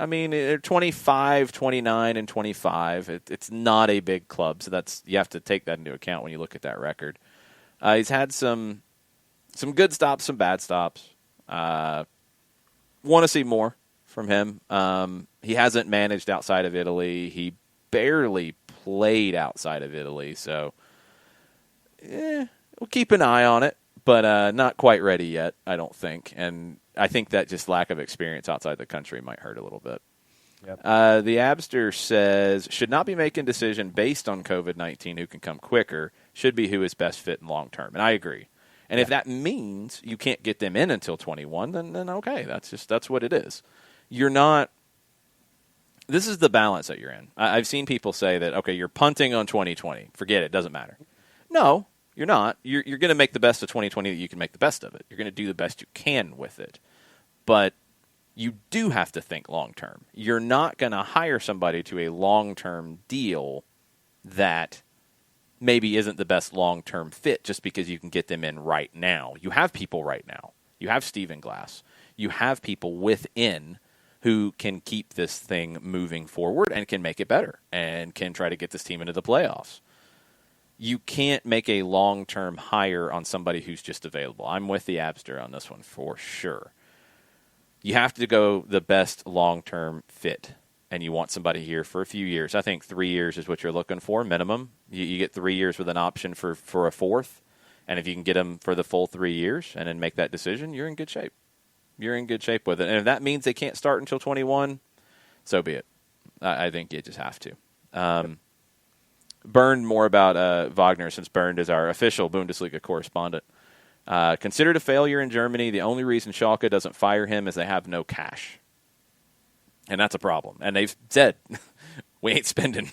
they're 25, 29, and 25. It's not a big club, so you have to take that into account when you look at that record. He's had some good stops, some bad stops. Want to see more from him. He hasn't managed outside of Italy. He barely played outside of Italy, so we'll keep an eye on it, but not quite ready yet, I don't think. And I think that just lack of experience outside the country might hurt a little bit. Yep. The Abster says, should not be making decision based on COVID-19 who can come quicker, should be who is best fit in long term. And I agree. And if that means you can't get them in until 21, then okay, that's what it is. You're not – this is the balance that you're in. I've seen people say that, okay, you're punting on 2020. Forget it. Doesn't matter. No, you're not. You're going to make the best of 2020 that you can make the best of it. You're going to do the best you can with it. But you do have to think long-term. You're not going to hire somebody to a long-term deal that maybe isn't the best long-term fit just because you can get them in right now. You have people right now. You have Stephen Glass. You have people within who can keep this thing moving forward and can make it better and can try to get this team into the playoffs. You can't make a long-term hire on somebody who's just available. I'm with the Abster on this one for sure. You have to go the best long-term fit, and you want somebody here for a few years. I think 3 years is what you're looking for, minimum. You get 3 years with an option for a fourth, and if you can get them for the full 3 years and then make that decision, you're in good shape. You're in good shape with it. And if that means they can't start until 21, so be it. I think you just have to. Bernd, more about Wagner, since Bernd is our official Bundesliga correspondent. Considered a failure in Germany. The only reason Schalke doesn't fire him is they have no cash. And that's a problem. And they've said, we ain't spending.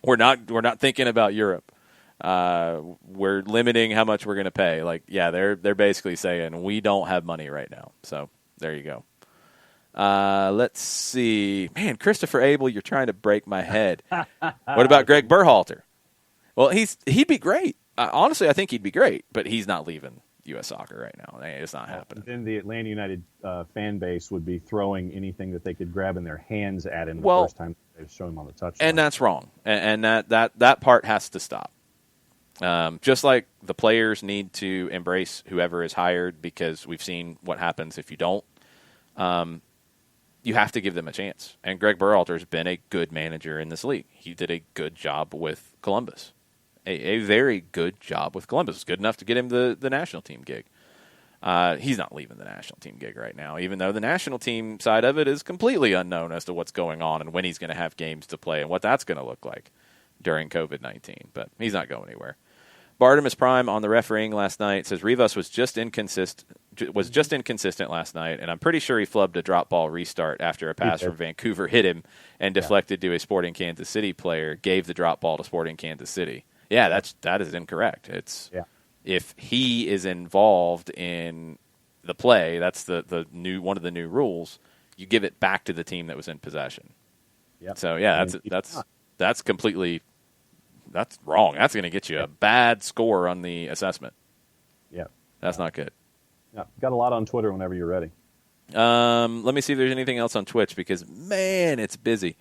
We're not thinking about Europe. We're limiting how much we're going to pay. They're basically saying we don't have money right now. So there you go. Let's see. Man, Christopher Abel, you're trying to break my head. What about Greg Berhalter? Well, he'd be great. Honestly, I think he'd be great, but he's not leaving U.S. Soccer right now. It's not happening. Then the Atlanta United fan base would be throwing anything that they could grab in their hands at him the first time they've shown him on the touchline. And that's wrong. And that part has to stop. Just like the players need to embrace whoever is hired, because we've seen what happens if you don't. You have to give them a chance. And Greg Berhalter has been a good manager in this league. He did a good job with Columbus. A very good job with Columbus. It's good enough to get him the national team gig. He's not leaving the national team gig right now, even though the national team side of it is completely unknown as to what's going on and when he's going to have games to play and what that's going to look like during COVID-19. But he's not going anywhere. Bartimus Prime on the refereeing last night says Rivas was just inconsistent last night, and I'm pretty sure he flubbed a drop ball restart after a pass from Vancouver hit him and deflected to a Sporting Kansas City player, gave the drop ball to Sporting Kansas City. Yeah, that is incorrect. If he is involved in the play, that's the new one of the new rules. You give it back to the team that was in possession. Yep. So that's completely that's wrong. That's going to get you a bad score on the assessment. Yeah, that's not good. Yeah, got a lot on Twitter whenever you're ready. Let me see if there's anything else on Twitch because, man, it's busy.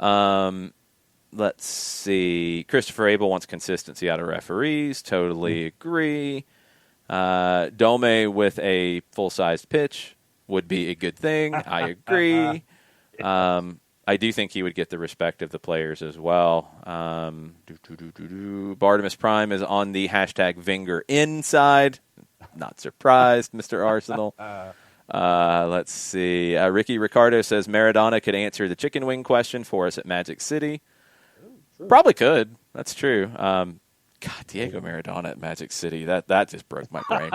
Let's see. Christopher Abel wants consistency out of referees. Totally agree. Dome with a full-sized pitch would be a good thing. I agree. I do think he would get the respect of the players as well. Bartimus Prime is on the hashtag Vinger inside. Not surprised, Mr. Arsenal. Let's see. Ricky Ricardo says Maradona could answer the chicken wing question for us at Magic City. Probably could. That's true. God, Diego Maradona at Magic City. That just broke my brain.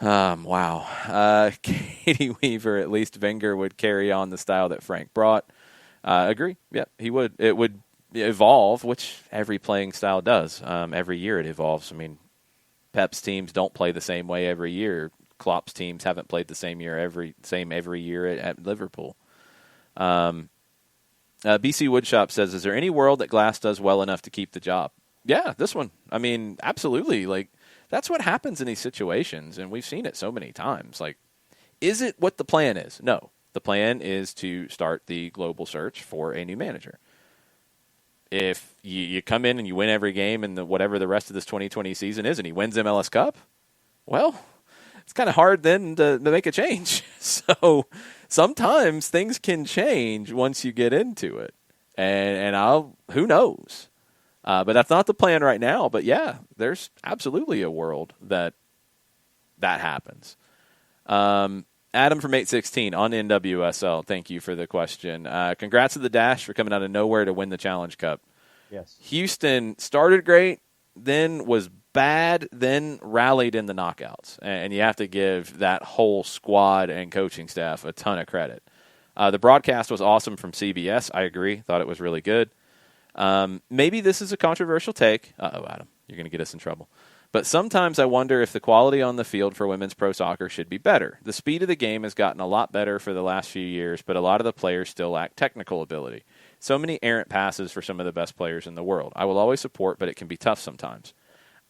Wow. Katie Weaver, at least Wenger would carry on the style that Frank brought. Agree. Yeah, he would. It would evolve, which every playing style does. Every year it evolves. I mean, Pep's teams don't play the same way every year. Klopp's teams haven't played the same every year at Liverpool. BC Woodshop says, is there any world that Glass does well enough to keep the job? Yeah, this one. I mean, absolutely. Like, that's what happens in these situations, and we've seen it so many times. Like, is it what the plan is? No. The plan is to start the global search for a new manager. If you come in and you win every game in whatever the rest of this 2020 season is, and he wins MLS Cup, well, it's kind of hard then to make a change. So sometimes things can change once you get into it. And who knows? But that's not the plan right now. But, yeah, there's absolutely a world that happens. Adam from 816 on NWSL, thank you for the question. Congrats to the Dash for coming out of nowhere to win the Challenge Cup. Yes. Houston started great, then was bad, then rallied in the knockouts. And you have to give that whole squad and coaching staff a ton of credit. The broadcast was awesome from CBS. I agree. Thought it was really good. Maybe this is a controversial take. Uh-oh, Adam. You're going to get us in trouble. But sometimes I wonder if the quality on the field for women's pro soccer should be better. The speed of the game has gotten a lot better for the last few years, but a lot of the players still lack technical ability. So many errant passes for some of the best players in the world. I will always support, but it can be tough sometimes.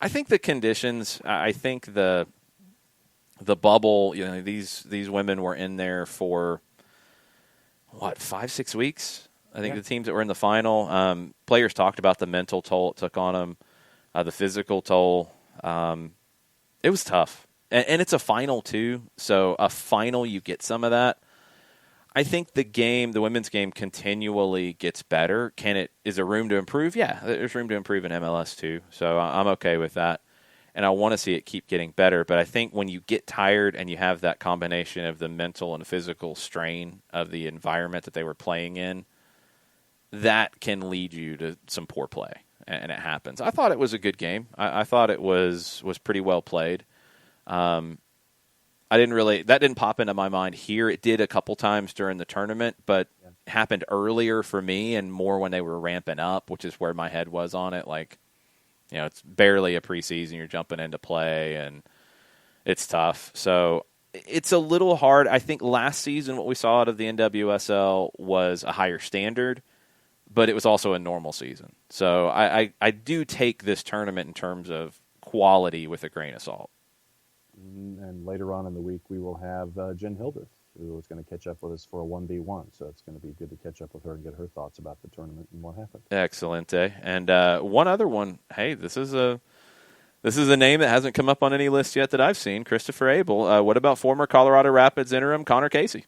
I think the conditions, I think the bubble, these women were in there for, 5-6 weeks? I think the teams that were in the final, players talked about the mental toll it took on them, the physical toll. It was tough. And it's a final, too. So a final, you get some of that. I think the women's game continually gets better. Is there room to improve? Yeah, there's room to improve in MLS, too. So I'm okay with that. And I want to see it keep getting better. But I think when you get tired and you have that combination of the mental and physical strain of the environment that they were playing in, that can lead you to some poor play. And it happens. I thought it was a good game. I thought it was pretty well played. That didn't pop into my mind here. It did a couple times during the tournament, but it happened earlier for me and more when they were ramping up, which is where my head was on it. Like, it's barely a preseason. You're jumping into play, and it's tough. So it's a little hard. I think last season what we saw out of the NWSL was a higher standard, but it was also a normal season. So I do take this tournament in terms of quality with a grain of salt. And later on in the week, we will have Jen Hildreth, who is going to catch up with us for a 1v1. So it's going to be good to catch up with her and get her thoughts about the tournament and what happened. Excellent. And one other one. Hey, this is a name that hasn't come up on any list yet that I've seen. Christopher Abel. What about former Colorado Rapids interim Connor Casey?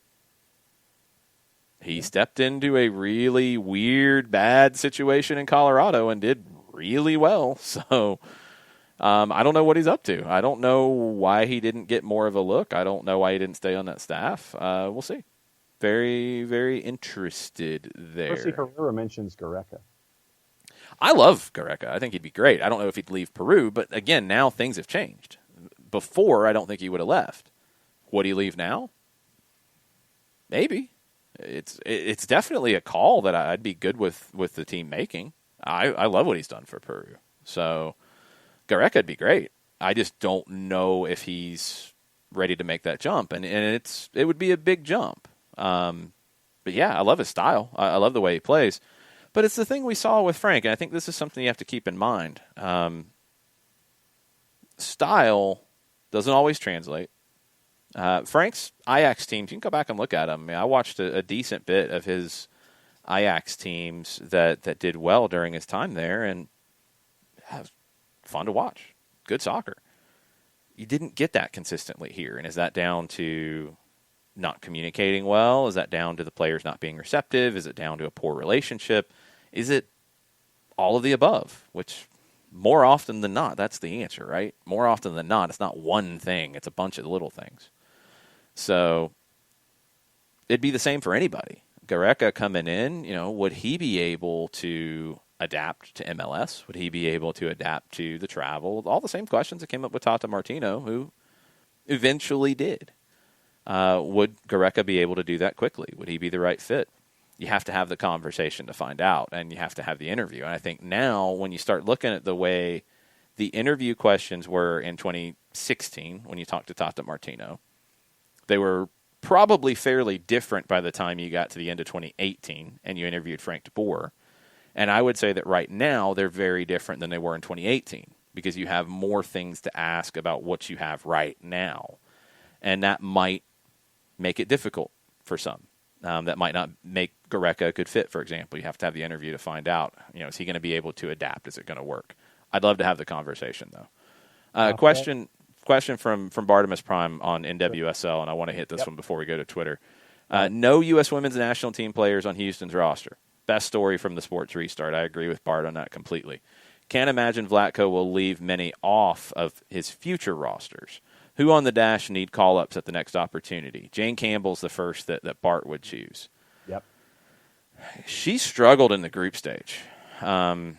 He stepped into a really weird, bad situation in Colorado and did really well. So I don't know what he's up to. I don't know why he didn't get more of a look. I don't know why he didn't stay on that staff. We'll see. Very, very interested there. Percy Herrera mentions Gareca. I love Gareca. I think he'd be great. I don't know if he'd leave Peru, but again, now things have changed. Before, I don't think he would have left. Would he leave now? Maybe. It's definitely a call that I'd be good with the team making. I love what he's done for Peru. So Gareca would be great. I just don't know if he's ready to make that jump, and it would be a big jump. But yeah, I love his style. I love the way he plays. But it's the thing we saw with Frank, and I think this is something you have to keep in mind. Style doesn't always translate. Frank's Ajax teams, you can go back and look at them. I mean, I watched a decent bit of his Ajax teams that did well during his time there, and fun to watch. Good soccer. You didn't get that consistently here, and is that down to not communicating well? Is that down to the players not being receptive? Is it down to a poor relationship? Is it all of the above? Which, more often than not, that's the answer, right? More often than not, it's not one thing. It's a bunch of little things. So it'd be the same for anybody. Gareca coming in, would he be able to adapt to MLS? Would he be able to adapt to the travel? All the same questions that came up with Tata Martino, who eventually did. Would Gareca be able to do that quickly? Would he be the right fit? You have to have the conversation to find out, and you have to have the interview. And I think now, when you start looking at the way the interview questions were in 2016, when you talked to Tata Martino, they were probably fairly different by the time you got to the end of 2018 and you interviewed Frank de Boer. And I would say that right now they're very different than they were in 2018 because you have more things to ask about what you have right now. And that might make it difficult for some. That might not make Gareca a good fit, for example. You have to have the interview to find out, is he going to be able to adapt? Is it going to work? I'd love to have the conversation, though. Question from Bartimus Prime on NWSL, and I want to hit this one before we go to Twitter. No U.S. women's national team players on Houston's roster. Best story from the Sports Restart. I agree with Bart on that completely. Can't imagine Vlatko will leave many off of his future rosters. Who on the dash need call-ups at the next opportunity? Jane Campbell's the first that Bart would choose. Yep. She struggled in the group stage. I'm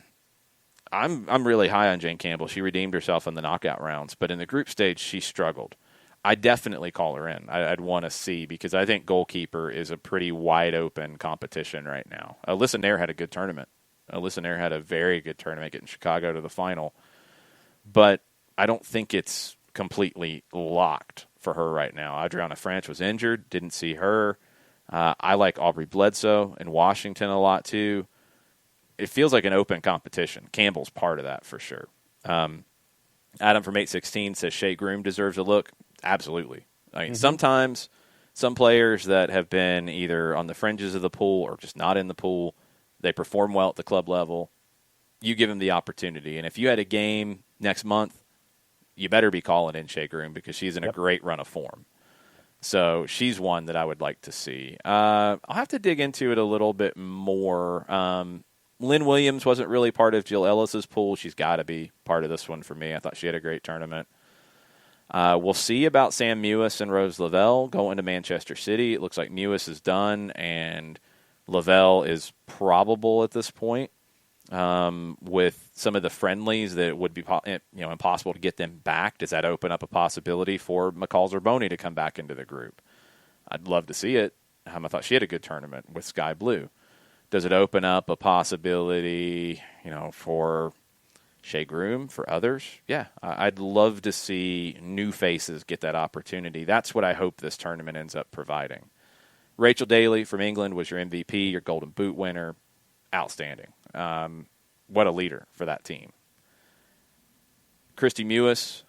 really high on Jane Campbell. She redeemed herself in the knockout rounds, but in the group stage, she struggled. I definitely call her in. I'd want to see because I think goalkeeper is a pretty wide-open competition right now. Alyssa Nair had a good tournament. Alyssa Nair had a very good tournament getting Chicago to the final, but I don't think it's completely locked for her right now. Adriana Franch was injured, didn't see her. I like Aubrey Bledsoe in Washington a lot too. It feels like an open competition. Campbell's part of that for sure. Adam from 816 says Shea Groom deserves a look. Absolutely. I mean, sometimes some players that have been either on the fringes of the pool or just not in the pool, they perform well at the club level. You give them the opportunity. And if you had a game next month, you better be calling in Shea Groom because she's in a great run of form. So she's one that I would like to see. I'll have to dig into it a little bit more. Lynn Williams wasn't really part of Jill Ellis's pool. She's got to be part of this one for me. I thought she had a great tournament. We'll see about Sam Mewis and Rose Lavelle going to Manchester City. It looks like Mewis is done, and Lavelle is probable at this point. With some of the friendlies that it would be impossible to get them back. Does that open up a possibility for McCall Zerboni to come back into the group? I'd love to see it. I thought she had a good tournament with Sky Blue. Does it open up a possibility, for Shea Groom, for others? Yeah, I'd love to see new faces get that opportunity. That's what I hope this tournament ends up providing. Rachel Daly from England was your MVP, your Golden Boot winner. Outstanding. What a leader for that team. Christy Mewis,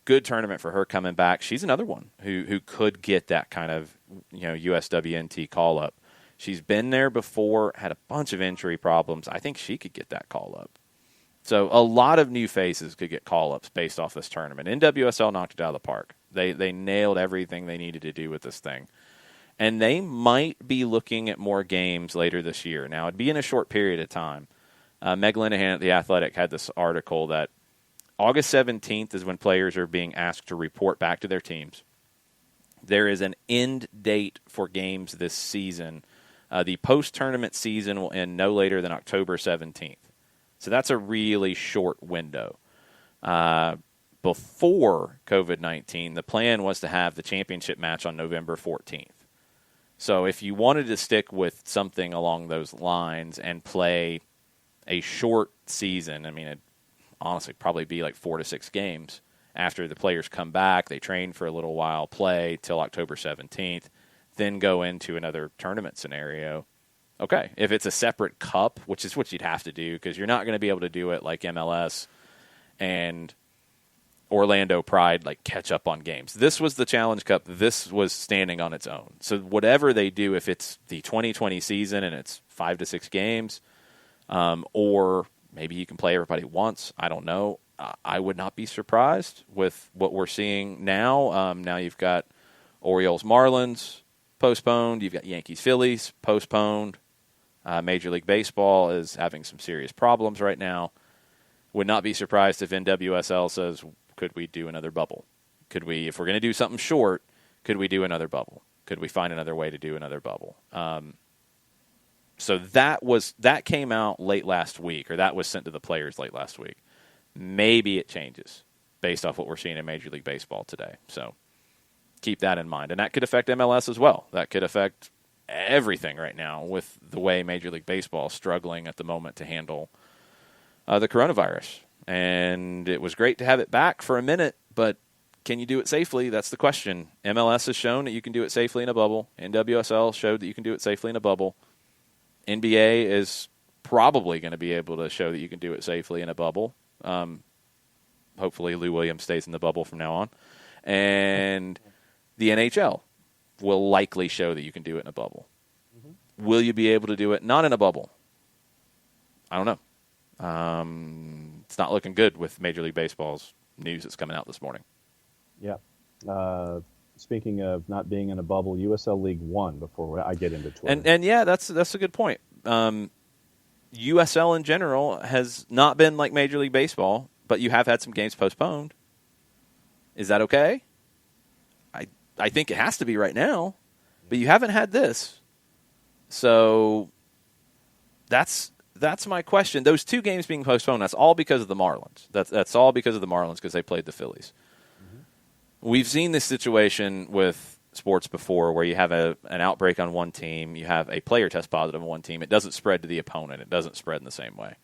good tournament for her coming back. She's another one who could get that kind of USWNT call-up. She's been there before, had a bunch of injury problems. I think she could get that call-up. So a lot of new faces could get call-ups based off this tournament. NWSL knocked it out of the park. They nailed everything they needed to do with this thing. And they might be looking at more games later this year. Now, it'd be in a short period of time. Meg Linehan at The Athletic had this article that August 17th is when players are being asked to report back to their teams. There is an end date for games this season. The post-tournament season will end no later than October 17th. So that's a really short window. Before COVID-19, the plan was to have the championship match on November 14th. So if you wanted to stick with something along those lines and play a short season, it'd honestly probably be like 4 to 6 games. After the players come back, they train for a little while, play till October 17th, then go into another tournament scenario. Okay, if it's a separate cup, which is what you'd have to do because you're not going to be able to do it like MLS and Orlando Pride catch up on games. This was the Challenge Cup. This was standing on its own. So whatever they do, if it's the 2020 season and it's 5 to 6 games, or maybe you can play everybody once, I don't know. I would not be surprised with what we're seeing now. Now you've got Orioles Marlins postponed. You've got Yankees Phillies postponed. Major League Baseball is having some serious problems right now. Would not be surprised if NWSL says, could we do another bubble? Could we, if we're going to do something short, could we do another bubble? Could we find another way to do another bubble? So that came out late last week, or that was sent to the players late last week. Maybe it changes based off what we're seeing in Major League Baseball today. So keep that in mind. And that could affect MLS as well. That could affect everything right now with the way Major League Baseball is struggling at the moment to handle the coronavirus. And it was great to have it back for a minute, but can you do it safely? That's the question. MLS has shown that you can do it safely in a bubble. NWSL showed that you can do it safely in a bubble. NBA is probably going to be able to show that you can do it safely in a bubble. Hopefully Lou Williams stays in the bubble from now on. And the NHL will likely show that you can do it in a bubble. Mm-hmm. Will you be able to do it not in a bubble? I don't know. It's not looking good with Major League Baseball's news that's coming out this morning. Yeah. Speaking of not being in a bubble, USL League One, before I get into Twitter. And yeah, that's a good point. USL in general has not been like Major League Baseball, but you have had some games postponed. Is that okay? I think it has to be right now, but you haven't had this. So that's my question. Those 2 games being postponed, that's all because of the Marlins. That's all because of the Marlins because they played the Phillies. Mm-hmm. We've seen this situation with sports before where you have an outbreak on one team, you have a player test positive on one team. It doesn't spread to the opponent. It doesn't spread in the same way.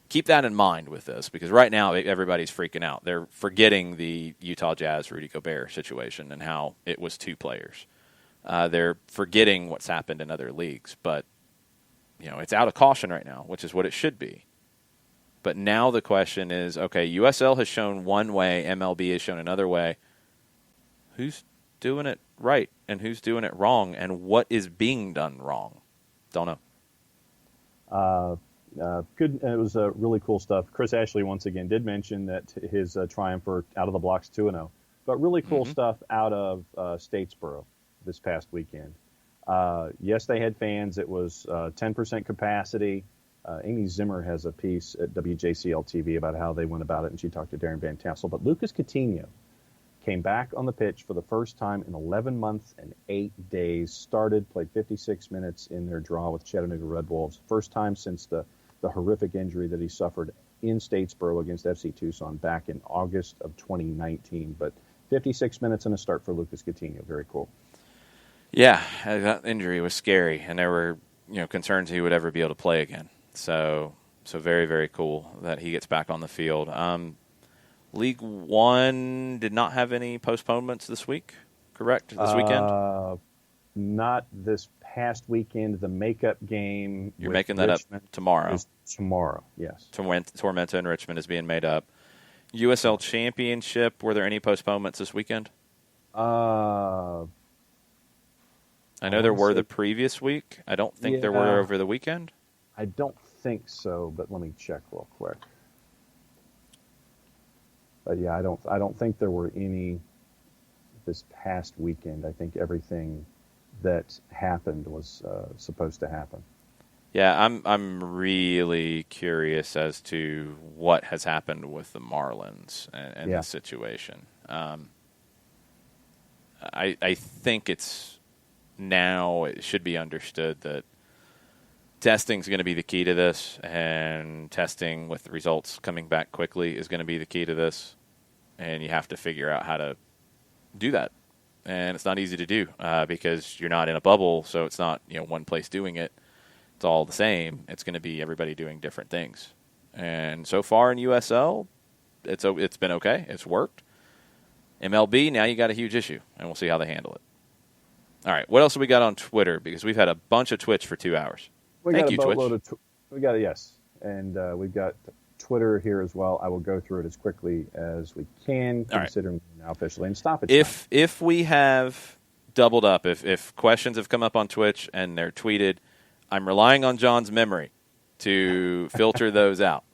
Keep that in mind with this because right now everybody's freaking out. They're forgetting the Utah Jazz Rudy Gobert situation and how it was 2 players. They're forgetting what's happened in other leagues, but it's out of caution right now, which is what it should be. But now the question is, okay, USL has shown one way, MLB has shown another way. Who's doing it right and who's doing it wrong, and what is being done wrong? Don't know. Good. It was really cool stuff. Chris Ashley once again did mention that his triumph for out of the blocks 2-0, but really cool stuff out of Statesboro this past weekend. Yes, they had fans. It was 10% capacity. Amy Zimmer has a piece at WJCL TV about how they went about it, and she talked to Darren Van Tassel. But Lucas Coutinho came back on the pitch for the first time in 11 months and 8 days, played 56 minutes in their draw with Chattanooga Red Wolves. First time since the horrific injury that he suffered in Statesboro against FC Tucson back in August of 2019. But 56 minutes and a start for Lucas Coutinho. Very cool. Yeah, that injury was scary, and there were concerns he would ever be able to play again. So very, very cool that he gets back on the field. League One did not have any postponements this week, correct? This weekend? Not this past weekend. The makeup game. You're making that Richmond up tomorrow. Is tomorrow, yes. Tormenta and Richmond is being made up. USL Championship, were there any postponements this weekend? I know there were the previous week. I don't think there were over the weekend. I don't think so, but let me check real quick. But yeah, I don't think there were any this past weekend. I think everything that happened was supposed to happen. Yeah, I'm really curious as to what has happened with the Marlins and the situation. I think it's now it should be understood that testing is going to be the key to this, and testing with the results coming back quickly is going to be the key to this, and you have to figure out how to do that. And it's not easy to do because you're not in a bubble, so it's not one place doing it. It's all the same. It's going to be everybody doing different things. And so far in USL, it's been okay. It's worked. MLB, now you got a huge issue, and we'll see how they handle it. All right, what else have we got on Twitter? Because we've had a bunch of Twitch for 2 hours. Thank you, Twitch. We got yes, and we've got Twitter here as well. I will go through it as quickly as we can, All right. considering we're now officially in stoppage time. If we have doubled up, if questions have come up on Twitch and they're tweeted, I'm relying on John's memory to filter those out.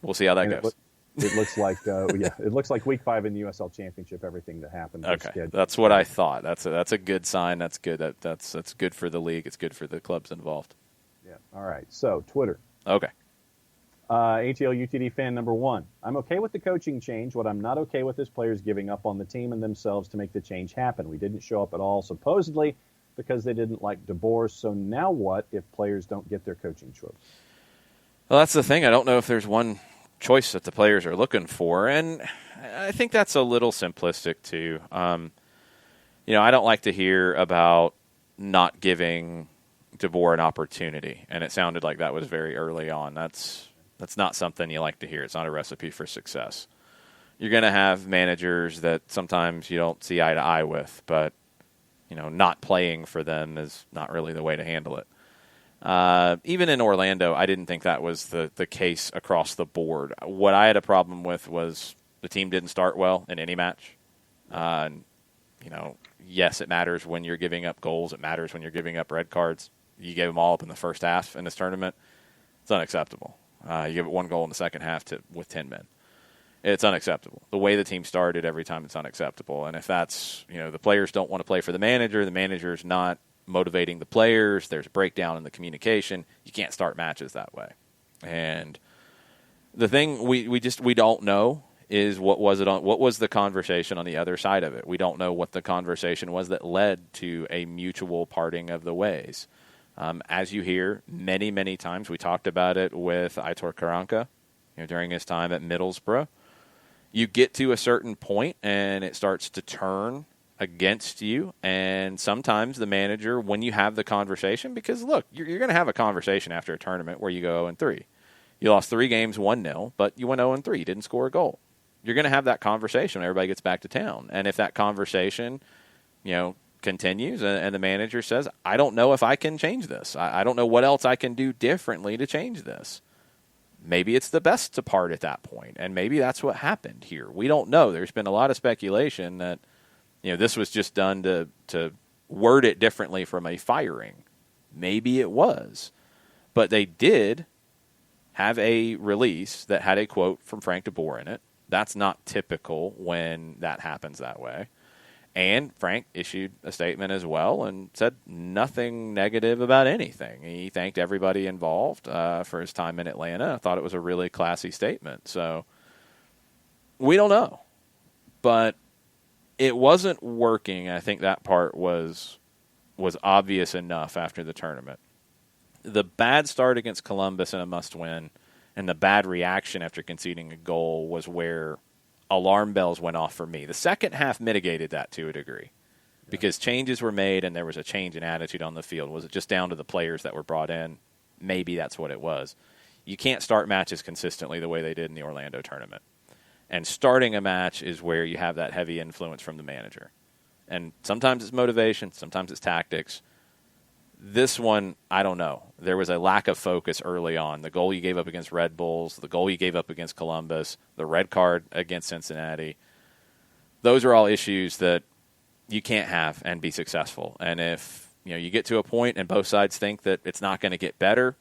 We'll see how that goes. It looks like it looks like week 5 in the USL Championship. Everything that happened. Okay, that's what I thought. That's a good sign. That's good. That's good for the league. It's good for the clubs involved. Yeah. All right. So Twitter. Okay. ATL UTD fan number 1. I'm okay with the coaching change. What I'm not okay with is players giving up on the team and themselves to make the change happen. We didn't show up at all, supposedly, because they didn't like DeBoer. So now what if players don't get their coaching choice? Well, that's the thing. I don't know if there's one choice that the players are looking for, and I think that's a little simplistic too. I don't like to hear about not giving DeBoer an opportunity, and it sounded like that was very early on. That's not something you like to hear. It's not a recipe for success. You're going to have managers that sometimes you don't see eye to eye with, but not playing for them is not really the way to handle it. Even in Orlando, I didn't think that was the case across the board. What I had a problem with was the team didn't start well in any match. Yes, it matters when you're giving up goals. It matters when you're giving up red cards. You gave them all up in the first half in this tournament. It's unacceptable. You give it 1 goal in the second half with 10 men. It's unacceptable. The way the team started every time, it's unacceptable. And if that's, the players don't want to play for the manager's not motivating the players, there's a breakdown in the communication, you can't start matches that way. And the thing we don't know is what was the conversation on the other side of it. We don't know what the conversation was that led to a mutual parting of the ways. As you hear many, many times, we talked about it with Aitor Karanka during his time at Middlesbrough. You get to a certain point and it starts to turn against you, and sometimes the manager, when you have the conversation, because look, you're going to have a conversation after a tournament where you go 0-3. You lost 3 games 1-0, but you went 0-3. You didn't score a goal. You're going to have that conversation when everybody gets back to town, and if that conversation, continues, and the manager says, I don't know if I can change this. I don't know what else I can do differently to change this. Maybe it's the best to part at that point, and maybe that's what happened here. We don't know. There's been a lot of speculation that this was just done to word it differently from a firing. Maybe it was. But they did have a release that had a quote from Frank DeBoer in it. That's not typical when that happens that way. And Frank issued a statement as well and said nothing negative about anything. He thanked everybody involved for his time in Atlanta. I thought it was a really classy statement. So we don't know. But it wasn't working. I think that part was obvious enough after the tournament. The bad start against Columbus in a must-win and the bad reaction after conceding a goal was where alarm bells went off for me. The second half mitigated that to a degree because changes were made and there was a change in attitude on the field. Was it just down to the players that were brought in? Maybe that's what it was. You can't start matches consistently the way they did in the Orlando tournament. And starting a match is where you have that heavy influence from the manager. And sometimes it's motivation, sometimes it's tactics. This one, I don't know. There was a lack of focus early on. The goal you gave up against Red Bulls, the goal you gave up against Columbus, the red card against Cincinnati. Those are all issues that you can't have and be successful. And if you get to a point and both sides think that it's not going to get better,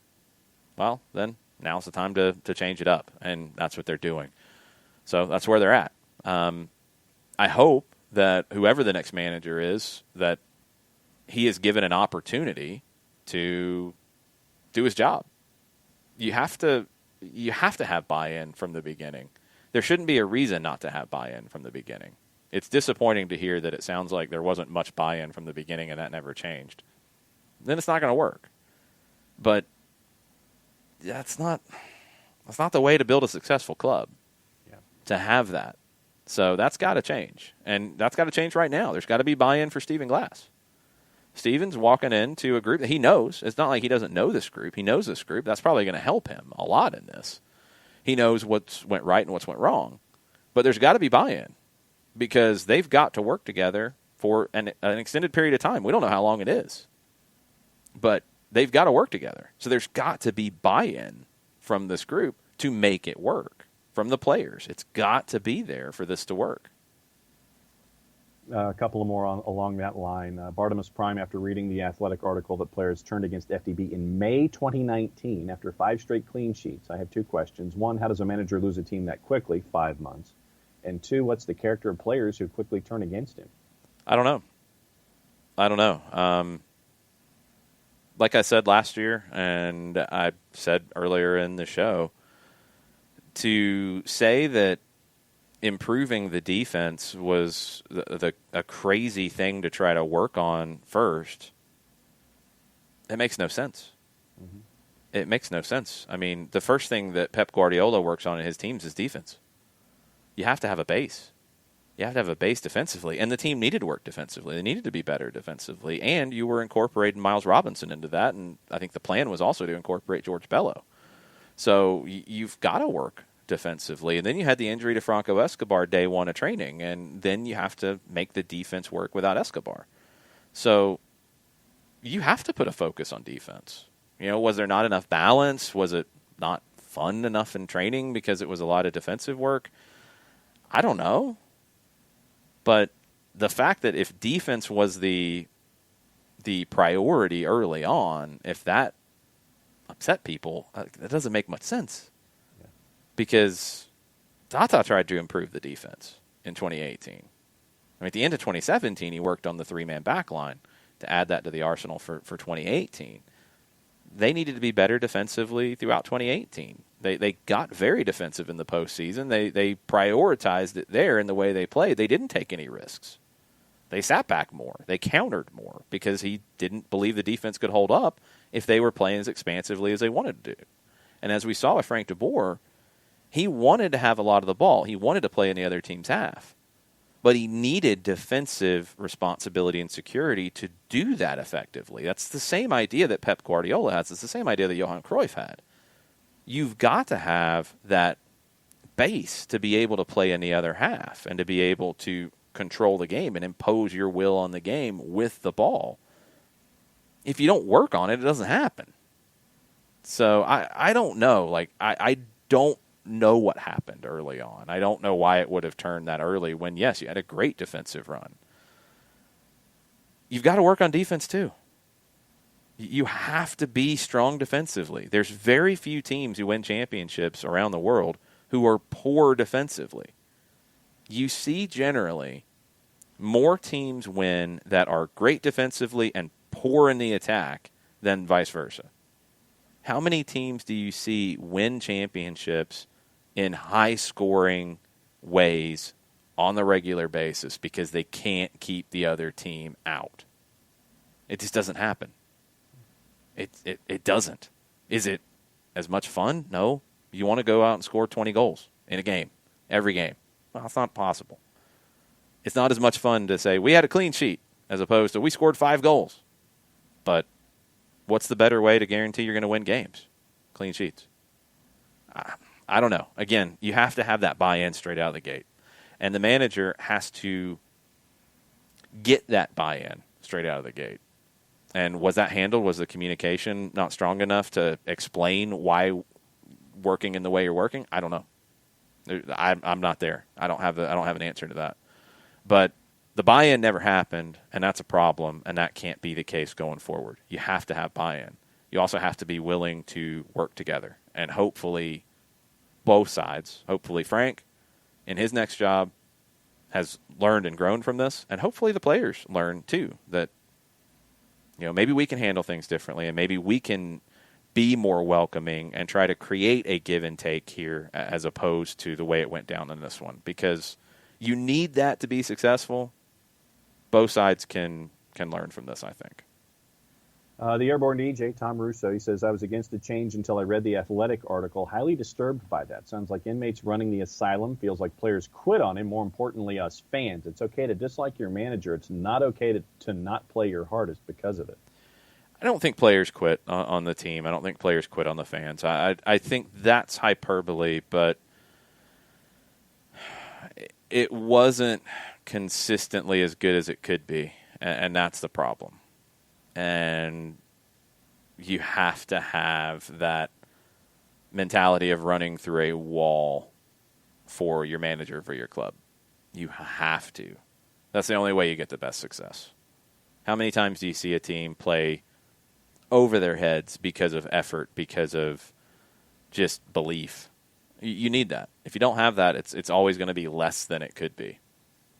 well, then now's the time to change it up. And that's what they're doing. So that's where they're at. I hope that whoever the next manager is, that he is given an opportunity to do his job. You have to have buy-in from the beginning. There shouldn't be a reason not to have buy-in from the beginning. It's disappointing to hear that it sounds like there wasn't much buy-in from the beginning and that never changed. Then it's not going to work. But that's not the way to build a successful club. To have that. So that's got to change. And that's got to change right now. There's got to be buy-in for Stephen Glass. Stephen's walking into a group that he knows. It's not like he doesn't know this group. He knows this group. That's probably going to help him a lot in this. He knows what's went right and what's went wrong. But there's got to be buy-in because they've got to work together for an extended period of time. We don't know how long it is. But they've got to work together. So there's got to be buy-in from this group to make it work from the players. It's got to be there for this to work. A couple of more along that line. Bartimus Prime, after reading the Athletic article that players turned against FDB in May 2019 after 5 straight clean sheets, I have 2 questions. 1, how does a manager lose a team that quickly, 5 months? And 2, what's the character of players who quickly turn against him? I don't know. Like I said last year, and I said earlier in the show, to say that improving the defense was a crazy thing to try to work on first, it makes no sense. Mm-hmm. It makes no sense. I mean, the first thing that Pep Guardiola works on in his teams is defense. You have to have a base. You have to have a base defensively, and the team needed to work defensively. They needed to be better defensively, and you were incorporating Miles Robinson into that, and I think the plan was also to incorporate George Bello. So you've got to work defensively, and then you had the injury to Franco Escobar day 1 of training, and then you have to make the defense work without Escobar. So you have to put a focus on defense. You know, was there not enough balance? Was it not fun enough in training because it was a lot of defensive work? I don't know. But the fact that if defense was the priority early on, if that upset people, that doesn't make much sense. Yeah. Because Tata tried to improve the defense in 2018. I mean, at the end of 2017, he worked on the 3-man back line to add that to the arsenal for 2018. They needed to be better defensively throughout 2018. They got very defensive in the postseason. They prioritized it there in the way they played. They didn't take any risks. They sat back more. They countered more because he didn't believe the defense could hold up if they were playing as expansively as they wanted to do. And as we saw with Frank de Boer, he wanted to have a lot of the ball. He wanted to play in the other team's half. But he needed defensive responsibility and security to do that effectively. That's the same idea that Pep Guardiola has. It's the same idea that Johan Cruyff had. You've got to have that base to be able to play in the other half and to be able to control the game and impose your will on the game with the ball. If you don't work on it, it doesn't happen. So I don't know. Like I don't know what happened early on. I don't know why it would have turned that early when, yes, you had a great defensive run. You've got to work on defense too. You have to be strong defensively. There's very few teams who win championships around the world who are poor defensively. You see generally more teams win that are great defensively and poor in the attack than vice versa. How many teams do you see win championships in high-scoring ways on the regular basis because they can't keep the other team out? It just doesn't happen. It doesn't. Is it as much fun? No. You want to go out and score 20 goals in a game, every game. Well, it's not possible. It's not as much fun to say, we had a clean sheet, as opposed to, we scored 5 goals. But what's the better way to guarantee you're going to win games? Clean sheets. I don't know. Again, you have to have that buy-in straight out of the gate. And the manager has to get that buy-in straight out of the gate. And was that handled? Was the communication not strong enough to explain why working in the way you're working? I don't know. I'm not there. I don't have an answer to that. But the buy-in never happened, and that's a problem, and that can't be the case going forward. You have to have buy-in. You also have to be willing to work together. And hopefully both sides, hopefully Frank in his next job has learned and grown from this, and hopefully the players learn too that, you know, maybe we can handle things differently, and maybe we can be more welcoming and try to create a give and take here as opposed to the way it went down in this one. Because you need that to be successful. Both sides can learn from this, I think. The Airborne DJ, Tom Russo, he says, I was against the change until I read the Athletic article. Highly disturbed by that. Sounds like inmates running the asylum. Feels like players quit on him. More importantly, us fans. It's okay to dislike your manager. It's not okay to not play your hardest because of it. I don't think players quit on the team. I don't think players quit on the fans. I think that's hyperbole, but it wasn't consistently as good as it could be, and that's the problem. And you have to have that mentality of running through a wall for your manager, for your club. You have to. That's the only way you get the best success. How many times do you see a team play over their heads because of effort, because of just belief? You need that. If you don't have that, it's always going to be less than it could be.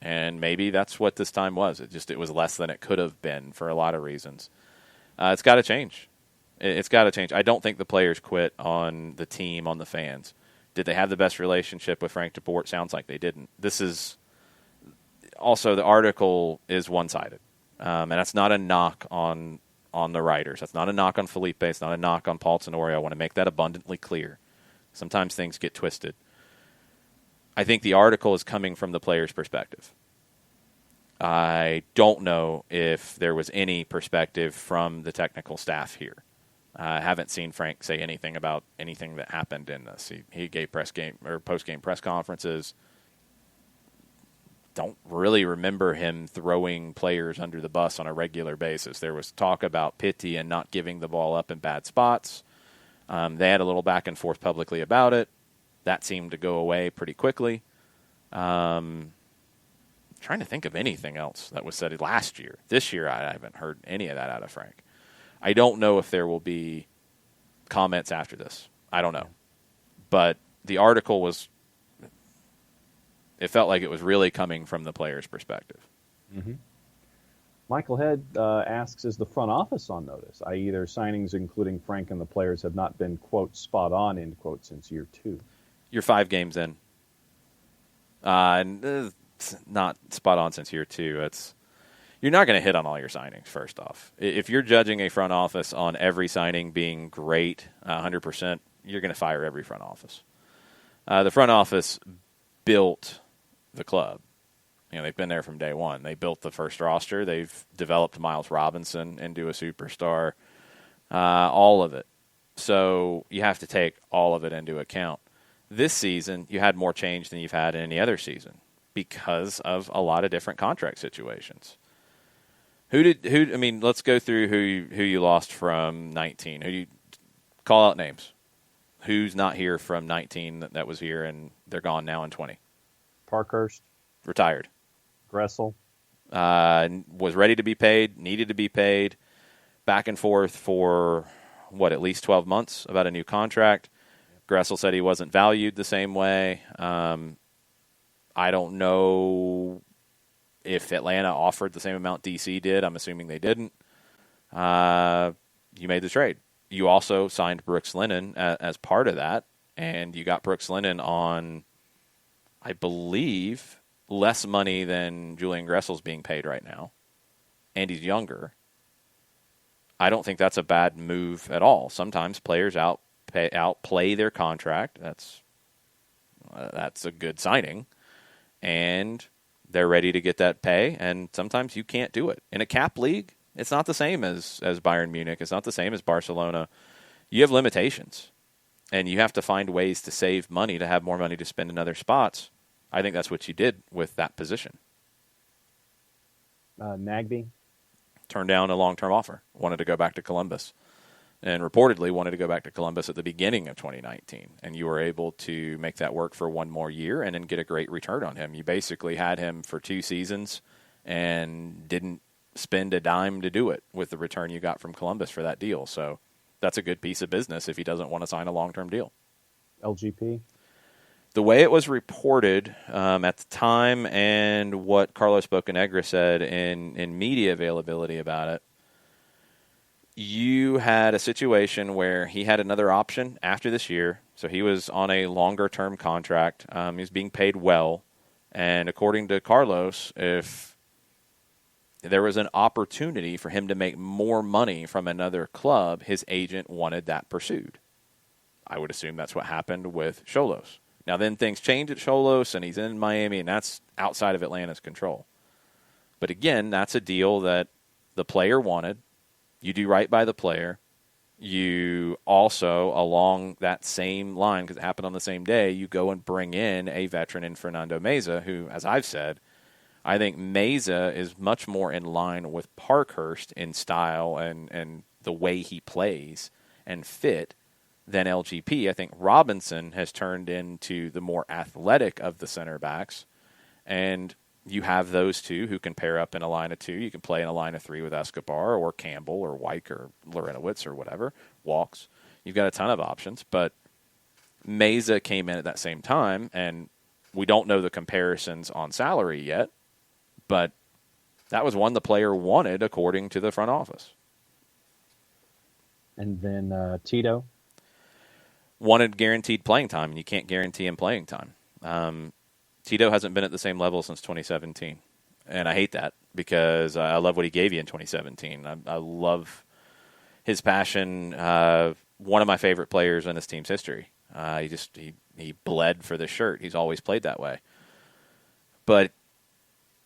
And maybe that's what this time was. It was less than it could have been for a lot of reasons. It's got to change. It's got to change. I don't think the players quit on the team, on the fans. Did they have the best relationship with Frank DeBoer? Sounds like they didn't. This is also, the article is one-sided. And that's not a knock on the writers. That's not a knock on Felipe. It's not a knock on Paul Tenorio. I want to make that abundantly clear. Sometimes things get twisted. I think the article is coming from the player's perspective. I don't know if there was any perspective from the technical staff here. I haven't seen Frank say anything about anything that happened in this. He gave post-game press conferences. Don't really remember him throwing players under the bus on a regular basis. There was talk about Pitti and not giving the ball up in bad spots. They had a little back and forth publicly about it. That seemed to go away pretty quickly. Trying to think of anything else that was said last year. This year, I haven't heard any of that out of Frank. I don't know if there will be comments after this. I don't know. But the article was, it felt like it was really coming from the player's perspective. Mm-hmm. Michael Head asks, is the front office on notice? I.e., their signings, including Frank and the players, have not been, quote, spot on, end quote, since year 2. You're 5 games in. And it's not spot on since year 2. You're not going to hit on all your signings, first off. If you're judging a front office on every signing being great, 100%, you're going to fire every front office. The front office built the club. They've been there from day one. They built the first roster. They've developed Miles Robinson into a superstar, all of it. So you have to take all of it into account. This season, you had more change than you've had in any other season because of a lot of different contract situations. Let's go through who you lost from 19. Who you call out names? Who's not here from 19 that was here and they're gone now in 20? Parkhurst. Retired. Gressel. Was ready to be paid, needed to be paid, back and forth for, at least 12 months about a new contract. Gressel said he wasn't valued the same way. I don't know if Atlanta offered the same amount DC did. I'm assuming they didn't. You made the trade. You also signed Brooks Lennon as part of that, and you got Brooks Lennon on, I believe, less money than Julian Gressel's being paid right now, and he's younger. I don't think that's a bad move at all. Sometimes players outplay their contract. That's a good signing, and they're ready to get that pay, and sometimes you can't do it. In a cap league, it's not the same as Bayern Munich. It's not the same as Barcelona. You have limitations, and you have to find ways to save money to have more money to spend in other spots. I think that's what you did with that position. Nagby? Turned down a long-term offer. Wanted to go back to Columbus. And reportedly wanted to go back to Columbus at the beginning of 2019. And you were able to make that work for one more year and then get a great return on him. You basically had him for 2 seasons and didn't spend a dime to do it with the return you got from Columbus for that deal. So that's a good piece of business if he doesn't want to sign a long-term deal. LGP? The way it was reported at the time and what Carlos Bocanegra said in media availability about it, you had a situation where he had another option after this year. So he was on a longer-term contract. He was being paid well. And according to Carlos, if there was an opportunity for him to make more money from another club, his agent wanted that pursued. I would assume that's what happened with Xolos. Now, then things change at Xolos, and he's in Miami, and that's outside of Atlanta's control. But again, that's a deal that the player wanted. You do right by the player. You also, along that same line, because it happened on the same day, you go and bring in a veteran in Fernando Meza, who, as I've said, I think Meza is much more in line with Parkhurst in style and the way he plays and fit than LGP. I think Robinson has turned into the more athletic of the center backs, and you have those two who can pair up in a line of two. You can play in a line of three with Escobar or Campbell or Wyke or Lorenowitz or whatever, Walks. You've got a ton of options, but Meza came in at that same time, and we don't know the comparisons on salary yet, but that was one the player wanted according to the front office. And then Tito? Wanted guaranteed playing time, and you can't guarantee him playing time. Tito hasn't been at the same level since 2017, and I hate that because I love what he gave you in 2017. I love his passion. One of my favorite players in this team's history. He bled for the shirt. He's always played that way. But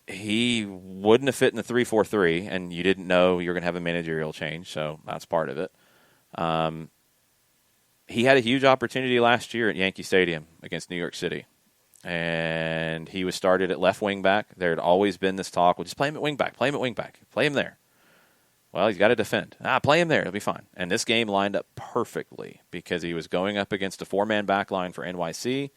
he wouldn't have fit in the 3-4-3, and you didn't know you were going to have a managerial change, so that's part of it. He had a huge opportunity last year at Yankee Stadium against New York City, and he was started at left wing back. There had always been this talk, well, just play him at wing back, play him there. Well, he's got to defend. Play him there, it'll be fine. And this game lined up perfectly because he was going up against a four-man back line for NYC.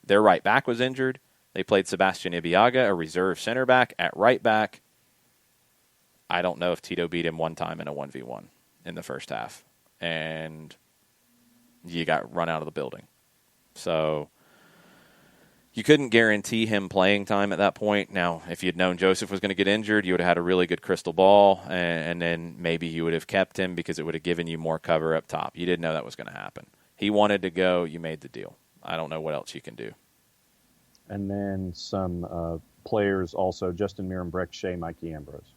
Their right back was injured. They played Sebastian Ibiaga, a reserve center back, at right back. I don't know if Tito beat him one time in a 1v1 in the first half. And you got run out of the building. So you couldn't guarantee him playing time at that point. Now, if you'd known Joseph was going to get injured, you would have had a really good crystal ball, and then maybe you would have kept him because it would have given you more cover up top. You didn't know that was going to happen. He wanted to go. You made the deal. I don't know what else you can do. And then some players also, Justin Miram, Breck Shea, Mikey Ambrose.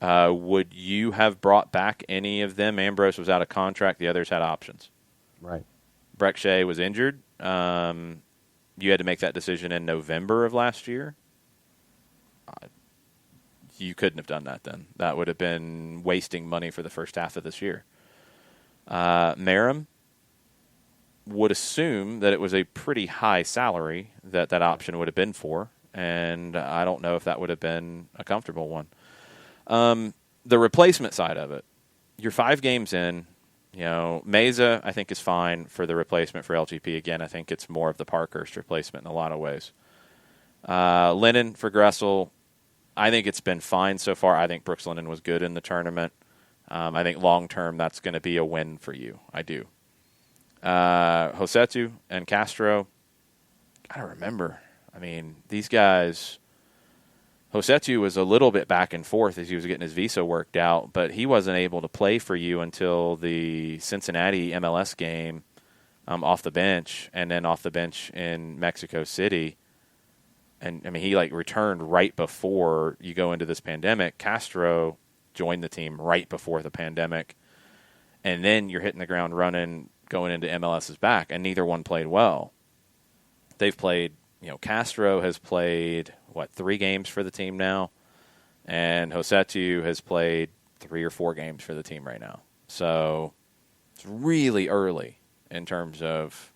Would you have brought back any of them? Ambrose was out of contract. The others had options. Right. Breck Shea was injured. You had to make that decision in November of last year. You couldn't have done that then. That would have been wasting money for the first half of this year. Miram would assume that it was a pretty high salary that option would have been for, and I don't know if that would have been a comfortable one. The replacement side of it, you're 5 games in. Meza, I think, is fine for the replacement for LGP. Again, I think it's more of the Parkhurst replacement in a lot of ways. Lennon for Gressel, I think it's been fine so far. I think Brooks Lennon was good in the tournament. I think long-term that's going to be a win for you. I do. Josetu and Castro, I don't remember. I mean, these guys, Josetu was a little bit back and forth as he was getting his visa worked out, but he wasn't able to play for you until the Cincinnati MLS game off the bench, and then off the bench in Mexico City. And, I mean, he, returned right before you go into this pandemic. Castro joined the team right before the pandemic, and then you're hitting the ground running going into MLS's back, and neither one played well. They've played, Castro has played, 3 games for the team now, and Josetu has played 3 or 4 games for the team right now. So it's really early in terms of,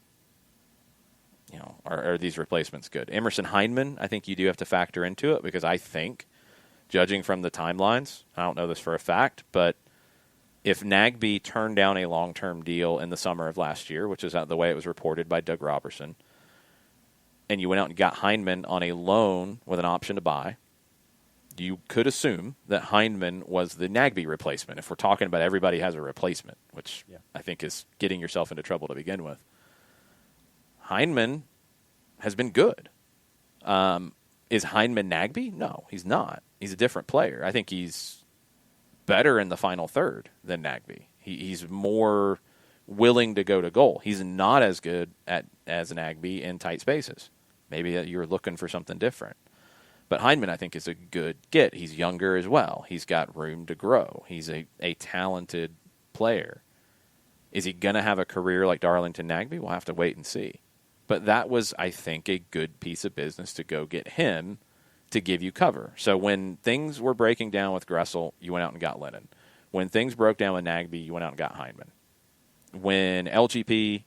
are these replacements good? Emerson Heineman, I think you do have to factor into it because I think, judging from the timelines, I don't know this for a fact, but if Nagbe turned down a long-term deal in the summer of last year, which is the way it was reported by Doug Robertson, and you went out and got Heineman on a loan with an option to buy, you could assume that Heineman was the Nagbe replacement. If we're talking about everybody has a replacement, which I think is getting yourself into trouble to begin with. Heineman has been good. Is Heineman Nagbe? No, he's not. He's a different player. I think he's better in the final third than Nagbe. He's more willing to go to goal. He's not as good as Nagbe in tight spaces. Maybe you're looking for something different. But Heineman, I think, is a good get. He's younger as well. He's got room to grow. He's a talented player. Is he going to have a career like Darlington Nagbe? We'll have to wait and see. But that was, I think, a good piece of business to go get him to give you cover. So when things were breaking down with Gressel, you went out and got Lennon. When things broke down with Nagbe, you went out and got Heineman. When LGP,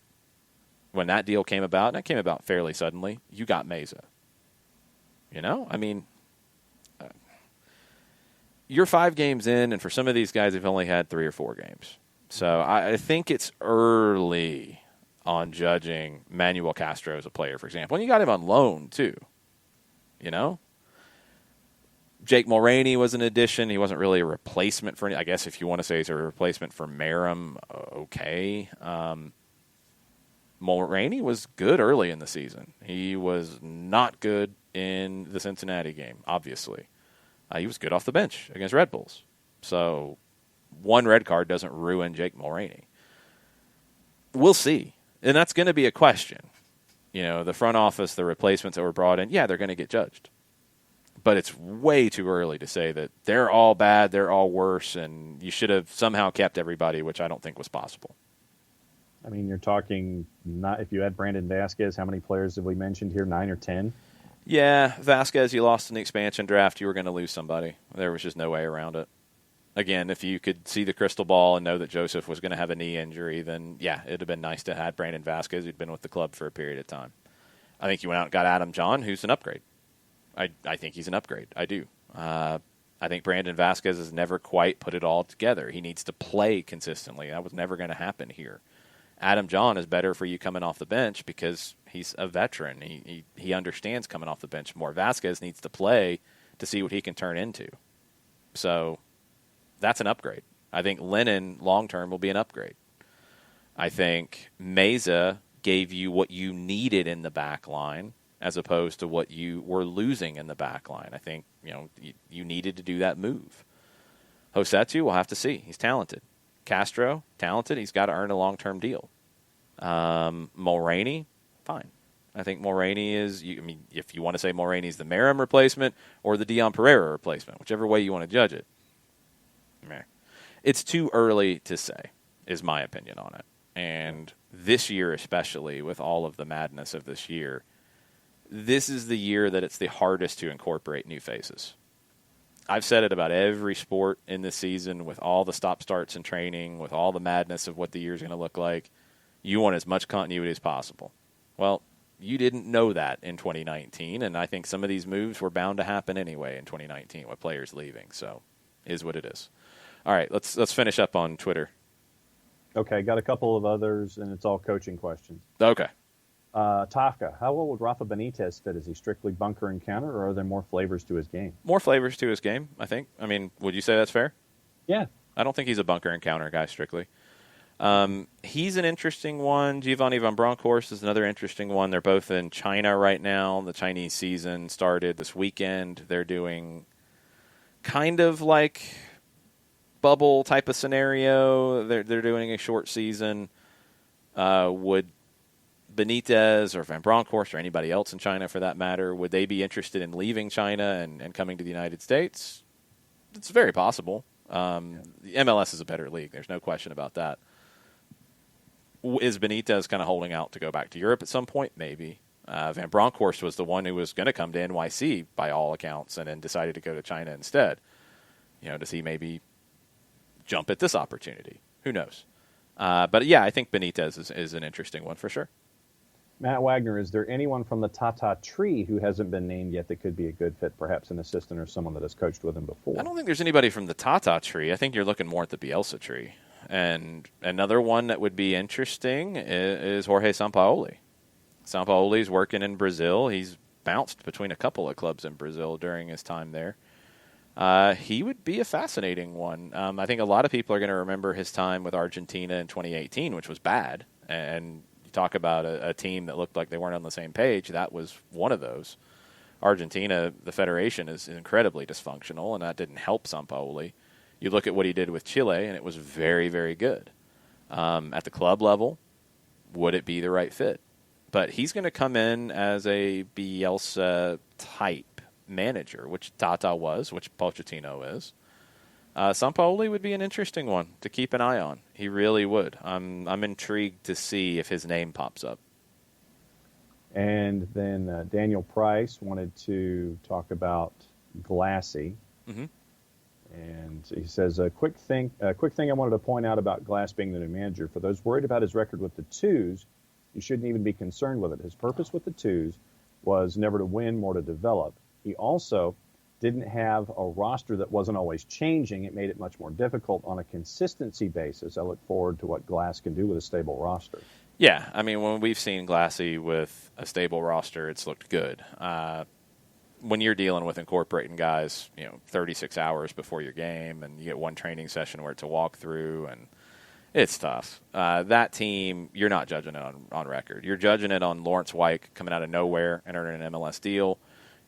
when that deal came about, and it came about fairly suddenly, you got Meza. I mean, you're 5 games in, and for some of these guys, they've only had 3 or 4 games. So I think it's early on judging Manuel Castro as a player, for example. And you got him on loan, too. You know? Jake Mulroney was an addition. He wasn't really a replacement for any. I guess if you want to say he's a replacement for Merrim, okay. Mulroney was good early in the season. He was not good in the Cincinnati game, obviously. He was good off the bench against Red Bulls. So one red card doesn't ruin Jake Mulroney. We'll see. And that's going to be a question. You know, the front office, the replacements that were brought in, yeah, they're going to get judged. But it's way too early to say that they're all bad, they're all worse, and you should have somehow kept everybody, which I don't think was possible. I mean, you're talking, not if you had Brandon Vasquez, how many players have we mentioned here, 9 or 10? Yeah, Vasquez, you lost in the expansion draft. You were going to lose somebody. There was just no way around it. Again, if you could see the crystal ball and know that Joseph was going to have a knee injury, then, yeah, it would have been nice to have Brandon Vasquez, who'd been with the club for a period of time. I think you went out and got Adam John, who's an upgrade. I think he's an upgrade. I do. I think Brandon Vasquez has never quite put it all together. He needs to play consistently. That was never going to happen here. Adam John is better for you coming off the bench because he's a veteran. He understands coming off the bench more. Vasquez needs to play to see what he can turn into. So that's an upgrade. I think Lennon long-term will be an upgrade. I think Meza gave you what you needed in the back line as opposed to what you were losing in the back line. I think, you needed to do that move. Hosetsu, we'll have to see. He's talented. Castro, talented. He's got to earn a long-term deal. Mulroney, fine. I think Mulroney is, if you want to say Mulroney is the Merrim replacement or the Dion Pereira replacement, whichever way you want to judge it. It's too early to say, is my opinion on it. And this year especially, with all of the madness of this year, this is the year that it's the hardest to incorporate new faces. I've said it about every sport in this season with all the stop-starts and training, with all the madness of what the year's going to look like. You want as much continuity as possible. Well, you didn't know that in 2019, and I think some of these moves were bound to happen anyway in 2019 with players leaving. So, is what it is. All right, let's finish up on Twitter. Okay, got a couple of others, and it's all coaching questions. Okay. Tafka, how well would Rafa Benitez fit? Is he strictly bunker and counter, or are there more flavors to his game? More flavors to his game, I think. I mean, would you say that's fair? Yeah. I don't think he's a bunker and counter guy strictly. He's an interesting one. Giovanni Van Bronckhorst is another interesting one. They're both in China right now. The Chinese season started this weekend. They're doing kind of like bubble type of scenario. They're doing a short season. Would Benitez or Van Bronckhorst or anybody else in China for that matter, would they be interested in leaving China and coming to the United States? It's very possible. The MLS is a better league. There's no question about that. Is Benitez kind of holding out to go back to Europe at some point? Maybe. Van Bronckhorst was the one who was going to come to NYC by all accounts and then decided to go to China instead. Does he maybe jump at this opportunity? Who knows? But, yeah, I think Benitez is an interesting one for sure. Matt Wagner, is there anyone from the Tata tree who hasn't been named yet that could be a good fit, perhaps an assistant or someone that has coached with him before? I don't think there's anybody from the Tata tree. I think you're looking more at the Bielsa tree. And another one that would be interesting is Jorge Sampaoli. Sampaoli's working in Brazil. He's bounced between a couple of clubs in Brazil during his time there. He would be a fascinating one. I think a lot of people are going to remember his time with Argentina in 2018, which was bad. And talk about a team that looked like they weren't on the same page, that was one of those. Argentina, the federation, is incredibly dysfunctional, and that didn't help Sampaoli. You look at what he did with Chile, and it was very, very good. At the club level, would it be the right fit? But he's going to come in as a Bielsa-type manager, which Tata was, which Pochettino is. Sampaoli would be an interesting one to keep an eye on. He really would. I'm intrigued to see if his name pops up. And then Daniel Price wanted to talk about Glassy. Mm-hmm. And he says, a quick thing I wanted to point out about Glass being the new manager. For those worried about his record with the Twos, you shouldn't even be concerned with it. His purpose with the Twos was never to win, more to develop. He also didn't have a roster that wasn't always changing. It made it much more difficult on a consistency basis. I look forward to what Glass can do with a stable roster. Yeah, I mean, when we've seen Glassy with a stable roster, it's looked good. When you're dealing with incorporating guys, 36 hours before your game, and you get one training session where it's a walkthrough, and it's tough. That team, you're not judging it on record. You're judging it on Lawrence White coming out of nowhere and earning an MLS deal.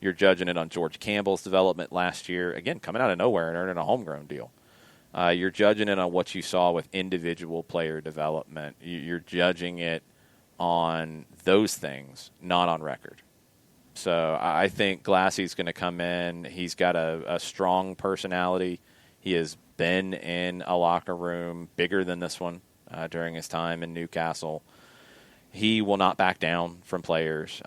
You're judging it on George Campbell's development last year, again, coming out of nowhere and earning a homegrown deal. You're judging it on what you saw with individual player development. You're judging it on those things, not on record. So I think Glassy's going to come in. He's got a strong personality. He has been in a locker room bigger than this one during his time in Newcastle. He will not back down from players.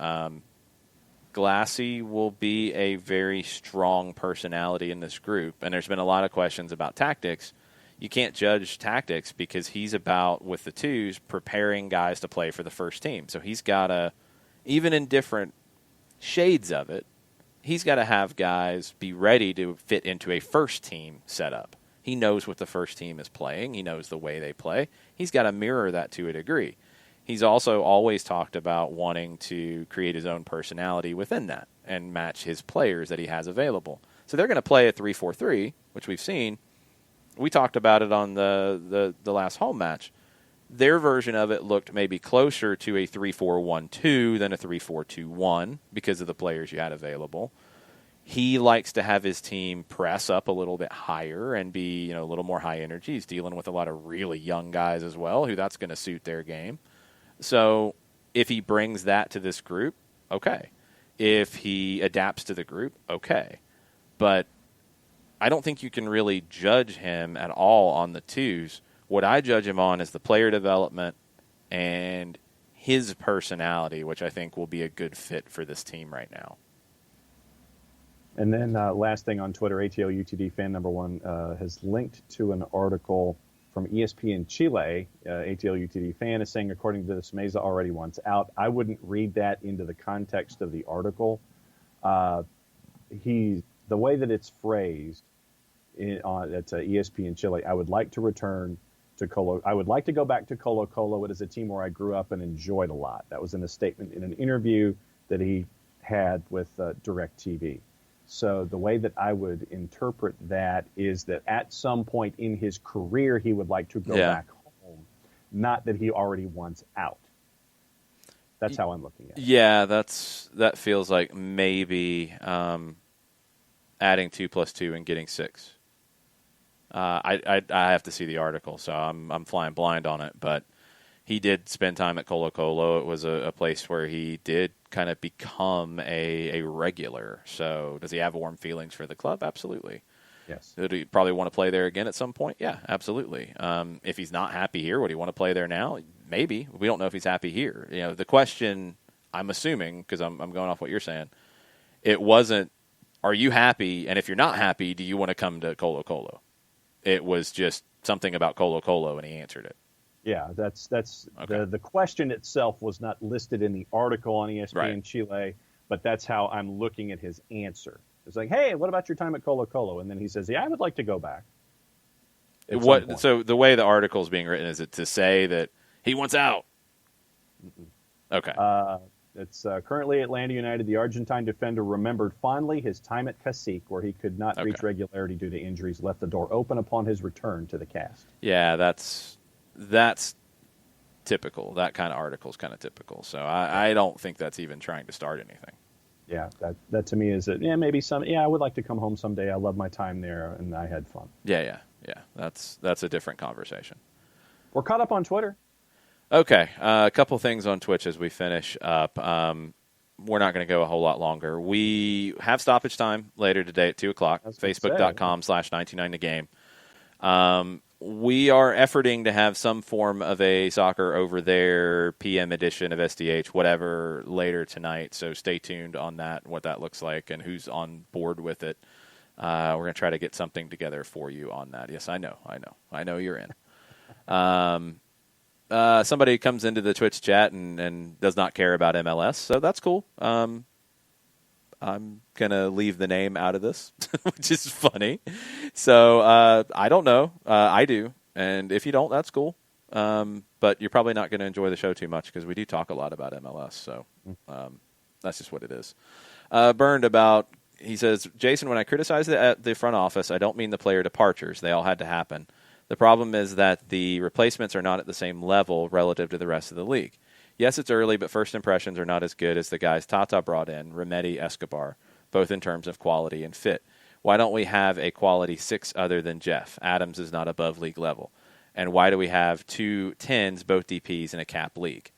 Glassy will be a very strong personality in this group, and there's been a lot of questions about tactics. You can't judge tactics because he's about, with the twos, preparing guys to play for the first team. So he's got to, even in different shades of it, he's got to have guys be ready to fit into a first team setup. He knows what the first team is playing. He knows the way they play. He's got to mirror that to a degree. He's also always talked about wanting to create his own personality within that and match his players that he has available. So they're going to play a 3-4-3, which we've seen. We talked about it on the last home match. Their version of it looked maybe closer to a 3-4-1-2 than a 3-4-2-1 because of the players you had available. He likes to have his team press up a little bit higher and be, a little more high energy. He's dealing with a lot of really young guys as well, who that's going to suit their game. So if he brings that to this group, okay. If he adapts to the group, okay. But I don't think you can really judge him at all on the twos. What I judge him on is the player development and his personality, which I think will be a good fit for this team right now. And then last thing on Twitter, ATL UTD fan number one has linked to an article from ESPN Chile. ATL UTD fan is saying, according to this, Meza already wants out. I wouldn't read that into the context of the article. The way that it's phrased at ESPN Chile, I would like to return to Colo. I would like to go back to Colo Colo. It is a team where I grew up and enjoyed a lot. That was in a statement in an interview that he had with DirecTV. So the way that I would interpret that is that at some point in his career, he would like to go back home, not that he already wants out. That's how I'm looking at it. Yeah, that feels like maybe adding 2 + 2 and getting 6. I have to see the article, so I'm flying blind on it. But he did spend time at Colo Colo. It was a place where he did kind of become a regular. So does he have warm feelings for the club? Absolutely. Yes. Would he probably want to play there again at some point? Yeah, absolutely. If he's not happy here, would he want to play there now? Maybe. We don't know if he's happy here. The question, I'm assuming, because I'm going off what you're saying, it wasn't, are you happy? And if you're not happy, do you want to come to Colo Colo? It was just something about Colo Colo, and he answered it. Yeah, that's okay. The question itself was not listed in the article on ESPN Chile, but that's how I'm looking at his answer. It's like, hey, what about your time at Colo Colo? And then he says, yeah, I would like to go back. So the way the article is being written, is it to say that he wants out? Mm-mm. Okay. It's currently Atlanta United. The Argentine defender remembered fondly his time at Cacique, where he could not reach regularity due to injuries, left the door open upon his return to the cast. Yeah, that's typical. That kind of article is kind of typical. So I don't think that's even trying to start anything. Yeah, that to me is that, maybe I would like to come home someday. I love my time there, and I had fun. Yeah. That's a different conversation. We're caught up on Twitter. Okay, a couple things on Twitch as we finish up. We're not going to go a whole lot longer. We have stoppage time later today at 2 o'clock, Facebook.com/99thegame. We are efforting to have some form of a soccer over there PM edition of SDH, whatever, later tonight. So stay tuned on that, what that looks like, and who's on board with it. We're going to try to get something together for you on that. Yes, I know you're in. Somebody comes into the Twitch chat and does not care about MLS, so that's cool. I'm going to leave the name out of this, which is funny. So I don't know. I do. And if you don't, that's cool. But you're probably not going to enjoy the show too much because we do talk a lot about MLS. So that's just what it is. Burned about, he says, Jason, when I criticize the front office, I don't mean the player departures. They all had to happen. The problem is that the replacements are not at the same level relative to the rest of the league. Yes, it's early, but first impressions are not as good as the guys Tata brought in, Remedi, Escobar, both in terms of quality and fit. Why don't we have a quality 6 other than Jeff? Adams is not above league level. And why do we have 2 10s, both DPs, in a cap league?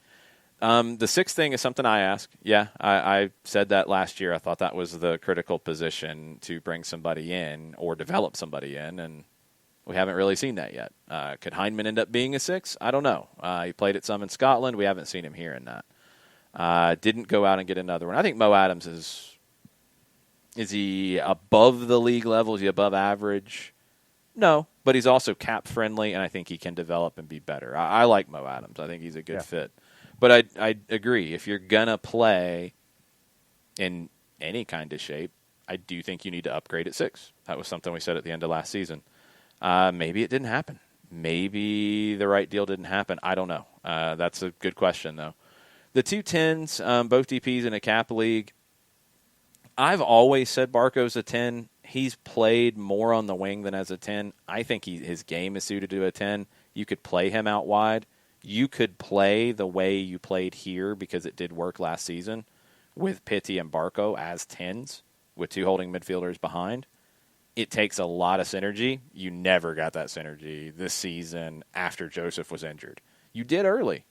The 6 thing is something I ask. Yeah, I said that last year. I thought that was the critical position to bring somebody in or develop somebody in, and we haven't really seen that yet. Could Hindman end up being a 6? I don't know. He played it some in Scotland. We haven't seen him here in that. Didn't go out and get another one. I think Mo Adams is he above the league level? Is he above average? No, but he's also cap friendly, and I think he can develop and be better. I like Mo Adams. I think he's a good fit. But I agree. If you're going to play in any kind of shape, I do think you need to upgrade at 6. That was something we said at the end of last season. Maybe it didn't happen. Maybe the right deal didn't happen. I don't know. That's a good question, though. The 2 10s, both DPs in a cap league, I've always said Barco's a 10. He's played more on the wing than as a 10. I think his game is suited to a 10. You could play him out wide. You could play the way you played here because it did work last season with Pitti and Barco as 10s with 2 holding midfielders behind. It takes a lot of synergy. You never got that synergy this season after Joseph was injured. You did early.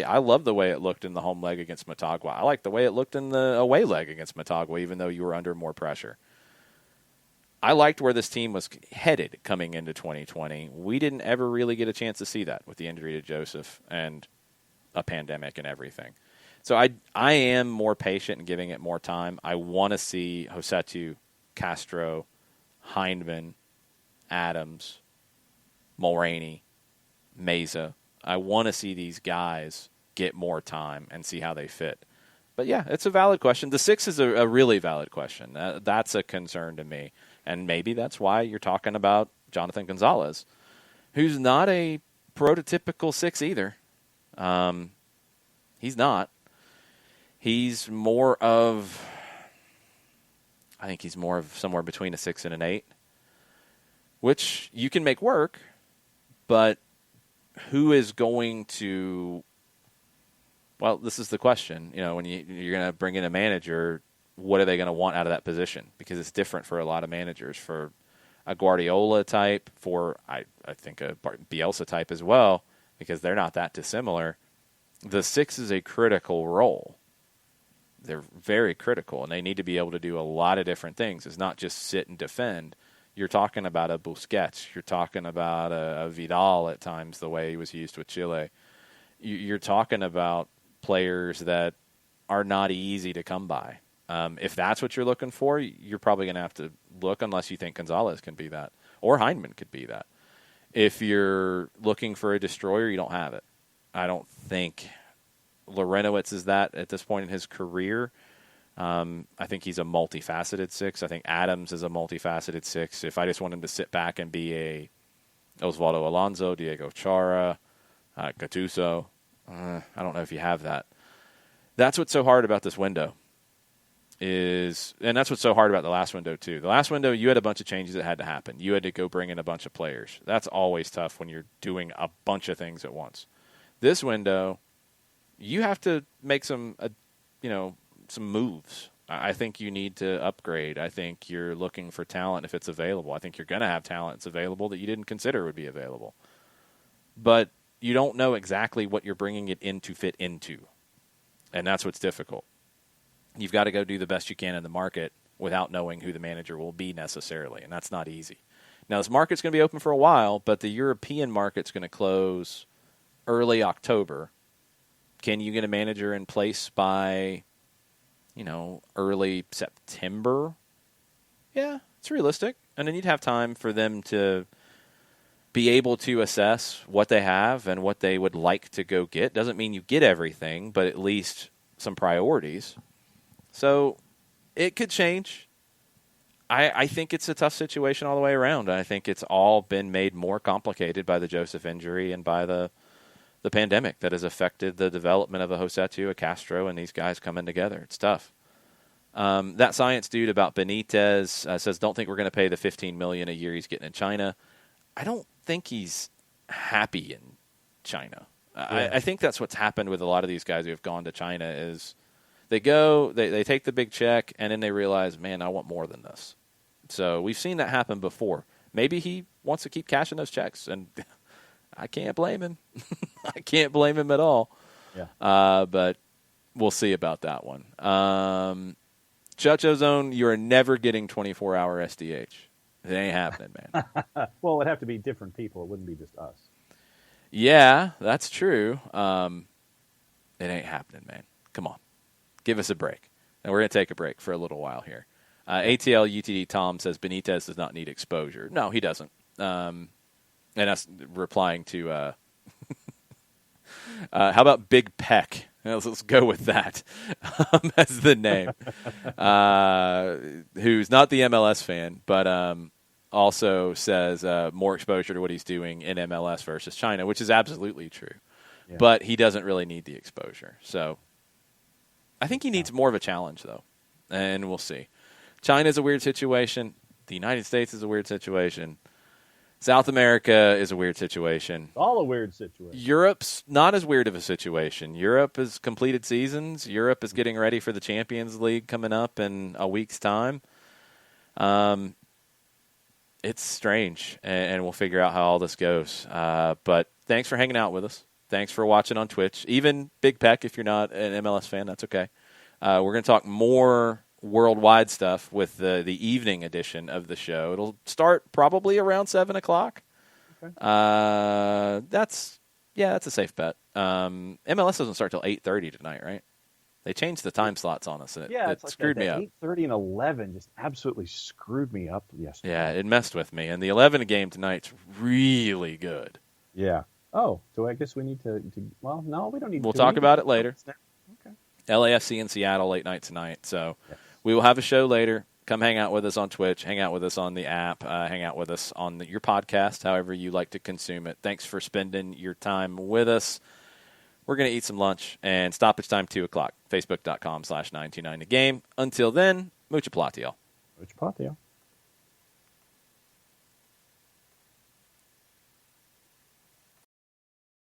I love the way it looked in the home leg against Motagua. I like the way it looked in the away leg against Motagua, even though you were under more pressure. I liked where this team was headed coming into 2020. We didn't ever really get a chance to see that with the injury to Joseph and a pandemic and everything. So I am more patient and giving it more time. I want to see Josetu, Castro, Hindman, Adams, Mulraney, Meza. I want to see these guys get more time and see how they fit. But, yeah, it's a valid question. The 6 is a really valid question. That's a concern to me. And maybe that's why you're talking about Jonathan Gonzalez, who's not a prototypical 6 either. He's not. He's more of, I think he's more of somewhere between a 6 and an 8, which you can make work, but who is going to, well, this is the question. You know, when you're going to bring in a manager, what are they going to want out of that position? Because it's different for a lot of managers. For a Guardiola type, for I think a Bielsa type as well, because they're not that dissimilar. The 6 is a critical role. They're very critical, and they need to be able to do a lot of different things. It's not just sit and defend. You're talking about a Busquets. You're talking about a Vidal at times, the way he was used with Chile. You're talking about players that are not easy to come by. If that's what you're looking for, you're probably going to have to look, unless you think Gonzalez can be that, or Hindman could be that. If you're looking for a destroyer, you don't have it. I don't think Lorenowitz is that at this point in his career. I think he's a multifaceted 6. I think Adams is a multifaceted 6. If I just want him to sit back and be a Osvaldo Alonso, Diego Chara, Gattuso, I don't know if you have that. That's what's so hard about this window. And that's what's so hard about the last window, too. The last window, you had a bunch of changes that had to happen. You had to go bring in a bunch of players. That's always tough when you're doing a bunch of things at once. This window, you have to make some moves. I think you need to upgrade. I think you're looking for talent if it's available. I think you're going to have talent that's available that you didn't consider would be available. But you don't know exactly what you're bringing it in to fit into. And that's what's difficult. You've got to go do the best you can in the market without knowing who the manager will be necessarily, and that's not easy. Now, this market's going to be open for a while, but the European market's going to close early October. Can you get a manager in place by, early September? Yeah, it's realistic. And then you'd have time for them to be able to assess what they have and what they would like to go get. Doesn't mean you get everything, but at least some priorities. So it could change. I think it's a tough situation all the way around. I think it's all been made more complicated by the Joseph injury and by the pandemic that has affected the development of a Josetu, a Castro, and these guys coming together. It's tough. That science dude about Benitez says, don't think we're going to pay the $15 million a year he's getting in China. I don't think he's happy in China. Yeah. I think that's what's happened with a lot of these guys who have gone to China is they go, they take the big check, and then they realize, man, I want more than this. So we've seen that happen before. Maybe he wants to keep cashing those checks, and I can't blame him. I can't blame him at all. Yeah. But we'll see about that one. Chucho Zone, you are never getting 24-hour SDH. It ain't happening, man. Well, it would have to be different people. It wouldn't be just us. Yeah, that's true. It ain't happening, man. Come on. Give us a break. And we're going to take a break for a little while here. ATL UTD Tom says Benitez does not need exposure. No, he doesn't. And us replying to, how about Big Peck? Let's go with that as the name. Who's not the MLS fan, but also says more exposure to what he's doing in MLS versus China, which is absolutely true. Yeah. But he doesn't really need the exposure. So I think he needs more of a challenge, though, and we'll see. China's a weird situation. The United States is a weird situation. South America is a weird situation. All a weird situation. Europe's not as weird of a situation. Europe has completed seasons. Europe is getting ready for the Champions League coming up in a week's time. It's strange, and we'll figure out how all this goes. But thanks for hanging out with us. Thanks for watching on Twitch. Even Big Peck, if you're not an MLS fan, that's okay. We're going to talk more worldwide stuff with the evening edition of the show. It'll start probably around 7 o'clock. Okay. That's a safe bet. MLS doesn't start till 8:30 tonight, right? They changed the time slots on us, and it like screwed me up. 8:30 and 11 just absolutely screwed me up yesterday. Yeah, it messed with me. And the 11 game tonight's really good. Yeah. Oh, so I guess we need to well, no, we don't need to. We'll talk about it later. Okay. LAFC in Seattle late night tonight. So yes. We will have a show later. Come hang out with us on Twitch. Hang out with us on the app. Hang out with us on your podcast, however you like to consume it. Thanks for spending your time with us. We're going to eat some lunch, and stoppage time 2 o'clock. Facebook.com/929thegame. Until then, mucha platiel. Mucha platiel.